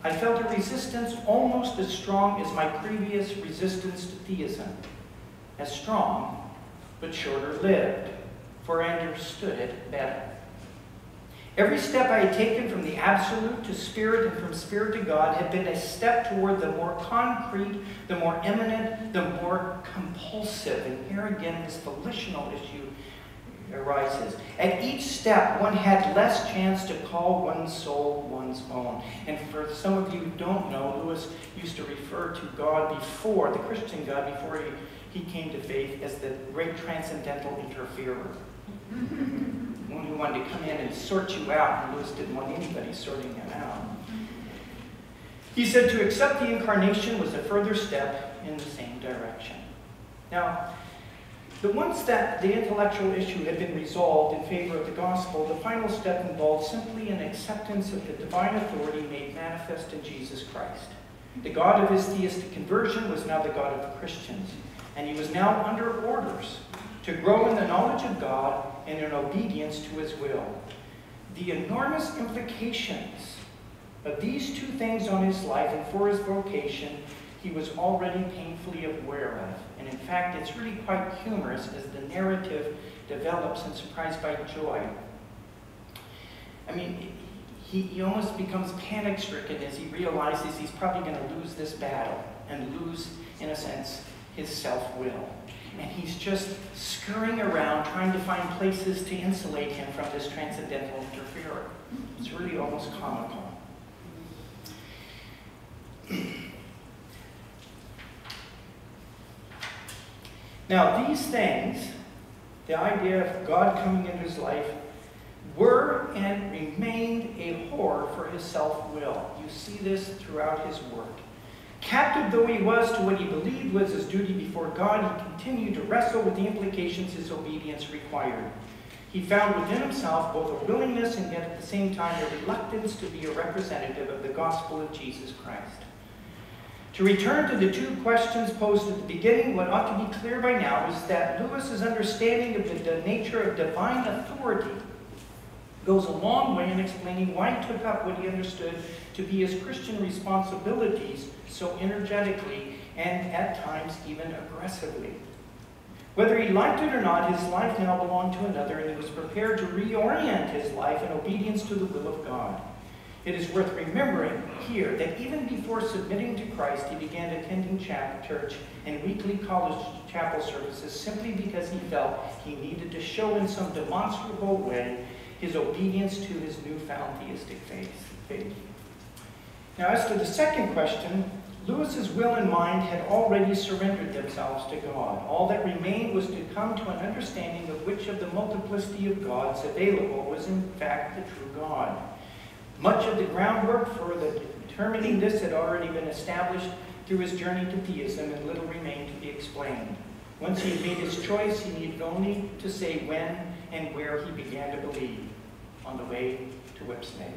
I felt a resistance almost as strong as my previous resistance to theism. As strong, but shorter-lived, for I understood it better. Every step I had taken from the absolute to spirit and from spirit to God had been a step toward the more concrete, the more imminent, the more compulsive. And here again, this volitional issue arises. At each step, one had less chance to call one's soul one's own. And for some of you who don't know, Lewis used to refer to God before, the Christian God, before he came to faith, as the great transcendental interferer. One who wanted to come in and sort you out, and Lewis didn't want anybody sorting him out. He said to accept the Incarnation was a further step in the same direction. Now, once that the intellectual issue had been resolved in favor of the gospel, the final step involved simply an acceptance of the divine authority made manifest in Jesus Christ. The God of his theistic conversion was now the God of the Christians, and he was now under orders to grow in the knowledge of God and in obedience to his will. The enormous implications of these two things on his life and for his vocation he was already painfully aware of. And in fact, it's really quite humorous as the narrative develops in Surprised by Joy. I mean, he almost becomes panic-stricken as he realizes he's probably going to lose this battle and lose, in a sense, his self-will. And he's just scurrying around trying to find places to insulate him from this transcendental interferer. It's really almost comical. Now, these things, the idea of God coming into his life, were and remained a horror for his self-will. You see this throughout his work. Captive though he was to what he believed was his duty before God, he continued to wrestle with the implications his obedience required. He found within himself both a willingness and yet at the same time a reluctance to be a representative of the gospel of Jesus Christ. To return to the two questions posed at the beginning, what ought to be clear by now is that Lewis's understanding of the nature of divine authority goes a long way in explaining why he took up what he understood to be his Christian responsibilities so energetically and at times even aggressively. Whether he liked it or not, his life now belonged to another, and he was prepared to reorient his life in obedience to the will of God. It is worth remembering here that even before submitting to Christ, he began attending church and weekly college chapel services simply because he felt he needed to show in some demonstrable way his obedience to his newfound theistic faith. Now, as to the second question, Lewis's will and mind had already surrendered themselves to God. All that remained was to come to an understanding of which of the multiplicity of gods available was in fact the true God. Much of the groundwork for determining this had already been established through his journey to theism, and little remained to be explained. Once he had made his choice, he needed only to say when and where he began to believe, on the way to Whipsnade.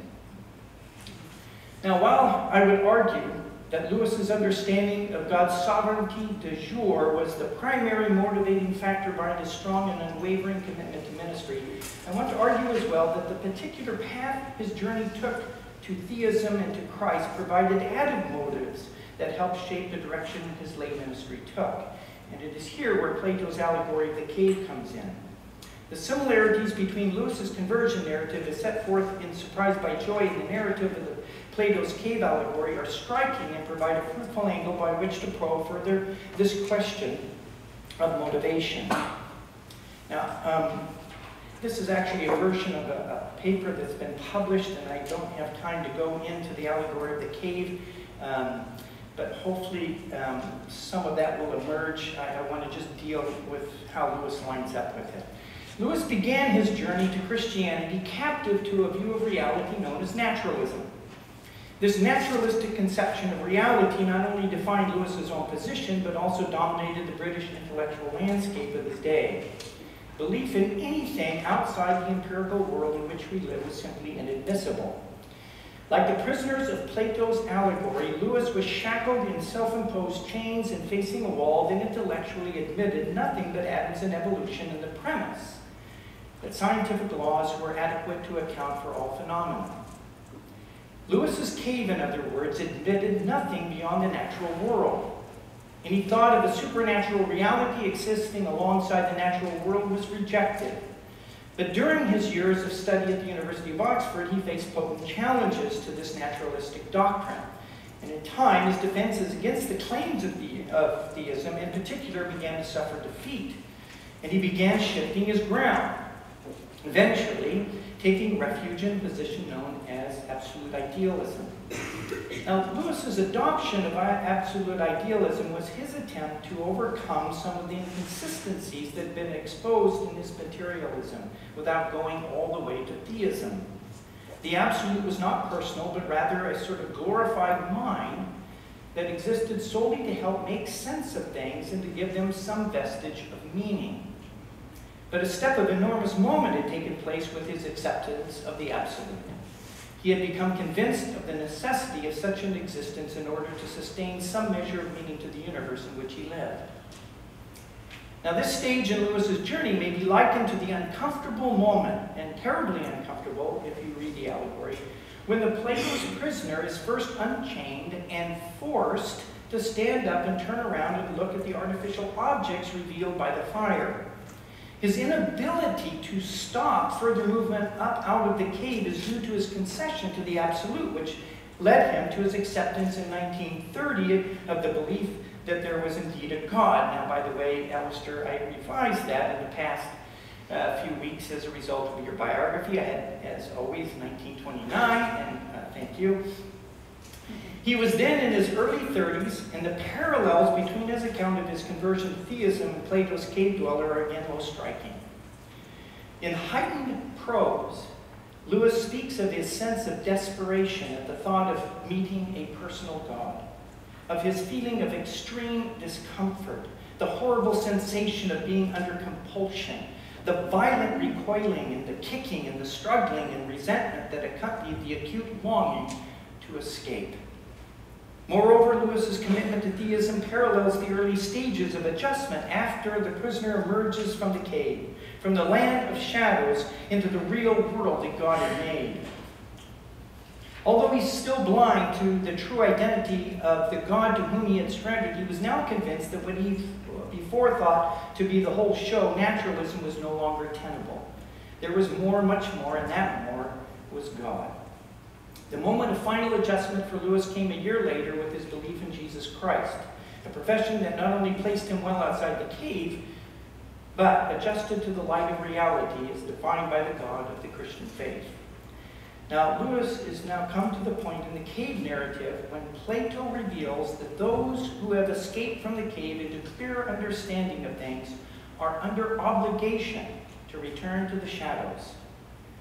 Now, while I would argue that Lewis's understanding of God's sovereignty de jure was the primary motivating factor behind his strong and unwavering commitment to ministry, I want to argue as well that the particular path his journey took to theism and to Christ provided added motives that helped shape the direction his lay ministry took. And it is here where Plato's allegory of the cave comes in. The similarities between Lewis's conversion narrative as set forth in Surprised by Joy and the narrative of Plato's cave allegory are striking and provide a fruitful angle by which to probe further this question of motivation. Now, this is actually a version of a paper that's been published, and I don't have time to go into the allegory of the cave, but hopefully some of that will emerge. I want to just deal with how Lewis lines up with it. Lewis began his journey to Christianity captive to a view of reality known as naturalism. This naturalistic conception of reality not only defined Lewis's own position, but also dominated the British intellectual landscape of his day. Belief in anything outside the empirical world in which we live was simply inadmissible. Like the prisoners of Plato's allegory, Lewis was shackled in self-imposed chains and facing a wall that intellectually admitted nothing but atoms and evolution in the premise that scientific laws were adequate to account for all phenomena. Lewis's cave, in other words, admitted nothing beyond the natural world. Any thought of a supernatural reality existing alongside the natural world was rejected. But during his years of study at the University of Oxford, he faced potent challenges to this naturalistic doctrine. And in time, his defenses against the claims of theism in particular began to suffer defeat. And he began shifting his ground, eventually taking refuge in a position known as absolute idealism. Now, Lewis's adoption of absolute idealism was his attempt to overcome some of the inconsistencies that had been exposed in his materialism without going all the way to theism. The absolute was not personal, but rather a sort of glorified mind that existed solely to help make sense of things and to give them some vestige of meaning. But a step of enormous moment had taken place with his acceptance of the absolute. He had become convinced of the necessity of such an existence in order to sustain some measure of meaning to the universe in which he lived. Now, this stage in Lewis's journey may be likened to the uncomfortable moment, and terribly uncomfortable if you read the allegory, when the Plato's prisoner is first unchained and forced to stand up and turn around and look at the artificial objects revealed by the fire. His inability to stop further movement up out of the cave is due to his concession to the absolute, which led him to his acceptance in 1930 of the belief that there was indeed a God. Now, by the way, Alister, I revised that in the past few weeks as a result of your biography. I had, as always, 1929, and thank you. He was then in his early 30s, and the parallels between his account of his conversion to theism and Plato's cave dweller are again most striking. In heightened prose, Lewis speaks of his sense of desperation at the thought of meeting a personal God, of his feeling of extreme discomfort, the horrible sensation of being under compulsion, the violent recoiling and the kicking and the struggling and resentment that accompanied the acute longing to escape. Moreover, Lewis's commitment to theism parallels the early stages of adjustment after the prisoner emerges from the cave, from the land of shadows into the real world that God had made. Although he's still blind to the true identity of the God to whom he had surrendered, he was now convinced that what he before thought to be the whole show, naturalism, was no longer tenable. There was more, much more, and that more was God. The moment of final adjustment for Lewis came a year later with his belief in Jesus Christ, a profession that not only placed him well outside the cave, but adjusted to the light of reality as defined by the God of the Christian faith. Now, Lewis is now come to the point in the cave narrative when Plato reveals that those who have escaped from the cave into clearer understanding of things are under obligation to return to the shadows,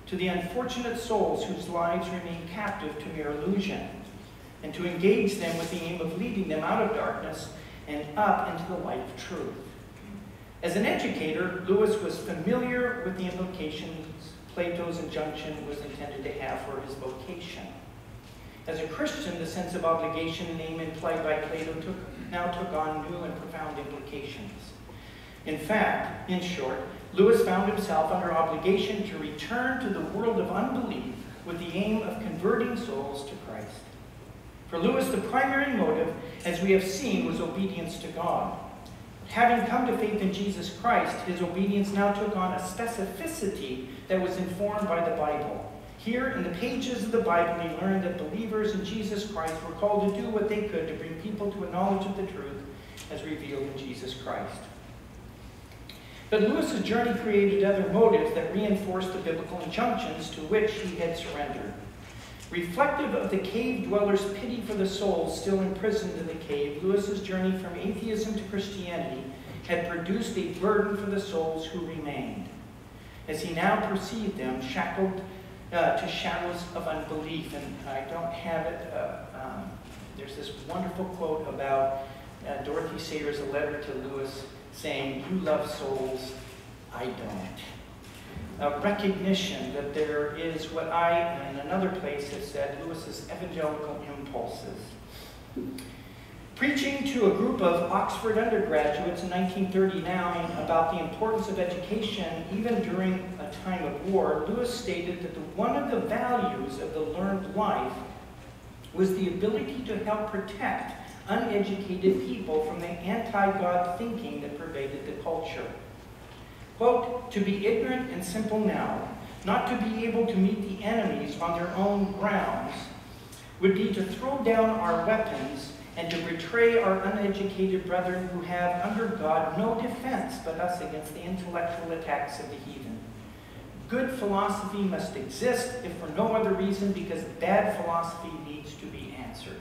to the unfortunate souls whose lives remain captive to mere illusion, and to engage them with the aim of leading them out of darkness and up into the light of truth. As an educator, Lewis was familiar with the implications Plato's injunction was intended to have for his vocation. As a Christian, the sense of obligation and aim implied by Plato now took on new and profound implications. In fact, in short, Lewis found himself under obligation to return to the world of unbelief with the aim of converting souls to Christ. For Lewis, the primary motive, as we have seen, was obedience to God. Having come to faith in Jesus Christ, his obedience now took on a specificity that was informed by the Bible. Here, in the pages of the Bible, he learned that believers in Jesus Christ were called to do what they could to bring people to a knowledge of the truth as revealed in Jesus Christ. But Lewis's journey created other motives that reinforced the biblical injunctions to which he had surrendered. Reflective of the cave dweller's pity for the souls still imprisoned in the cave, Lewis's journey from atheism to Christianity had produced a burden for the souls who remained, as he now perceived them shackled to shadows of unbelief. And I don't have it. There's this wonderful quote about Dorothy Sayers' letter to Lewis saying, "You love souls, I don't." A recognition that there is what I, in another place, have said, Lewis's evangelical impulses. Preaching to a group of Oxford undergraduates in 1939 about the importance of education, even during a time of war, Lewis stated that one of the values of the learned life was the ability to help protect uneducated people from the anti-God thinking that pervaded the culture. Quote, "To be ignorant and simple now, not to be able to meet the enemies on their own grounds, would be to throw down our weapons and to betray our uneducated brethren who have, under God, no defense but us against the intellectual attacks of the heathen. Good philosophy must exist, if for no other reason, because bad philosophy needs to be answered.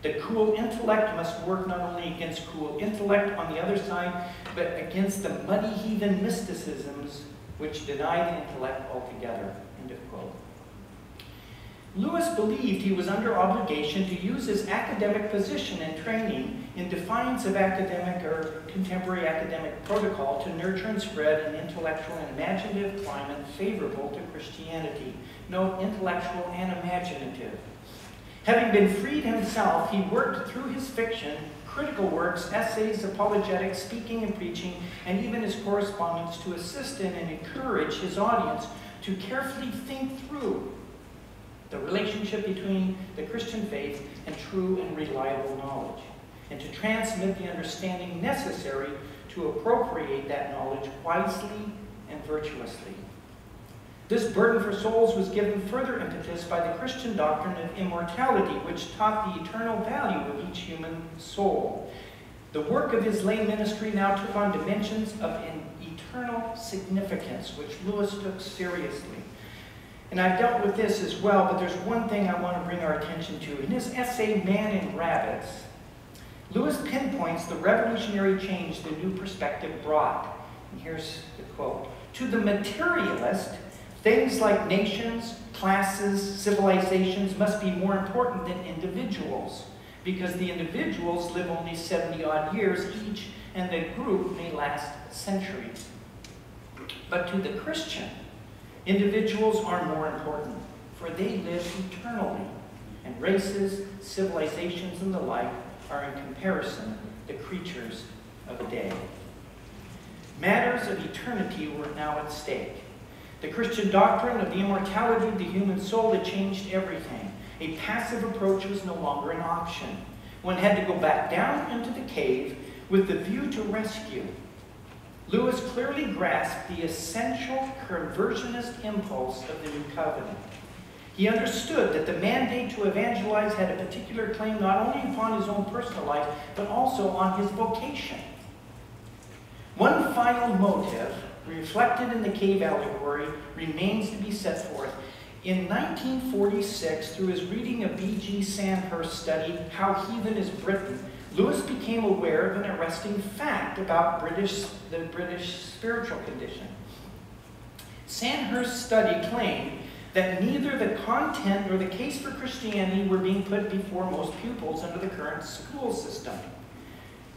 The cool intellect must work not only against cool intellect on the other side, but against the muddy heathen mysticisms which deny the intellect altogether." End of quote. Lewis believed he was under obligation to use his academic position and training in defiance of academic or contemporary academic protocol, to nurture and spread an intellectual and imaginative climate favorable to Christianity. Note, intellectual and imaginative. Having been freed himself, he worked through his fiction, critical works, essays, apologetics, speaking and preaching, and even his correspondence to assist in and encourage his audience to carefully think through the relationship between the Christian faith and true and reliable knowledge, and to transmit the understanding necessary to appropriate that knowledge wisely and virtuously. This burden for souls was given further impetus by the Christian doctrine of immortality, which taught the eternal value of each human soul. The work of his lay ministry now took on dimensions of an eternal significance, which Lewis took seriously. And I've dealt with this as well, but there's one thing I want to bring our attention to. In his essay, Man and Rabbits, Lewis pinpoints the revolutionary change the new perspective brought. And here's the quote. To the materialist, things like nations, classes, civilizations must be more important than individuals, because the individuals live only 70-odd years each, and the group may last centuries. But to the Christian, individuals are more important, for they live eternally, and races, civilizations, and the like are in comparison the creatures of a day. Matters of eternity were now at stake. The Christian doctrine of the immortality of the human soul had changed everything. A passive approach was no longer an option. One had to go back down into the cave with the view to rescue. Lewis clearly grasped the essential conversionist impulse of the New Covenant. He understood that the mandate to evangelize had a particular claim not only upon his own personal life, but also on his vocation. One final motive, reflected in the cave allegory, remains to be set forth. In 1946, through his reading of B.G. Sandhurst's study, How Heathen is Britain, Lewis became aware of an arresting fact about the British spiritual condition. Sandhurst's study claimed that neither the content nor the case for Christianity were being put before most pupils under the current school system.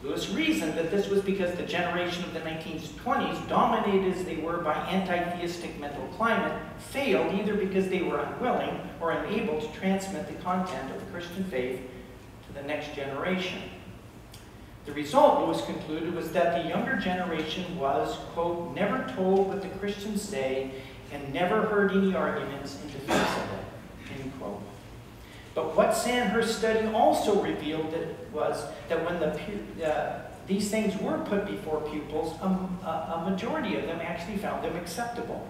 Lewis reasoned that this was because the generation of the 1920s, dominated as they were by anti-theistic mental climate, failed either because they were unwilling or unable to transmit the content of the Christian faith to the next generation. The result, Lewis concluded, was that the younger generation was, quote, never told what the Christians say and never heard any arguments in defense of it, end quote. But what Sandhurst's study also revealed was that when these things were put before pupils, a majority of them actually found them acceptable.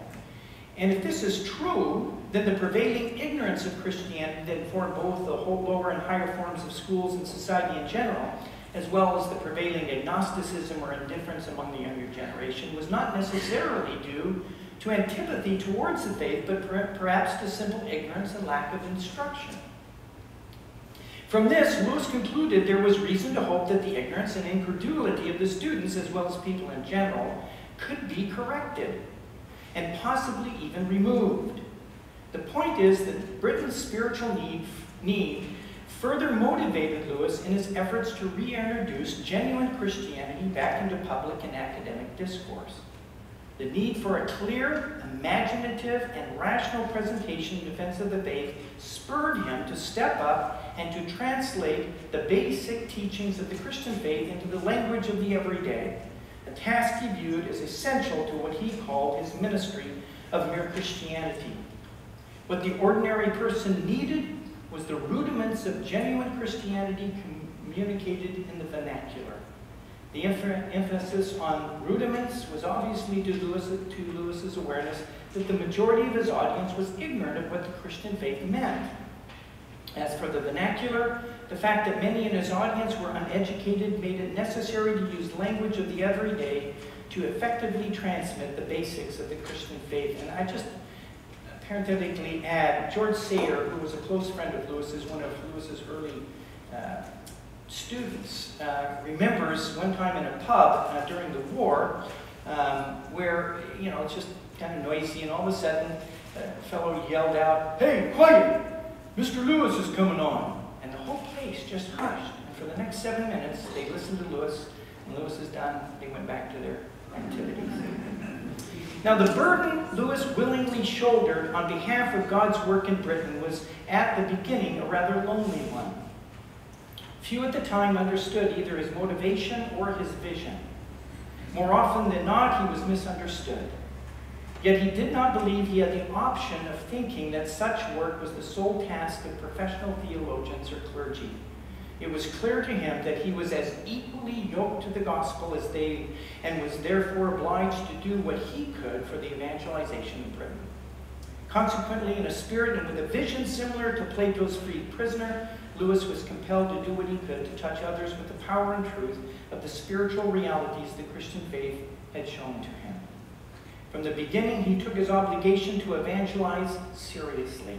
And if this is true, then the prevailing ignorance of Christianity that informed both the whole lower and higher forms of schools and society in general, as well as the prevailing agnosticism or indifference among the younger generation, was not necessarily due to antipathy towards the faith, but perhaps to simple ignorance and lack of instruction. From this, Lewis concluded there was reason to hope that the ignorance and incredulity of the students, as well as people in general, could be corrected and possibly even removed. The point is that Britain's spiritual need further motivated Lewis in his efforts to reintroduce genuine Christianity back into public and academic discourse. The need for a clear, imaginative, and rational presentation in defense of the faith spurred him to step up and to translate the basic teachings of the Christian faith into the language of the everyday, a task he viewed as essential to what he called his ministry of mere Christianity. What the ordinary person needed was the rudiments of genuine Christianity communicated in the vernacular. The emphasis on rudiments was obviously to Lewis's awareness that the majority of his audience was ignorant of what the Christian faith meant. As for the vernacular, the fact that many in his audience were uneducated made it necessary to use language of the everyday to effectively transmit the basics of the Christian faith. And I just parenthetically add, George Sayer, who was a close friend of Lewis's, one of Lewis's early students, remembers one time in a pub during the war where, you know, it's just kind of noisy, and all of a sudden a fellow yelled out, "Hey, quiet! Mr. Lewis is coming on." And the whole place just hushed. And for the next 7 minutes, they listened to Lewis. When Lewis is done, they went back to their activities. Now, the burden Lewis willingly shouldered on behalf of God's work in Britain was at the beginning a rather lonely one. Few at the time understood either his motivation or his vision. More often than not, he was misunderstood. Yet he did not believe he had the option of thinking that such work was the sole task of professional theologians or clergy. It was clear to him that he was as equally yoked to the gospel as they, and was therefore obliged to do what he could for the evangelization of Britain. Consequently, in a spirit and with a vision similar to Plato's freed prisoner, Lewis was compelled to do what he could to touch others with the power and truth of the spiritual realities the Christian faith had shown to him. From the beginning, he took his obligation to evangelize seriously.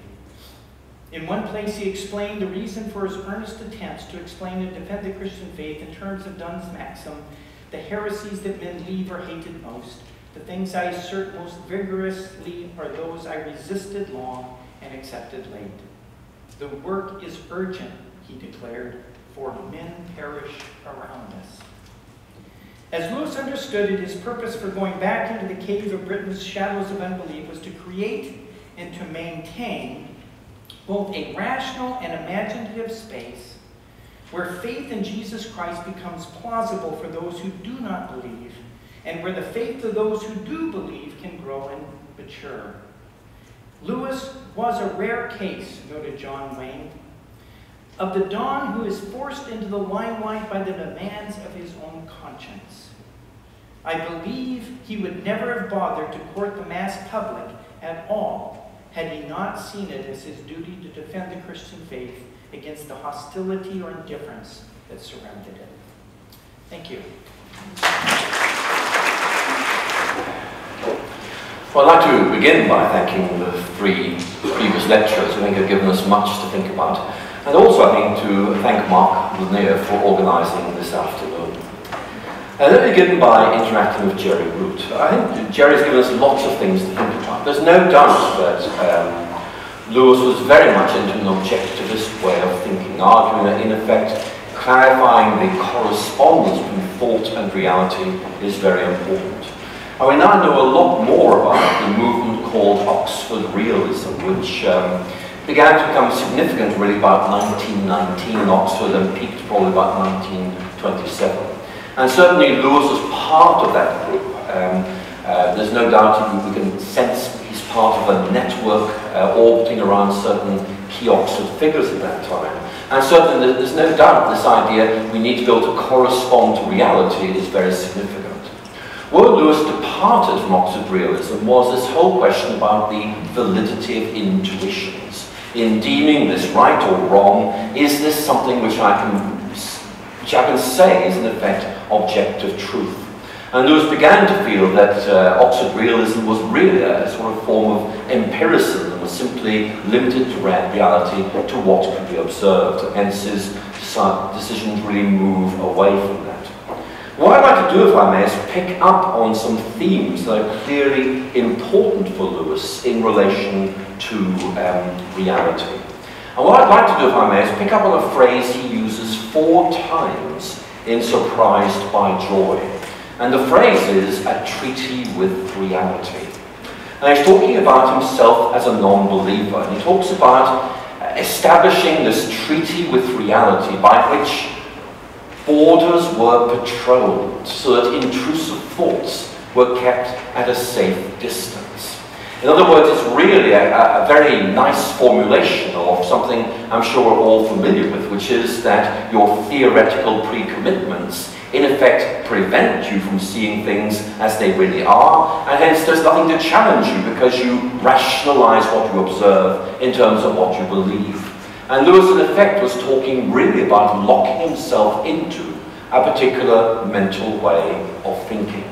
In one place, he explained the reason for his earnest attempts to explain and defend the Christian faith in terms of Dunn's maxim, the heresies that men leave or hated most, the things I assert most vigorously are those I resisted long and accepted late. The work is urgent, he declared, for men perish around us. As Lewis understood it, his purpose for going back into the cave of Britain's shadows of unbelief was to create and to maintain both a rational and imaginative space where faith in Jesus Christ becomes plausible for those who do not believe, and where the faith of those who do believe can grow and mature. Lewis was a rare case, noted John Wayne, of the Don who is forced into the limelight by the demands of his own conscience. I believe he would never have bothered to court the mass public at all had he not seen it as his duty to defend the Christian faith against the hostility or indifference that surrounded it. Thank you. Well, I'd like to begin by thanking the three previous lecturers who I think have given us much to think about, and also I think to thank Mark Lanier for organising this afternoon. Let me begin by interacting with Jerry Root. I think Jerry's given us lots of things to think about. There's no doubt that Lewis was very much into an objectivist way of thinking, arguing that in effect clarifying the correspondence between thought and reality is very important. And we now know a lot more about the movement called Oxford Realism, which began to become significant really about 1919 in Oxford and peaked probably about 1927. And certainly Lewis was part of that group. There's no doubt we can sense he's part of a network orbiting around certain key Oxford figures at that time. And certainly there's no doubt this idea we need to be able to correspond to reality is very significant. Where Lewis departed from Oxford Realism was this whole question about the validity of intuitions. In deeming this right or wrong, is this something which I can say is in effect objective truth? And Lewis began to feel that Oxford Realism was really a sort of form of empiricism, was simply limited to reality, to what could be observed. Hence his decision to really move away from that. What I'd like to do, if I may, is pick up on some themes that are clearly important for Lewis in relation to reality. And what I'd like to do, if I may, is pick up on a phrase he uses 4 times in Surprised by Joy. And the phrase is a treaty with reality. And he's talking about himself as a non-believer. And he talks about establishing this treaty with reality by which borders were patrolled so that intrusive thoughts were kept at a safe distance. In other words, it's really a very nice formulation of something I'm sure we're all familiar with, which is that your theoretical pre-commitments in effect prevent you from seeing things as they really are, and hence there's nothing to challenge you because you rationalize what you observe in terms of what you believe. And Lewis, in effect, was talking really about locking himself into a particular mental way of thinking.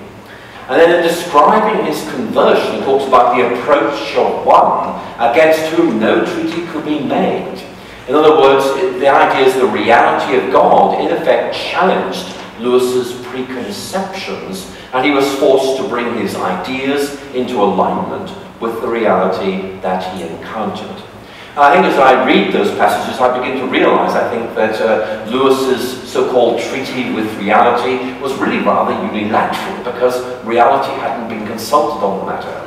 And then in describing his conversion, he talks about the approach of one against whom no treaty could be made. In other words, the idea is the reality of God, in effect, challenged Lewis's preconceptions, and he was forced to bring his ideas into alignment with the reality that he encountered. And I think as I read those passages, I begin to realize, I think, that Lewis's so-called treaty with reality was really rather unilateral, because reality hadn't been consulted on the matter.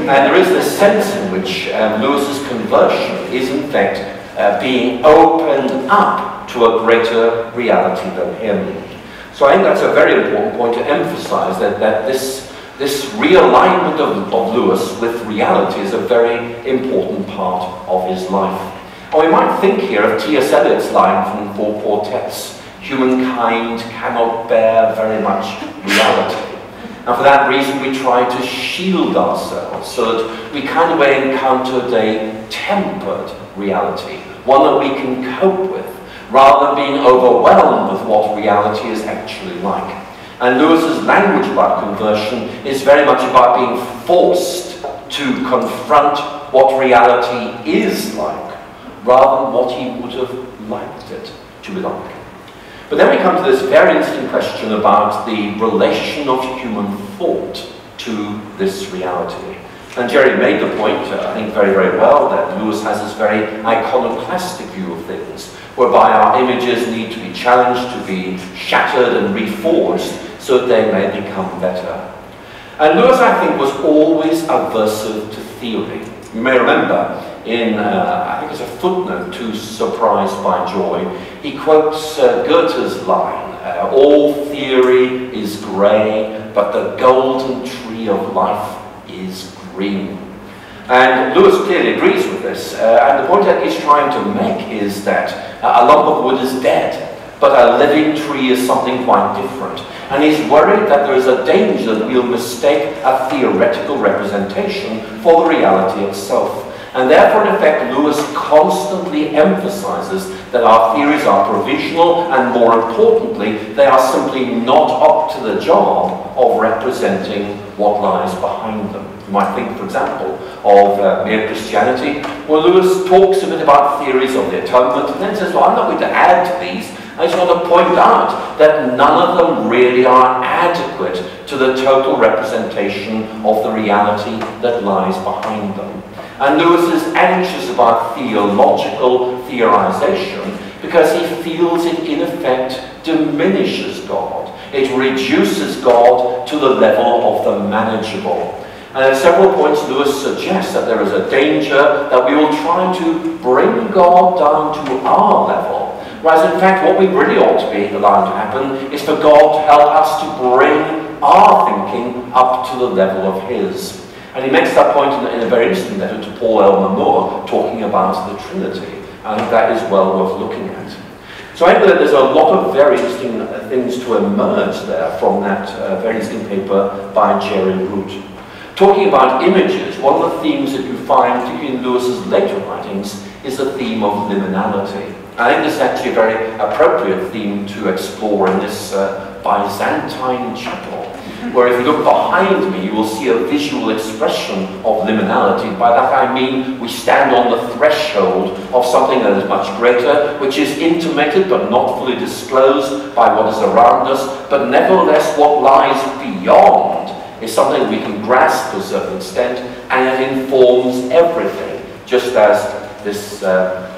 And there is this sense in which Lewis's conversion is in fact being opened up to a greater reality than him. So I think that's a very important point to emphasize, that this realignment of Lewis with reality is a very important part of his life. And we might think here of T.S. Eliot's line from Four Quartets, "Humankind cannot bear very much reality." And for that reason we try to shield ourselves so that we kind of encountered a tempered reality, one that we can cope with, rather than being overwhelmed with what reality is actually like. And Lewis's language about conversion is very much about being forced to confront what reality is like, rather than what he would have liked it to be like. But then we come to this very interesting question about the relation of human thought to this reality. And Jerry made the point, I think very, very well, that Lewis has this very iconoclastic view of things, whereby our images need to be challenged, to be shattered and reforged, so that they may become better. And Lewis, I think, was always aversive to theory. You may remember in, I think it's a footnote to Surprised by Joy, he quotes Goethe's line, "All theory is grey, but the golden tree of life is green." And Lewis clearly agrees with this, and the point that he's trying to make is that a lump of wood is dead, but a living tree is something quite different. And he's worried that there is a danger that we'll mistake a theoretical representation for the reality itself. And therefore, in effect, Lewis constantly emphasizes that our theories are provisional, and more importantly, they are simply not up to the job of representing what lies behind them. You might think, for example, of Mere Christianity, where Lewis talks a bit about theories of the atonement, and then says, well, I'm not going to add to these. I just want to point out that none of them really are adequate to the total representation of the reality that lies behind them. And Lewis is anxious about theological theorization because he feels it in effect diminishes God. It reduces God to the level of the manageable. And at several points Lewis suggests that there is a danger that we will try to bring God down to our level, whereas in fact what we really ought to be allowed to happen is for God to help us to bring our thinking up to the level of his. And he makes that point in a very interesting letter to Paul Elmer Moore, talking about the Trinity. I think that is well worth looking at. So I think that there's a lot of very interesting things to emerge there from that very interesting paper by Jerry Root. Talking about images, one of the themes that you find, particularly in Lewis's later writings, is the theme of liminality. I think this is actually a very appropriate theme to explore in this Byzantine chapel, where if you look behind me, you will see a visual expression of liminality. By that I mean we stand on the threshold of something that is much greater, which is intimated but not fully disclosed by what is around us, but nevertheless what lies beyond is something we can grasp to a certain extent, and it informs everything, just as this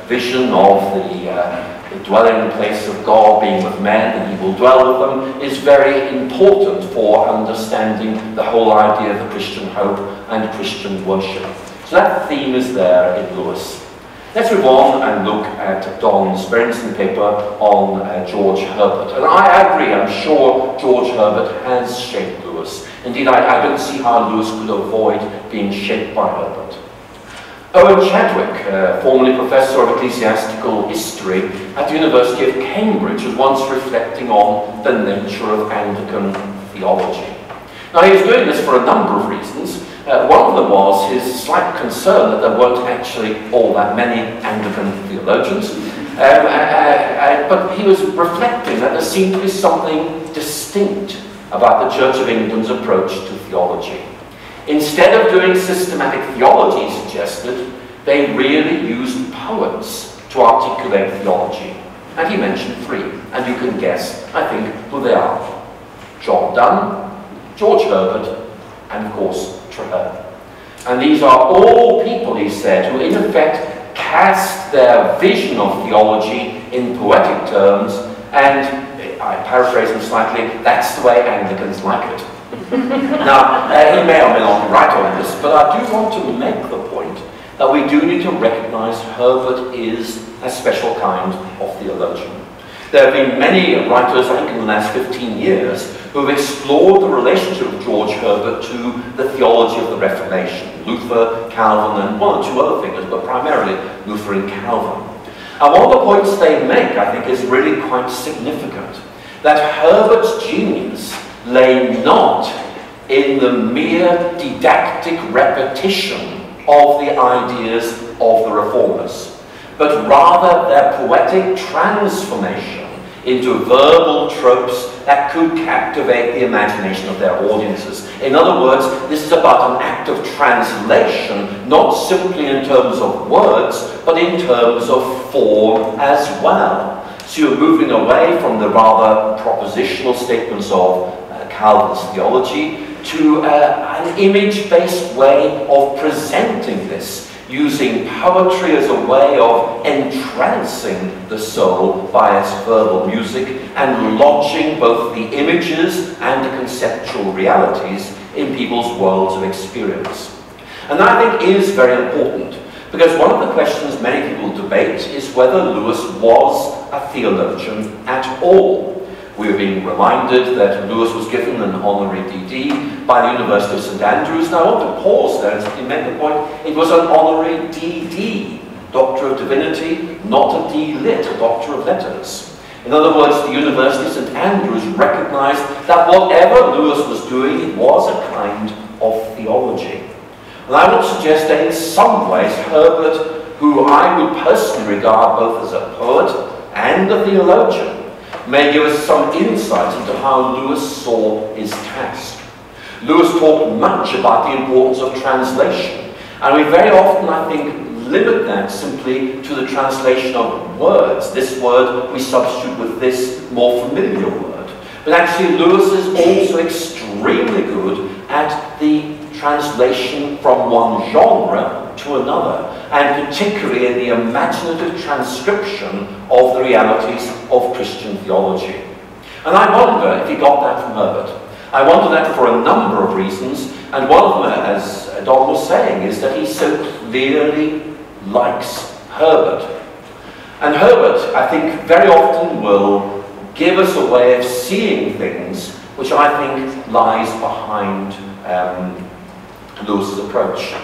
vision of the dwelling place of God being with men, and he will dwell with them, is very important for understanding the whole idea of the Christian hope and Christian worship. So that theme is there in Lewis. Let's move on and look at Don's very interesting paper on George Herbert. And I agree, I'm sure George Herbert has shaped Lewis. Indeed, I don't see how Lewis could avoid being shaped by Herbert. Owen Chadwick, formerly Professor of Ecclesiastical History at the University of Cambridge, was once reflecting on the nature of Anglican theology. Now, he was doing this for a number of reasons. One of them was his slight concern that there weren't actually all that many Anglican theologians. But he was reflecting that there seemed to be something distinct about the Church of England's approach to theology. Instead of doing systematic theology, he suggested, they really used poets to articulate theology. And he mentioned three, and you can guess, I think, who they are. John Donne, George Herbert, and of course, Traherne. And these are all people, he said, who in effect cast their vision of theology in poetic terms and I paraphrase him slightly, that's the way Anglicans like it. Now, he may or may not be right on this, but I do want to make the point that we do need to recognize Herbert is a special kind of theologian. There have been many writers, I think in the last 15 years, who have explored the relationship of George Herbert to the theology of the Reformation. Luther, Calvin, and one or two other figures, but primarily Luther and Calvin. And one of the points they make, I think, is really quite significant. That Herbert's genius lay not in the mere didactic repetition of the ideas of the Reformers, but rather their poetic transformation into verbal tropes that could captivate the imagination of their audiences. In other words, this is about an act of translation, not simply in terms of words, but in terms of form as well. So you're moving away from the rather propositional statements of Calvin's theology to an image-based way of presenting this, using poetry as a way of entrancing the soul by its verbal music and lodging both the images and the conceptual realities in people's worlds of experience. And that, I think, is very important, because one of the questions many people debate is whether Lewis was a theologian at all. We're being reminded that Lewis was given an honorary DD by the University of St Andrews. Now I want to pause there and simply make the point, it was an honorary DD, Doctor of Divinity, not a D.Lit, a Doctor of Letters. In other words, the University of St Andrews recognized that whatever Lewis was doing, it was a kind of theology. And I would suggest that in some ways, Herbert, who I would personally regard both as a poet and a theologian, may give us some insight into how Lewis saw his task. Lewis talked much about the importance of translation, and we very often, I think, limit that simply to the translation of words. This word we substitute with this more familiar word. But actually, Lewis is also extremely good at the translation from one genre to another, and particularly in the imaginative transcription of the realities of Christian theology. And I wonder if he got that from Herbert. I wonder that for a number of reasons, and one of them, as Don was saying, is that he so clearly likes Herbert. And Herbert, I think, very often will give us a way of seeing things which I think lies behind Lewis's approach.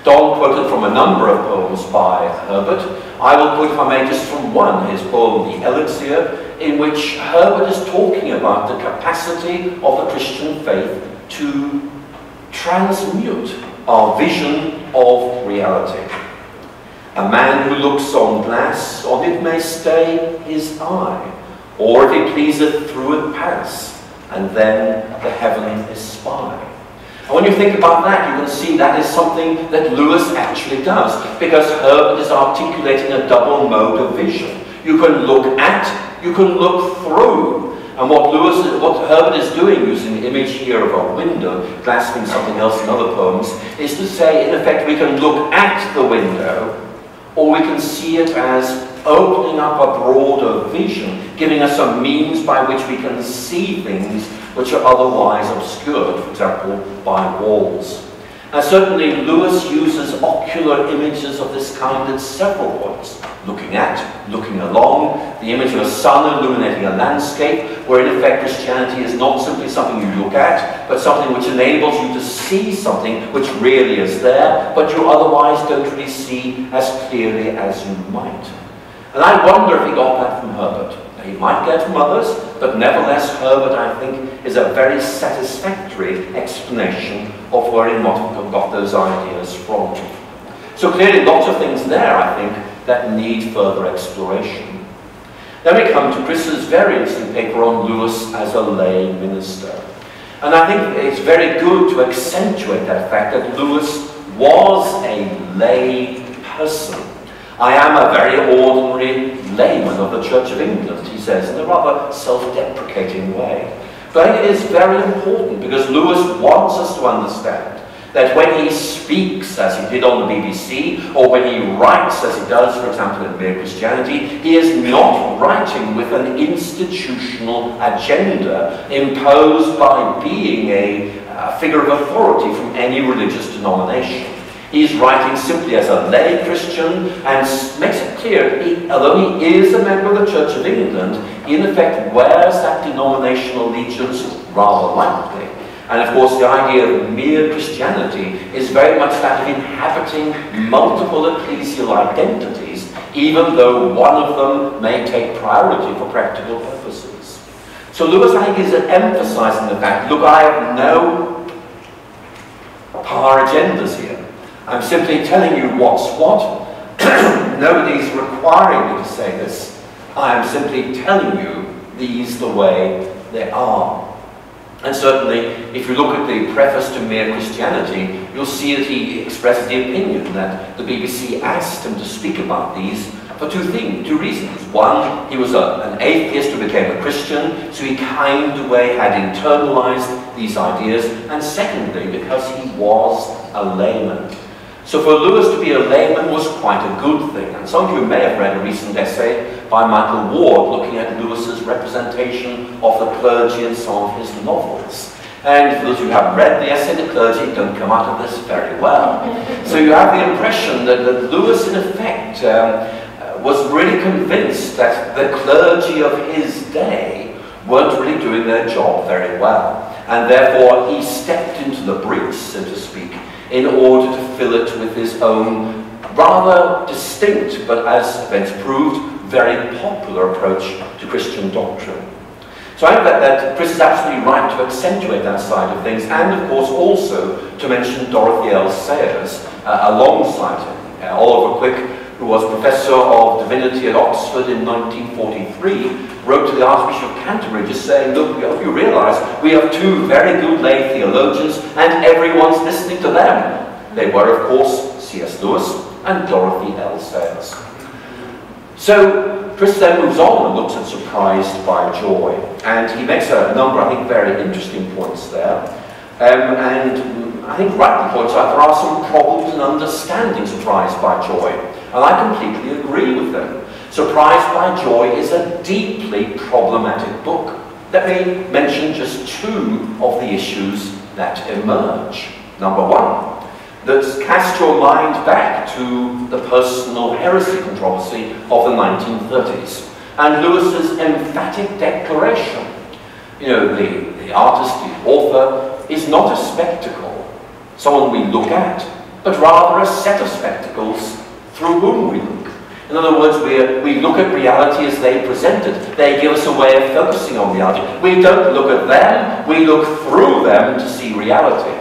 Don quoted from a number of poems by Herbert. I will quote, if I may, just from one, his poem, The Elixir, in which Herbert is talking about the capacity of the Christian faith to transmute our vision of reality. A man who looks on glass, on it may stay his eye, or if he pleaseth through it pass, and then the heaven espy. And when you think about that, you can see that is something that Lewis actually does, because Herbert is articulating a double mode of vision. You can look at, you can look through. And what Herbert is doing, using the image here of a window, glass means something else in other poems, is to say, in effect, we can look at the window, or we can see it as opening up a broader vision, giving us a means by which we can see things which are otherwise obscured, for example, by walls. And certainly Lewis uses ocular images of this kind at several points. Looking at, looking along, the image of a sun illuminating a landscape, where in effect Christianity is not simply something you look at, but something which enables you to see something which really is there, but you otherwise don't really see as clearly as you might. And I wonder if he got that from Herbert. He might get from others, but nevertheless Herbert, I think, is a very satisfactory explanation of where he might have got those ideas from. So clearly lots of things there, I think, that need further exploration. Then we come to Chris's very interesting paper on Lewis as a lay minister. And I think it's very good to accentuate that fact that Lewis was a lay person. I am a very ordinary layman of the Church of England, he says, in a rather self-deprecating way. But I think it is very important, because Lewis wants us to understand That when he speaks, as he did on the BBC, or when he writes, as he does, for example, in Mere Christianity, he is not writing with an institutional agenda imposed by being a figure of authority from any religious denomination. He's writing simply as a lay Christian and makes it clear, although he is a member of the Church of England, he in effect wears that denominational allegiance rather lightly. And of course the idea of mere Christianity is very much that of inhabiting multiple ecclesial identities, even though one of them may take priority for practical purposes. So Lewis, I think, is emphasizing the fact, look, I have no power agendas here. I'm simply telling you what's what. Nobody's requiring me to say this. I am simply telling you these the way they are. And certainly, if you look at the preface to Mere Christianity, you'll see that he expresses the opinion that the BBC asked him to speak about these for two reasons. One, he was an atheist who became a Christian, so he kind of way had internalized these ideas. And secondly, because he was a layman. So for Lewis to be a layman was quite a good thing. And some of you may have read a recent essay by Michael Ward looking at Lewis's representation of the clergy in some of his novels. And for those who have read the essay, the clergy don't come out of this very well. So you have the impression that Lewis, in effect, was really convinced that the clergy of his day weren't really doing their job very well. And therefore he stepped into the breach, so to speak, in order to fill it with his own rather distinct, but as events proved, very popular approach to Christian doctrine. So I think that Chris is absolutely right to accentuate that side of things, and of course also to mention Dorothy L. Sayers alongside him. Oliver Quick, who was Professor of Divinity at Oxford in 1943, wrote to the Archbishop of Canterbury just saying, look, you realise we have two very good lay theologians and everyone's listening to them. They were, of course, C.S. Lewis and Dorothy L. Sayers. So Chris then moves on and looks at Surprised by Joy. And he makes a number, I think, very interesting points there. And I think rightly points out there are some problems in understanding Surprised by Joy. And I completely agree with them. Surprised by Joy is a deeply problematic book. Let me mention just two of the issues that emerge. Number one, let's cast your mind back to the personal heresy controversy of the 1930s and Lewis's emphatic declaration. You know, the artist, the author, is not a spectacle, someone we look at, but rather a set of spectacles through whom we look. In other words, we look at reality as they present it. They give us a way of focusing on reality. We don't look at them, we look through them to see reality.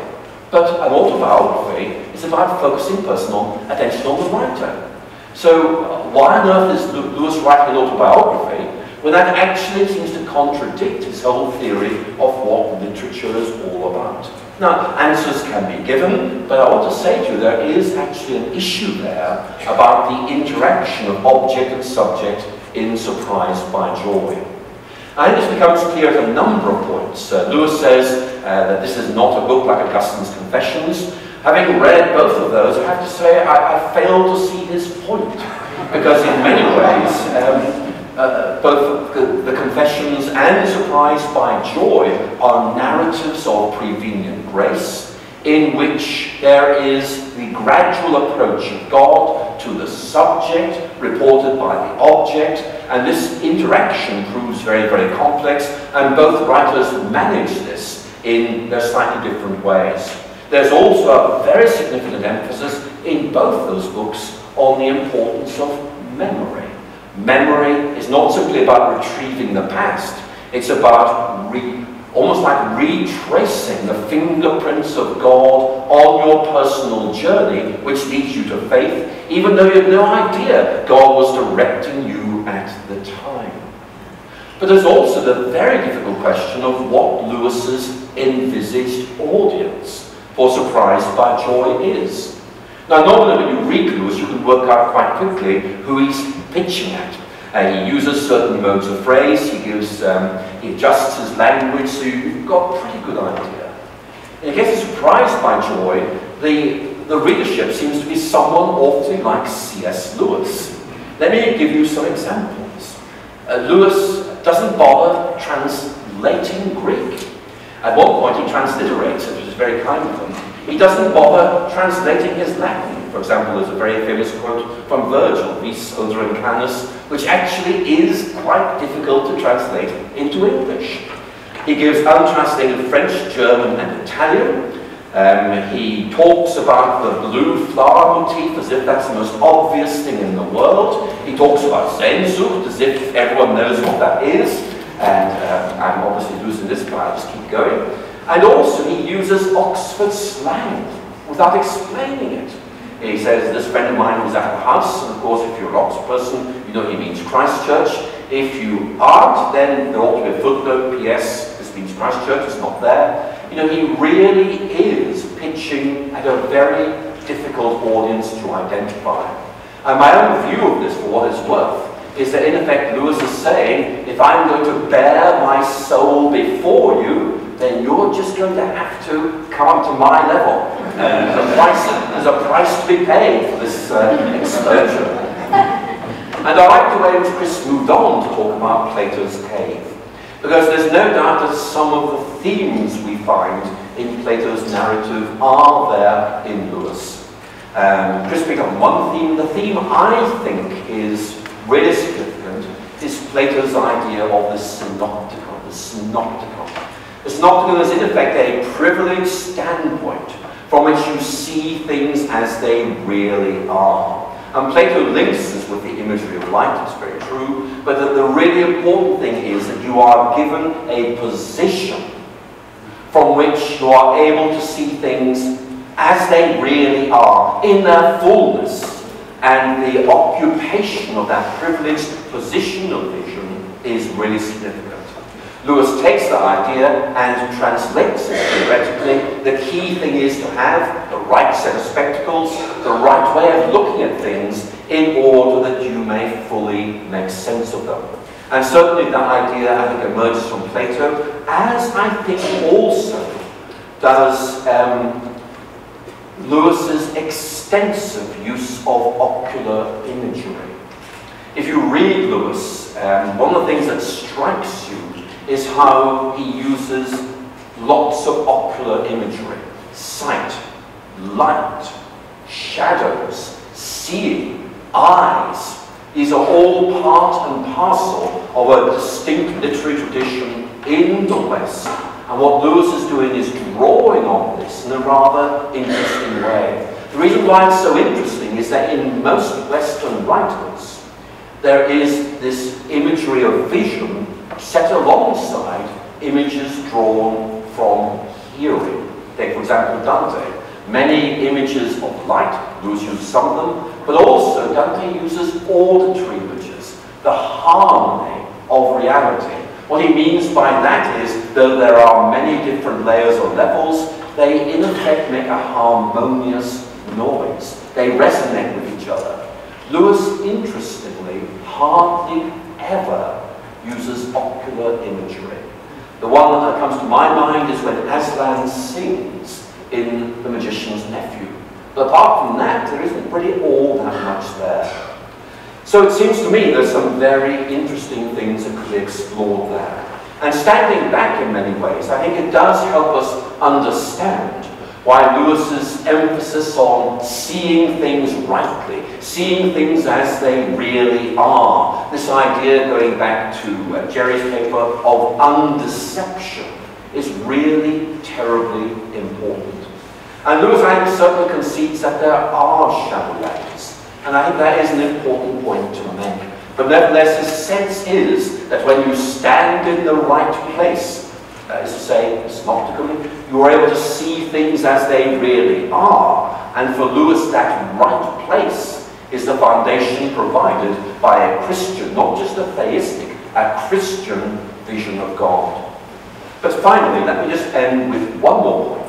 But an autobiography is about focusing personal attention on the writer. So why on earth is Lewis writing an autobiography when that actually seems to contradict his whole theory of what literature is all about? Now, answers can be given, but I want to say to you there is actually an issue there about the interaction of object and subject in Surprised by Joy. I think this becomes clear at a number of points. Lewis says that this is not a book like Augustine's Confessions. Having read both of those, I have to say I fail to see his point. Because in many ways, both the Confessions and Surprised by Joy are narratives of prevenient grace, in which there is the gradual approach of God to the subject reported by the object, and this interaction proves very, very complex, and both writers manage this in their slightly different ways. There's also a very significant emphasis in both those books on the importance of memory. Memory is not simply about retrieving the past, it's about almost like retracing the fingerprints of God on your personal journey, which leads you to faith, even though you had no idea God was directing you at the time. But there's also the very difficult question of what Lewis's envisaged audience for Surprised by Joy is. Now, normally when you read Lewis, you can work out quite quickly who he's pitching at. He uses certain modes of phrase, he adjusts his language, so you've got a pretty good idea. In the case of Surprised by Joy, the readership seems to be someone awfully like C.S. Lewis. Let me give you some examples. Lewis doesn't bother translating Greek. At one point he transliterates it, which is very kind of him. He doesn't bother translating his Latin. For example, there's a very famous quote from Virgil, Vis odor in canis, which actually is quite difficult to translate into English. He gives untranslated French, German, and Italian. He talks about the blue flower motif as if that's the most obvious thing in the world. He talks about Sehnsucht as if everyone knows what that is. And I'm obviously losing this, but I'll just keep going. And also he uses Oxford slang without explaining it. He says, this friend of mine was at the house, and of course if you're an Oxford person, you know he means Christchurch. If you aren't, then there ought to be a footnote, P.S., this means Christchurch, it's not there. You know, he really is pitching at a very difficult audience to identify. And my own view of this, for what it's worth, is that in effect Lewis is saying, if I'm going to bare my soul before you, then you're just going to have to come up to my level. There's a price to be paid for this exposure. And I like the way in which Chris moved on to talk about Plato's cave. Because there's no doubt that some of the themes we find in Plato's narrative are there in Lewis. Chris picked up one theme. The theme I think is really significant is Plato's idea of the synopticon. The synopticon. The synopticon is in effect a privileged standpoint from which you see things as they really are. And Plato links this with the imagery of light, it's very true, but that the really important thing is that you are given a position from which you are able to see things as they really are, in their fullness. And the occupation of that privileged position of vision is really significant. Lewis takes the idea and translates it theoretically. The key thing is to have the right set of spectacles, the right way of looking at things, in order that you may fully make sense of them. And certainly that idea, I think, emerges from Plato, as I think also does Lewis's extensive use of ocular imagery. If you read Lewis, one of the things that strikes you is how he uses lots of ocular imagery. Sight, light, shadows, seeing, eyes. These are all part and parcel of a distinct literary tradition in the West. And what Lewis is doing is drawing on this in a rather interesting way. The reason why it's so interesting is that in most Western writers, there is this imagery of vision set alongside images drawn from hearing. Take, for example, Dante. Many images of light, Lewis uses some of them, but also Dante uses auditory images, the harmony of reality. What he means by that is, though there are many different layers or levels, they in effect make a harmonious noise. They resonate with each other. Lewis, interestingly, hardly ever uses ocular imagery. The one that comes to my mind is when Aslan sings in The Magician's Nephew. But apart from that, there isn't really all that much there. So it seems to me there's some very interesting things that could be explored there. And standing back in many ways, I think it does help us understand why Lewis's emphasis on seeing things rightly, seeing things as they really are, this idea, going back to Jerry's paper, of undeception, is really terribly important. And Lewis, I think, certainly concedes that there are shadow layers, and I think that is an important point to make. But nevertheless, his sense is that when you stand in the right place, that is to say, synoptically, you are able to see things as they really are. And for Lewis, that right place is the foundation provided by a Christian, not just a theistic, a Christian vision of God. But finally, let me just end with one more point.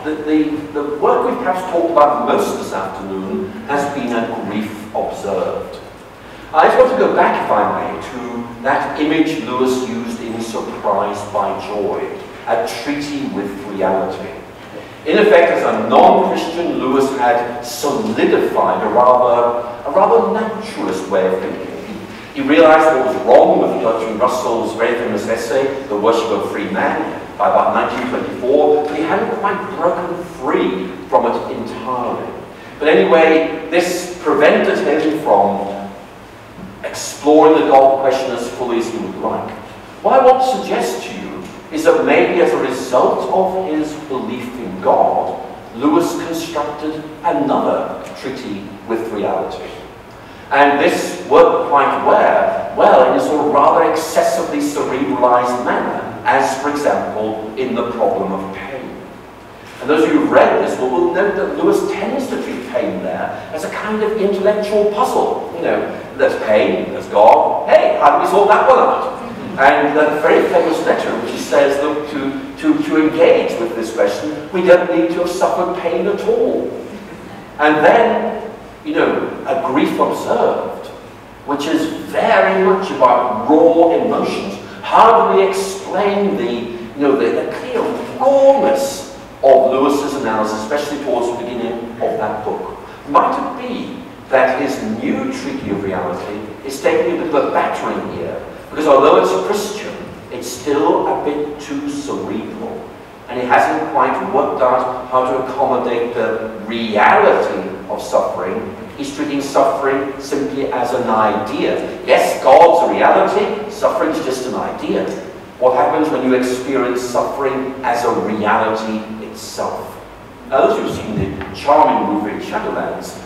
The work we've perhaps talked about most this afternoon has been a grief observed. I just want to go back, if I may, to that image Lewis used in Surprised by Joy, a treaty with reality. In effect, as a non-Christian, Lewis had solidified a rather naturalist way of thinking. He realized what was wrong with Bertrand Russell's very famous essay, The Worship of Free Man, by about 1924, but he hadn't quite broken free from it entirely. But anyway, this prevented him from exploring the God question as fully as he would like. What I want to suggest to you is that maybe as a result of his belief in God, Lewis constructed another treaty with reality. And this worked quite well in a sort of rather excessively cerebralized manner, as, for example, in The Problem of Pain. And those of you who've read this will note that Lewis tends to treat pain there as a kind of intellectual puzzle. You know, there's pain, there's God. Hey, how do we sort that one out? And that very famous letter which he says, look, to engage with this question, we don't need to have suffered pain at all. And then, you know, a grief observed, which is very much about raw emotions. How do we explain the clear rawness of Lewis's analysis, especially towards the beginning of that book? Might it be that his new treaty of reality is taking a bit of a battering here? Because although it's a Christian, it's still a bit too cerebral. And he hasn't quite worked out how to accommodate the reality of suffering. He's treating suffering simply as an idea. Yes, God's a reality, suffering is just an idea. What happens when you experience suffering as a reality itself? Now, those who've seen the charming movie Shadowlands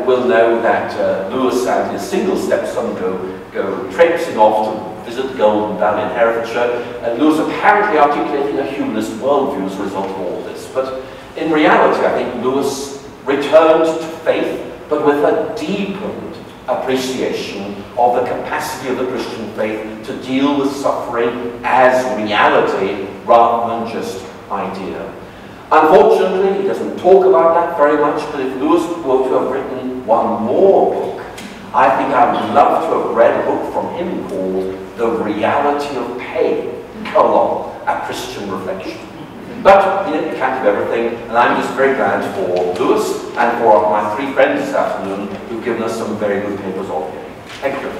will know that Lewis and his single stepson go traipsing off to visit the Golden Valley in Herefordshire, and Lewis apparently articulating a humanist worldview as a result of all this. But in reality, I think Lewis returned to faith, but with a deepened appreciation of the capacity of the Christian faith to deal with suffering as reality rather than just idea. Unfortunately, he doesn't talk about that very much, but if Lewis were to have written one more book, I think I would love to have read a book from him called The Reality of Pain, a Christian reflection. But you can't have everything, and I'm just very glad for Lewis and for my three friends this afternoon who've given us some very good papers already. Thank you.